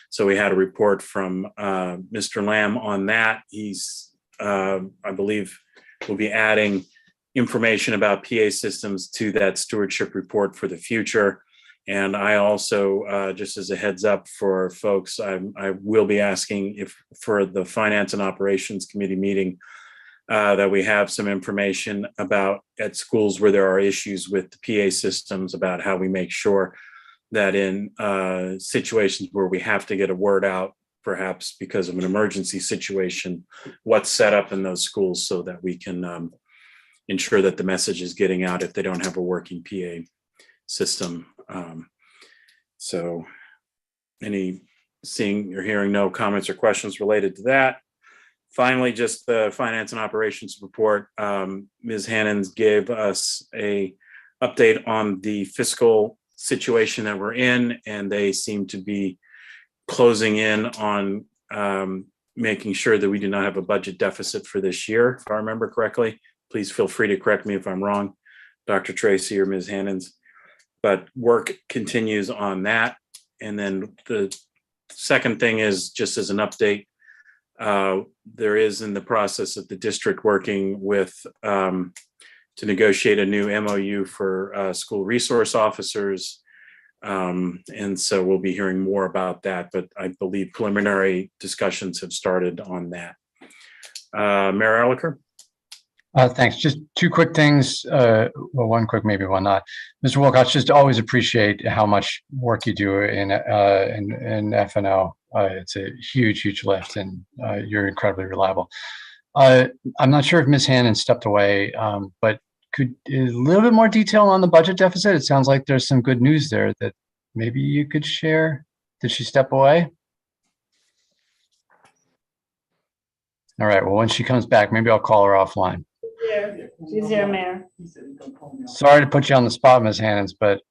So we had a report from Mr. Lamb on that. He's, I believe, will be adding information about PA systems to that stewardship report for the future. And I also, just as a heads up for folks, I will be asking if for the Finance and Operations Committee meeting that we have some information about at schools where there are issues with the PA systems, about how we make sure that in situations where we have to get a word out perhaps because of an emergency situation, what's set up in those schools so that we can ensure that the message is getting out if they don't have a working PA system. So seeing or hearing no comments or questions related to that. Finally, just the finance and operations report. Ms. Hannons gave us a update on the fiscal situation that we're in, and they seem to be closing in on making sure that we do not have a budget deficit for this year, if I remember correctly. Please feel free to correct me if I'm wrong, Dr. Tracy or Ms. Hannons. But work continues on that. And then the second thing is, just as an update, there is in the process of the district working with to negotiate a new MOU for school resource officers. And so we'll be hearing more about that, but I believe preliminary discussions have started on that. Mayor Elicker? Thanks. Just two quick things. Well, one quick, maybe one not. Mr. Wilcox, just always appreciate how much work you do in F&O. It's a huge, huge lift, and you're incredibly reliable. I'm not sure if Ms. Hannon stepped away, but could a little bit more detail on the budget deficit? It sounds like there's some good news there that maybe you could share. Did she step away? All right. Well, when she comes back, maybe I'll call her offline. She's here, Mayor. Sorry to put you on the spot, Ms. Hannons, but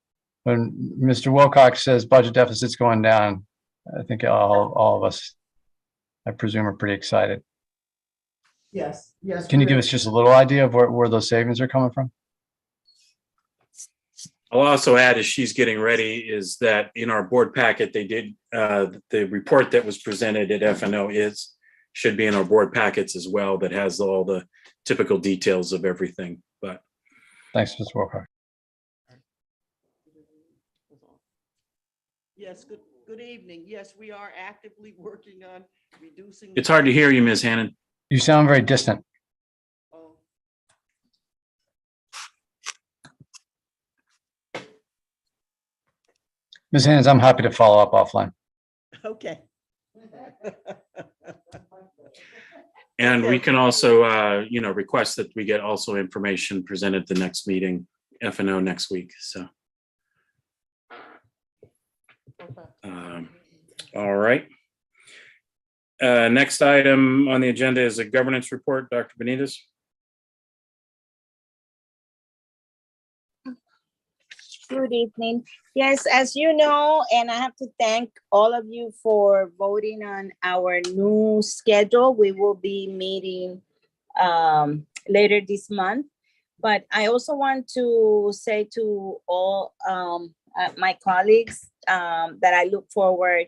when Mr. Wilcox says budget deficit's going down, I think all of us, I presume, are pretty excited. Yes, yes. Can you give us just a little idea of where those savings are coming from? I'll also add, as she's getting ready, is that in our board packet, they did the report that was presented at F&O should be in our board packets as well, that has all the typical details of everything. But thanks, Mr. Wilcox. Yes, good evening. Yes, we are actively working on reducing. It's hard to hear you, Ms. Hannon. You sound very distant. Oh. Ms. Hannons, I'm happy to follow up offline. Okay. And we can also, request that we get also information presented at the next meeting, F&O next week. So, all right. Next item on the agenda is a governance report. Dr. Benitez. Good evening. Yes, as you know, and I have to thank all of you for voting on our new schedule. We will be meeting later this month. But I also want to say to all my colleagues that I look forward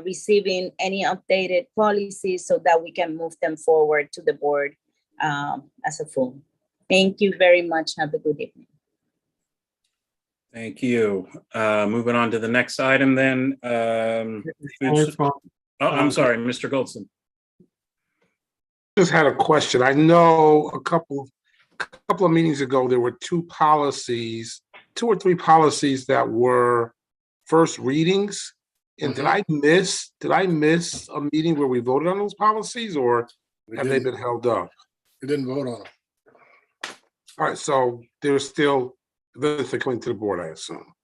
receiving any updated policies so that we can move them forward to the board as a full. Thank you very much. Have a good evening. Thank you. Moving on to the next item then. I'm sorry, Mr. Goldston. Just had a question. I know a couple of meetings ago, there were two or three policies that were first readings. And did I miss a meeting where we voted on those policies, or have they been held up? We didn't vote on them. All right, so there's still eventually coming to the board, I assume.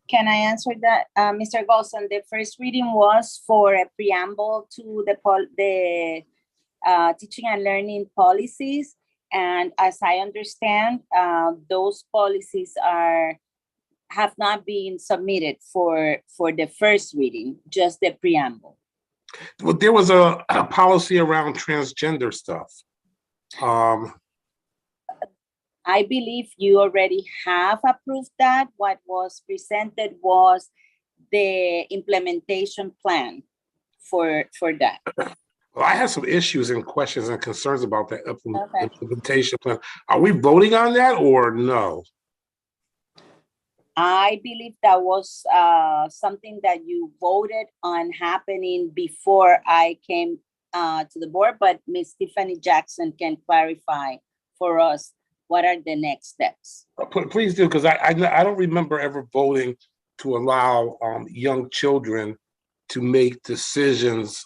Can I answer that, Mr. Golson? The first reading was for a preamble to the teaching and learning policies. And as I understand, those policies have not been submitted for the first reading, just the preamble. Well, there was a policy around transgender stuff. I believe you already have approved that. What was presented was the implementation plan for that. Well, I have some issues and questions and concerns about that implementation plan. Are we voting on that or no? I believe that was something that you voted on happening before I came to the board, but Ms. Tiffany Jackson can clarify for us what are the next steps. Please do, because I don't remember ever voting to allow young children to make decisions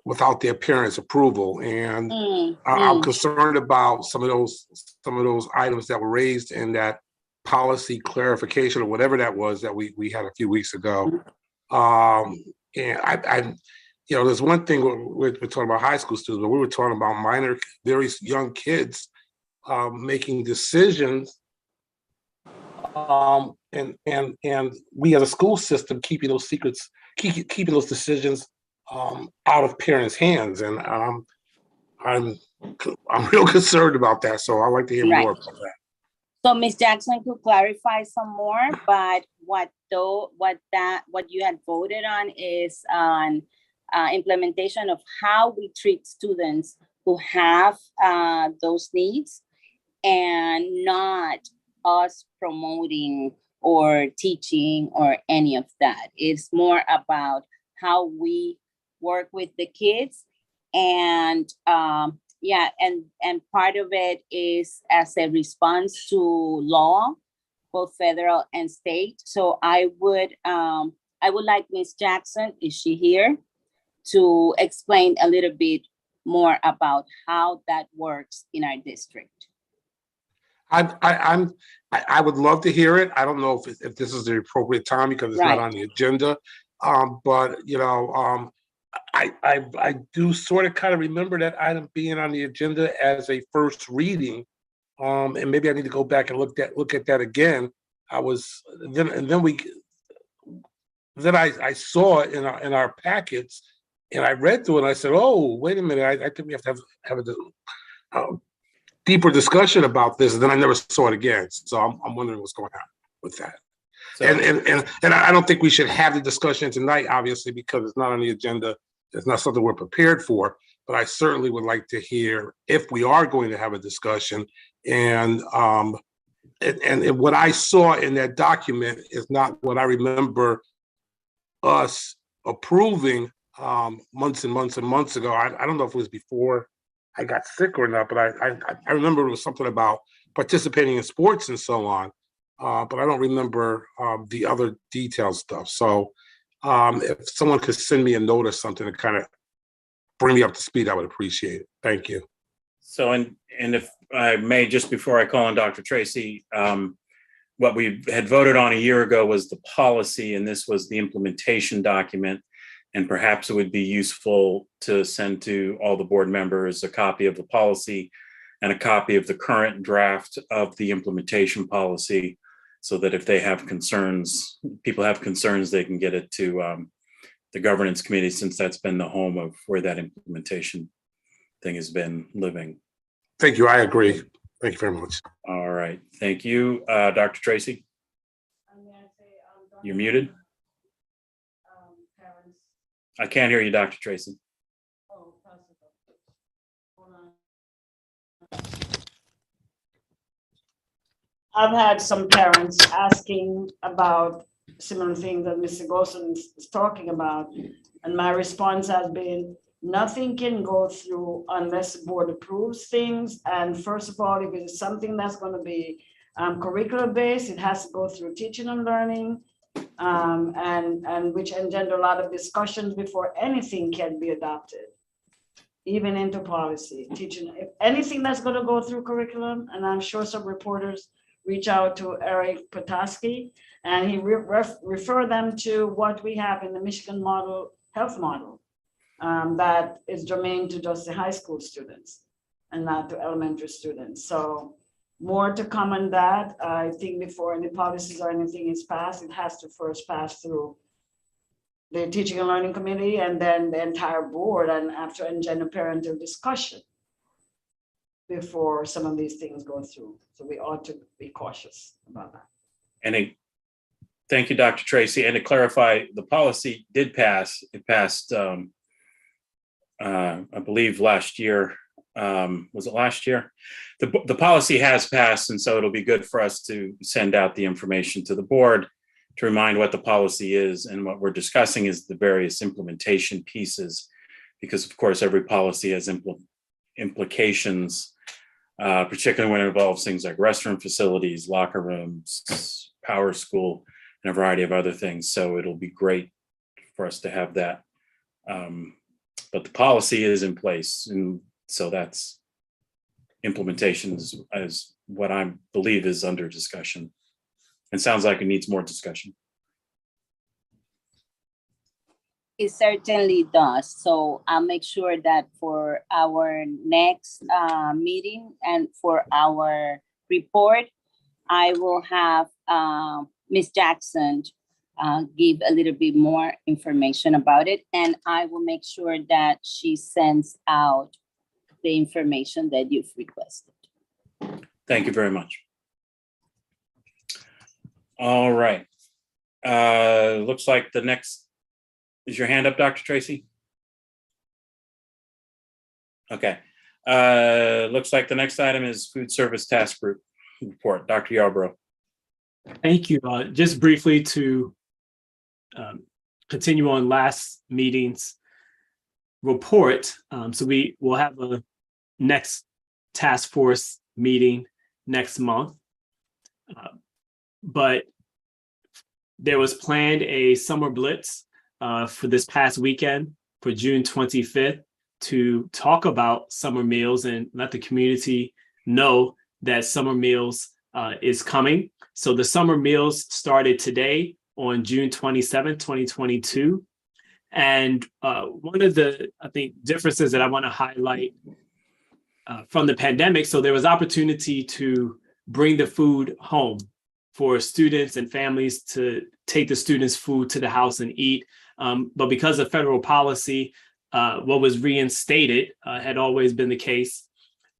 without their parents' approval. And I'm concerned about some of those items that were raised in that policy clarification or whatever that was that we had a few weeks ago. And I you know, there's one thing we're talking about high school students, but we were talking about minor, very young kids making decisions, and we as a school system keeping those secrets, keeping those decisions out of parents' hands, and I'm real concerned about that. So I'd like to hear more about that. So Ms. Jackson could clarify some more, but what you had voted on is on implementation of how we treat students who have those needs, and not us promoting or teaching or any of that. It's more about how we work with the kids, and yeah, and part of it is as a response to law, both federal and state. So I would like Ms. Jackson, is she here, to explain a little bit more about how that works in our district. I would love to hear it. I don't know if this is the appropriate time because it's not on the agenda. But you know, I do sort of kind of remember that item being on the agenda as a first reading, and maybe I need to go back and look at that again. I saw it in our packets, and I read through it. And I said, "Oh, wait a minute! I think we have to have a deeper discussion about this." And then I never saw it again. So I'm wondering what's going on with that. So, and I don't think we should have the discussion tonight, obviously, because it's not on the agenda. It's not something we're prepared for. But I certainly would like to hear if we are going to have a discussion. And what I saw in that document is not what I remember us approving months and months and months ago. I don't know if it was before I got sick or not, but I remember it was something about participating in sports and so on. But I don't remember the other detailed stuff. So if someone could send me a note or something to kind of bring me up to speed, I would appreciate it. Thank you. So, and if I may, just before I call on Dr. Tracy, what we had voted on a year ago was the policy, and this was the implementation document. And perhaps it would be useful to send to all the board members a copy of the policy and a copy of the current draft of the implementation policy, so that if they have concerns, people have concerns, they can get it to the governance committee, since that's been the home of where that implementation thing has been living. Thank you. I agree. Thank you very much. All right. Thank you. Dr. Tracy? You're muted. I can't hear you, Dr. Tracy. I've had some parents asking about similar things that Mr. Golson is talking about. And my response has been, nothing can go through unless the board approves things. And first of all, if it's something that's going to be curricular based, it has to go through teaching and learning, and which engender a lot of discussions before anything can be adopted, even into policy, teaching. If anything that's going to go through curriculum, and I'm sure some reporters reach out to Eric Petoskey, and he refer them to what we have in the Michigan model, health model, that is germane to just the high school students and not to elementary students. So more to come on that. I think before any policies or anything is passed, it has to first pass through the teaching and learning committee and then the entire board, and after engender parental discussion before some of these things go through. So we ought to be cautious about that. And thank you, Dr. Tracy. And to clarify, the policy did pass. It passed, I believe last year. Was it last year? The policy has passed, and so it'll be good for us to send out the information to the board to remind what the policy is, and what we're discussing is the various implementation pieces, because of course every policy has implications, particularly when it involves things like restroom facilities, locker rooms, power school, and a variety of other things. So it'll be great for us to have that. But the policy is in place, and so that's implementation is what I believe is under discussion. And sounds like it needs more discussion. It certainly does. So I'll make sure that for our next meeting and for our report, I will have Ms. Jackson give a little bit more information about it. And I will make sure that she sends out the information that you've requested. Thank you very much. All right. Looks like the next, is your hand up, Dr. Tracy? Okay. Looks like the next item is Food Service Task Group report. Dr. Yarbrough. Thank you. Just briefly to continue on last meeting's report. So we will have a next task force meeting next month. But there was planned a summer blitz for this past weekend for June 25th to talk about summer meals and let the community know that summer meals is coming. So the summer meals started today on June 27th, 2022. And one of the, I think, differences that I want to highlight from the pandemic, so there was opportunity to bring the food home for students and families to take the students' food to the house and eat. But because of federal policy, what was reinstated had always been the case.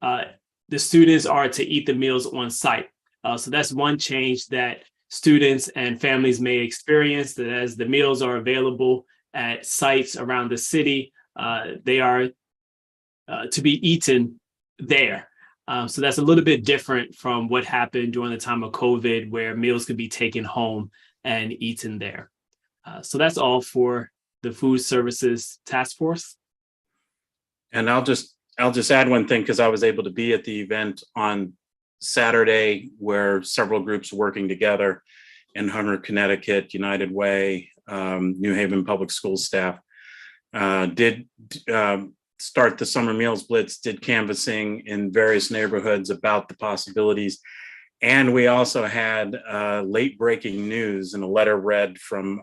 The students are to eat the meals on site. So that's one change that students and families may experience, that as the meals are available at sites around the city, they are to be eaten there. So that's a little bit different from what happened during the time of COVID, where meals could be taken home and eaten there. So that's all for the Food Services Task Force. And I'll just add one thing, because I was able to be at the event on Saturday where several groups working together in Hunter, Connecticut, United Way, New Haven Public Schools staff did start the summer meals blitz, did canvassing in various neighborhoods about the possibilities. And we also had late breaking news in a letter read from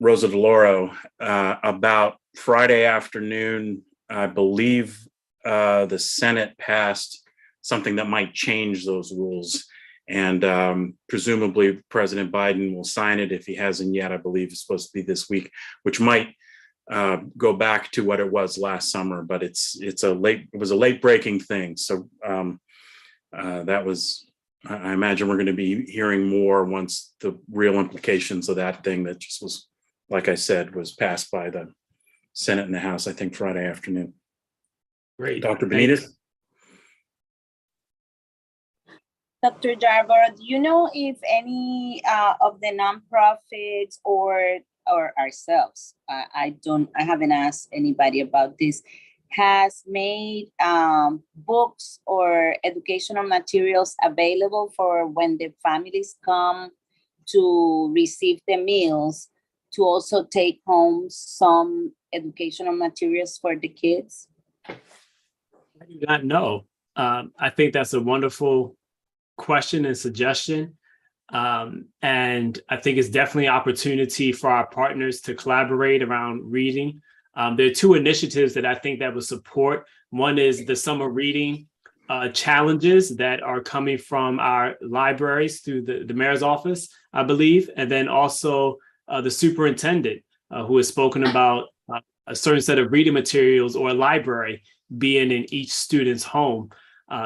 Rosa DeLauro about Friday afternoon. I believe the Senate passed something that might change those rules. And presumably President Biden will sign it if he hasn't yet. I believe it's supposed to be this week, which might go back to what it was last summer, but it was a late breaking thing. So that was, I imagine we're going to be hearing more once the real implications of that thing that just was, like I said, was passed by the Senate and the House, I think Friday afternoon. Great. Dr. Benitez? Dr. Yarbrough, do you know if any of the nonprofits or ourselves, I haven't asked anybody about this, has made books or educational materials available for when the families come to receive the meals, to also take home some educational materials for the kids? I do not know. I think that's a wonderful question and suggestion. And I think it's definitely an opportunity for our partners to collaborate around reading. There are two initiatives that I think that will support. One is the summer reading challenges that are coming from our libraries through the mayor's office, I believe. And then also the superintendent who has spoken about a certain set of reading materials or a library being in each student's home.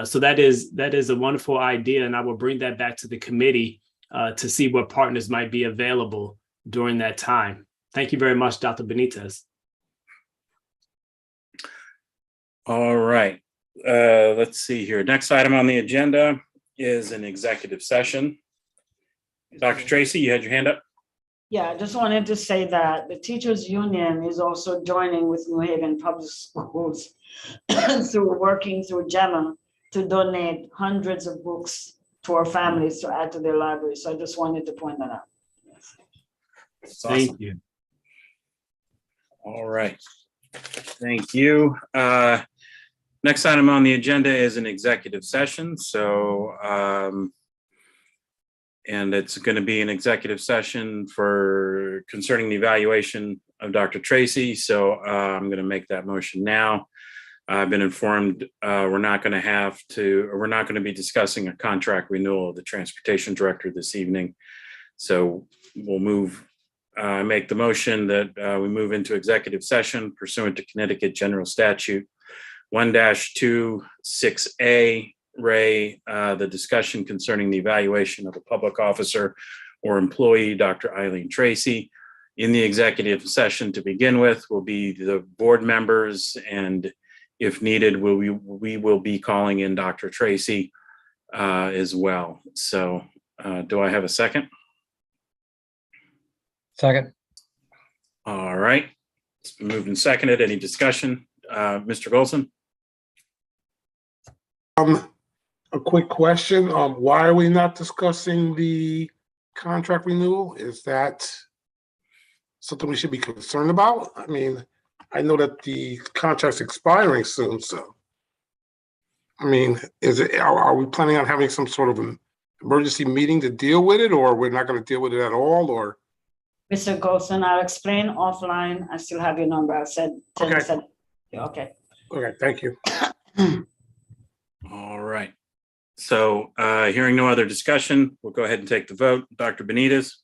So that is a wonderful idea. And I will bring that back to the committee to see what partners might be available during that time. Thank you very much, Dr. Benitez. All right, let's see here. Next item on the agenda is an executive session. Dr. Tracy, you had your hand up? Yeah, I just wanted to say that the teachers union is also joining with New Haven Public Schools through working through JEMA to donate hundreds of books to our families to add to their libraries. So I just wanted to point that out. That's Thank awesome. you. All right. Thank you. Next item on the agenda is an executive session. So, and it's going to be an executive session for concerning the evaluation of Dr. Tracy. So I'm going to make that motion now. I've been informed we're not going to be discussing a contract renewal of the transportation director this evening. So we'll make the motion that we move into executive session pursuant to Connecticut General Statute 1-26A, Ray, the discussion concerning the evaluation of a public officer or employee, Dr. Eileen Tracy. In the executive session to begin with will be the board members, and if needed, we will be calling in Dr. Tracy as well. So do I have a second? Second. All right. It's been moved and seconded. Any discussion? Mr. Golson? A quick question. Why are we not discussing the contract renewal? Is that something we should be concerned about? I mean, I know that the contract's expiring soon, so. I mean, are we planning on having some sort of an emergency meeting to deal with it, or we're not going to deal with it at all, or? Mr. Golson, I'll explain offline. I still have your number. I said, Okay. Okay. Okay, thank you. All right. So hearing no other discussion, we'll go ahead and take the vote. Dr. Benitez?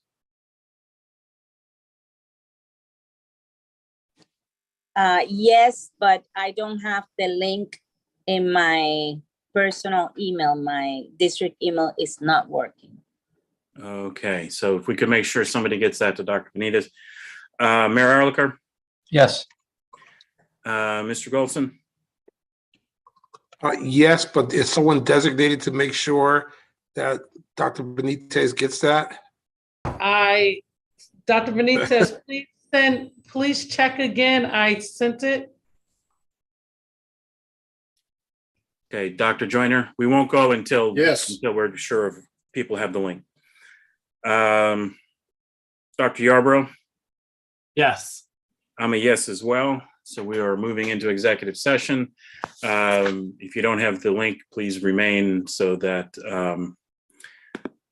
Yes, but I don't have the link in my personal email. My district email is not working. Okay, so if we could make sure somebody gets that to Dr. Benitez. Mayor Erlicher? Yes. Mr. Golson? Yes, but is someone designated to make sure that Dr. Benitez gets that? Dr. Benitez, please check again. I sent it. Okay, Dr. Joyner, we won't go until we're sure of people have the link. Dr. Yarbrough? Yes. I'm a yes as well. So we are moving into executive session. If you don't have the link, please remain so that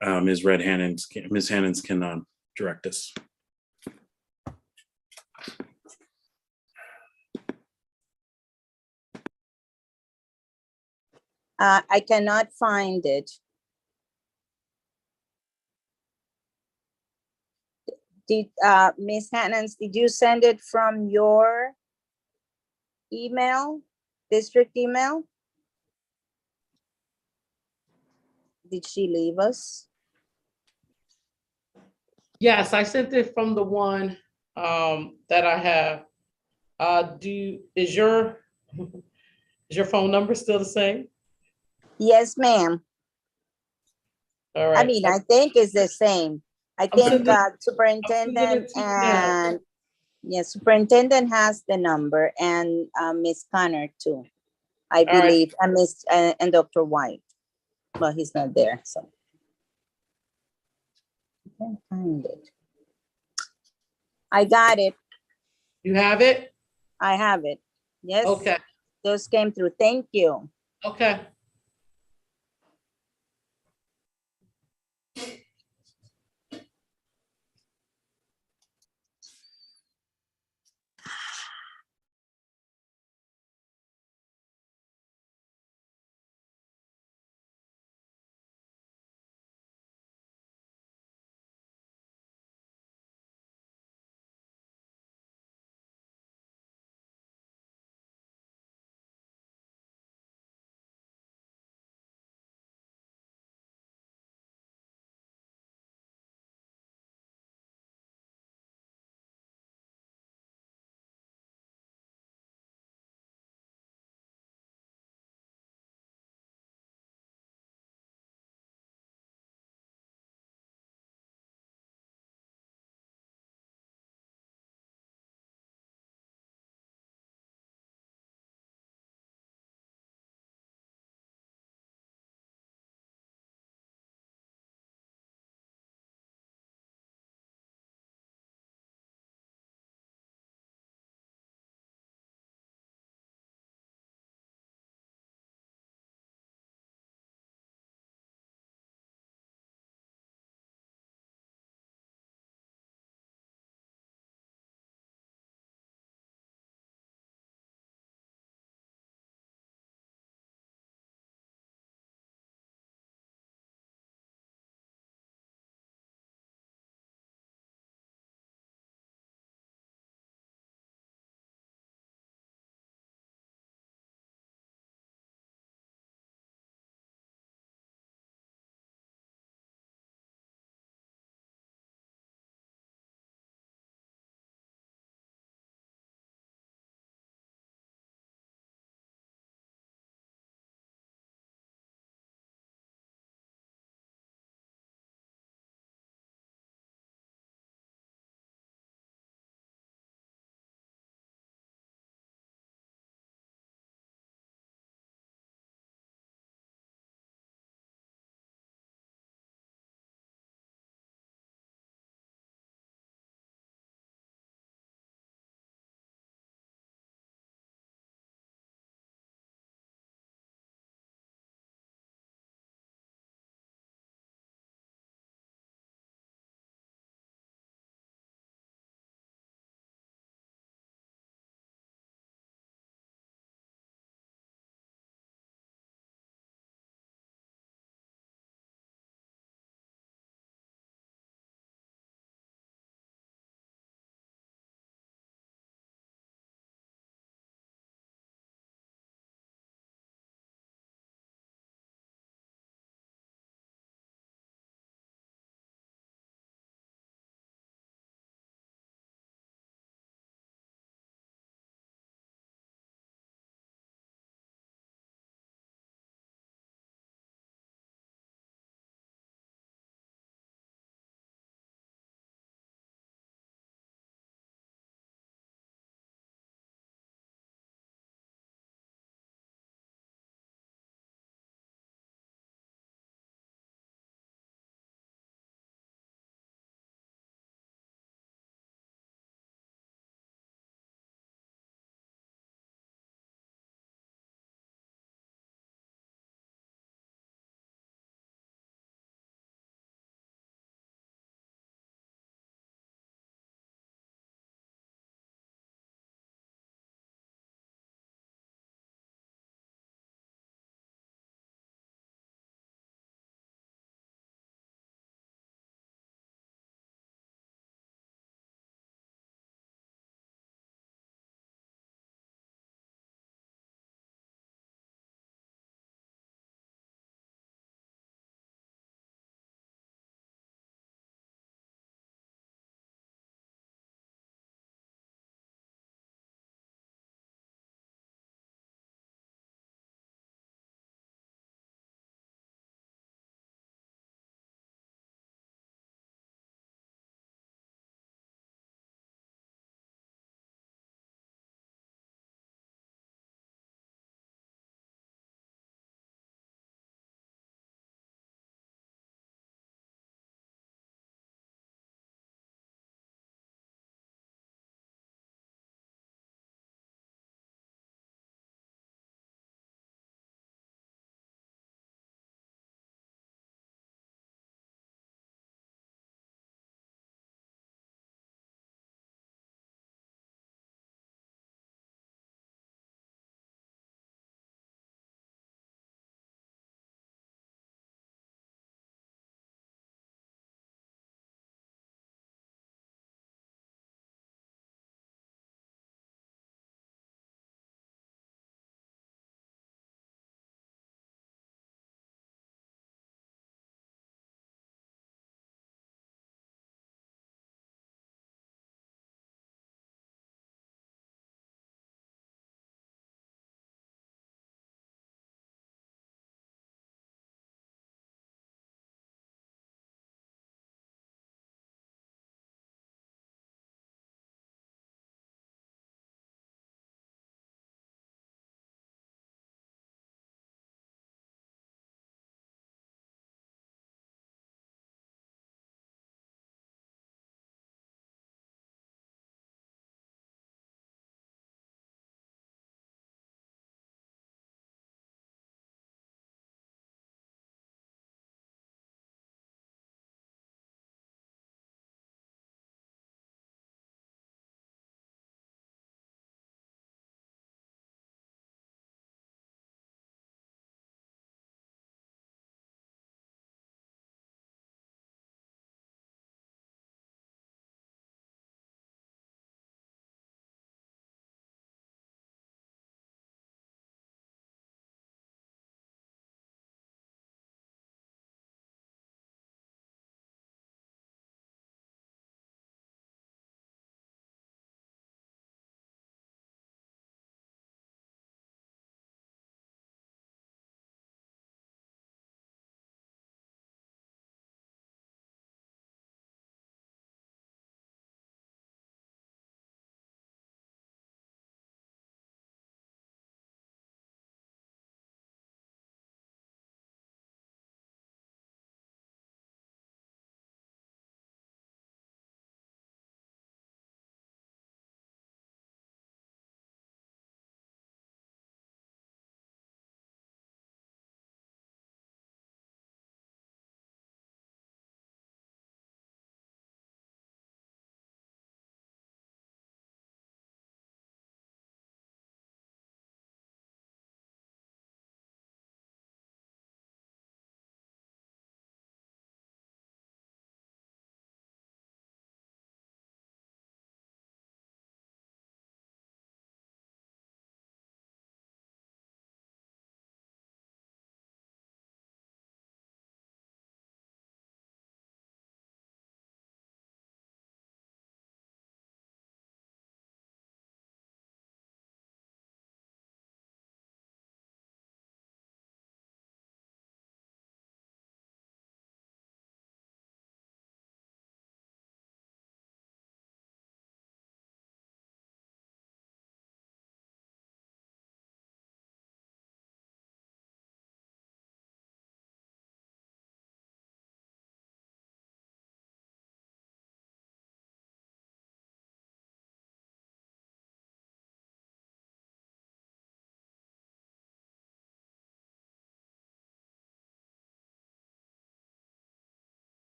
Ms. Hannons can direct us. I cannot find it. Did Ms. Hannons, did you send it from your email, district email? Did she leave us? Yes, I sent it from the one that I have. Is your phone number still the same? Yes, ma'am. All right. I mean, I think it's the same. I think superintendent and superintendent has the number, and Miss Connor too, I believe, and and Dr. White, but he's not there, so I can't find it. I got it. You have it? I have it. Yes. Okay. Those came through. Thank you. Okay.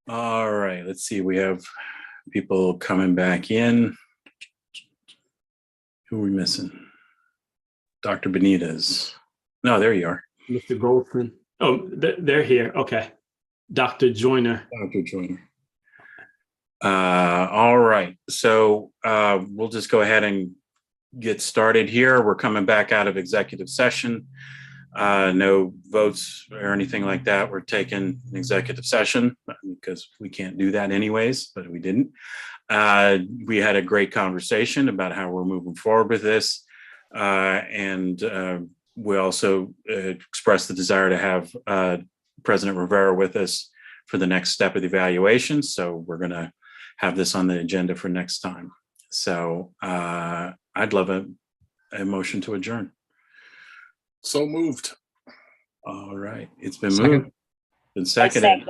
All right, let's see. We have people coming back in. Who are we missing? Dr. Benitez. No, there you are. Mr. Goldson. Oh, they're here. Okay. Dr. Joyner. Dr. Joyner. All right. So we'll just go ahead and get started here. We're coming back out of executive session. No votes or anything like that were taken in executive session because we can't do that anyways, but we didn't. We had a great conversation about how we're moving forward with this. And we also expressed the desire to have President Rivera with us for the next step of the evaluation. So we're going to have this on the agenda for next time. So I'd love a motion to adjourn. So moved. All right. It's been Second. moved. Been seconded.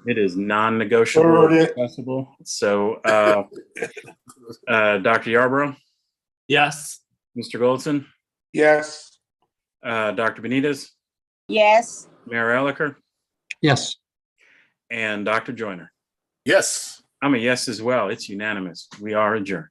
It is non-negotiable. Heard it. Accessible. So Dr. Yarborough, Yes. Mr. Goldson, Yes. Dr. Benitez, Yes. Mayor Elicker, Yes. and Dr. Joyner. Yes. I'm a yes as well. It's unanimous. We are adjourned.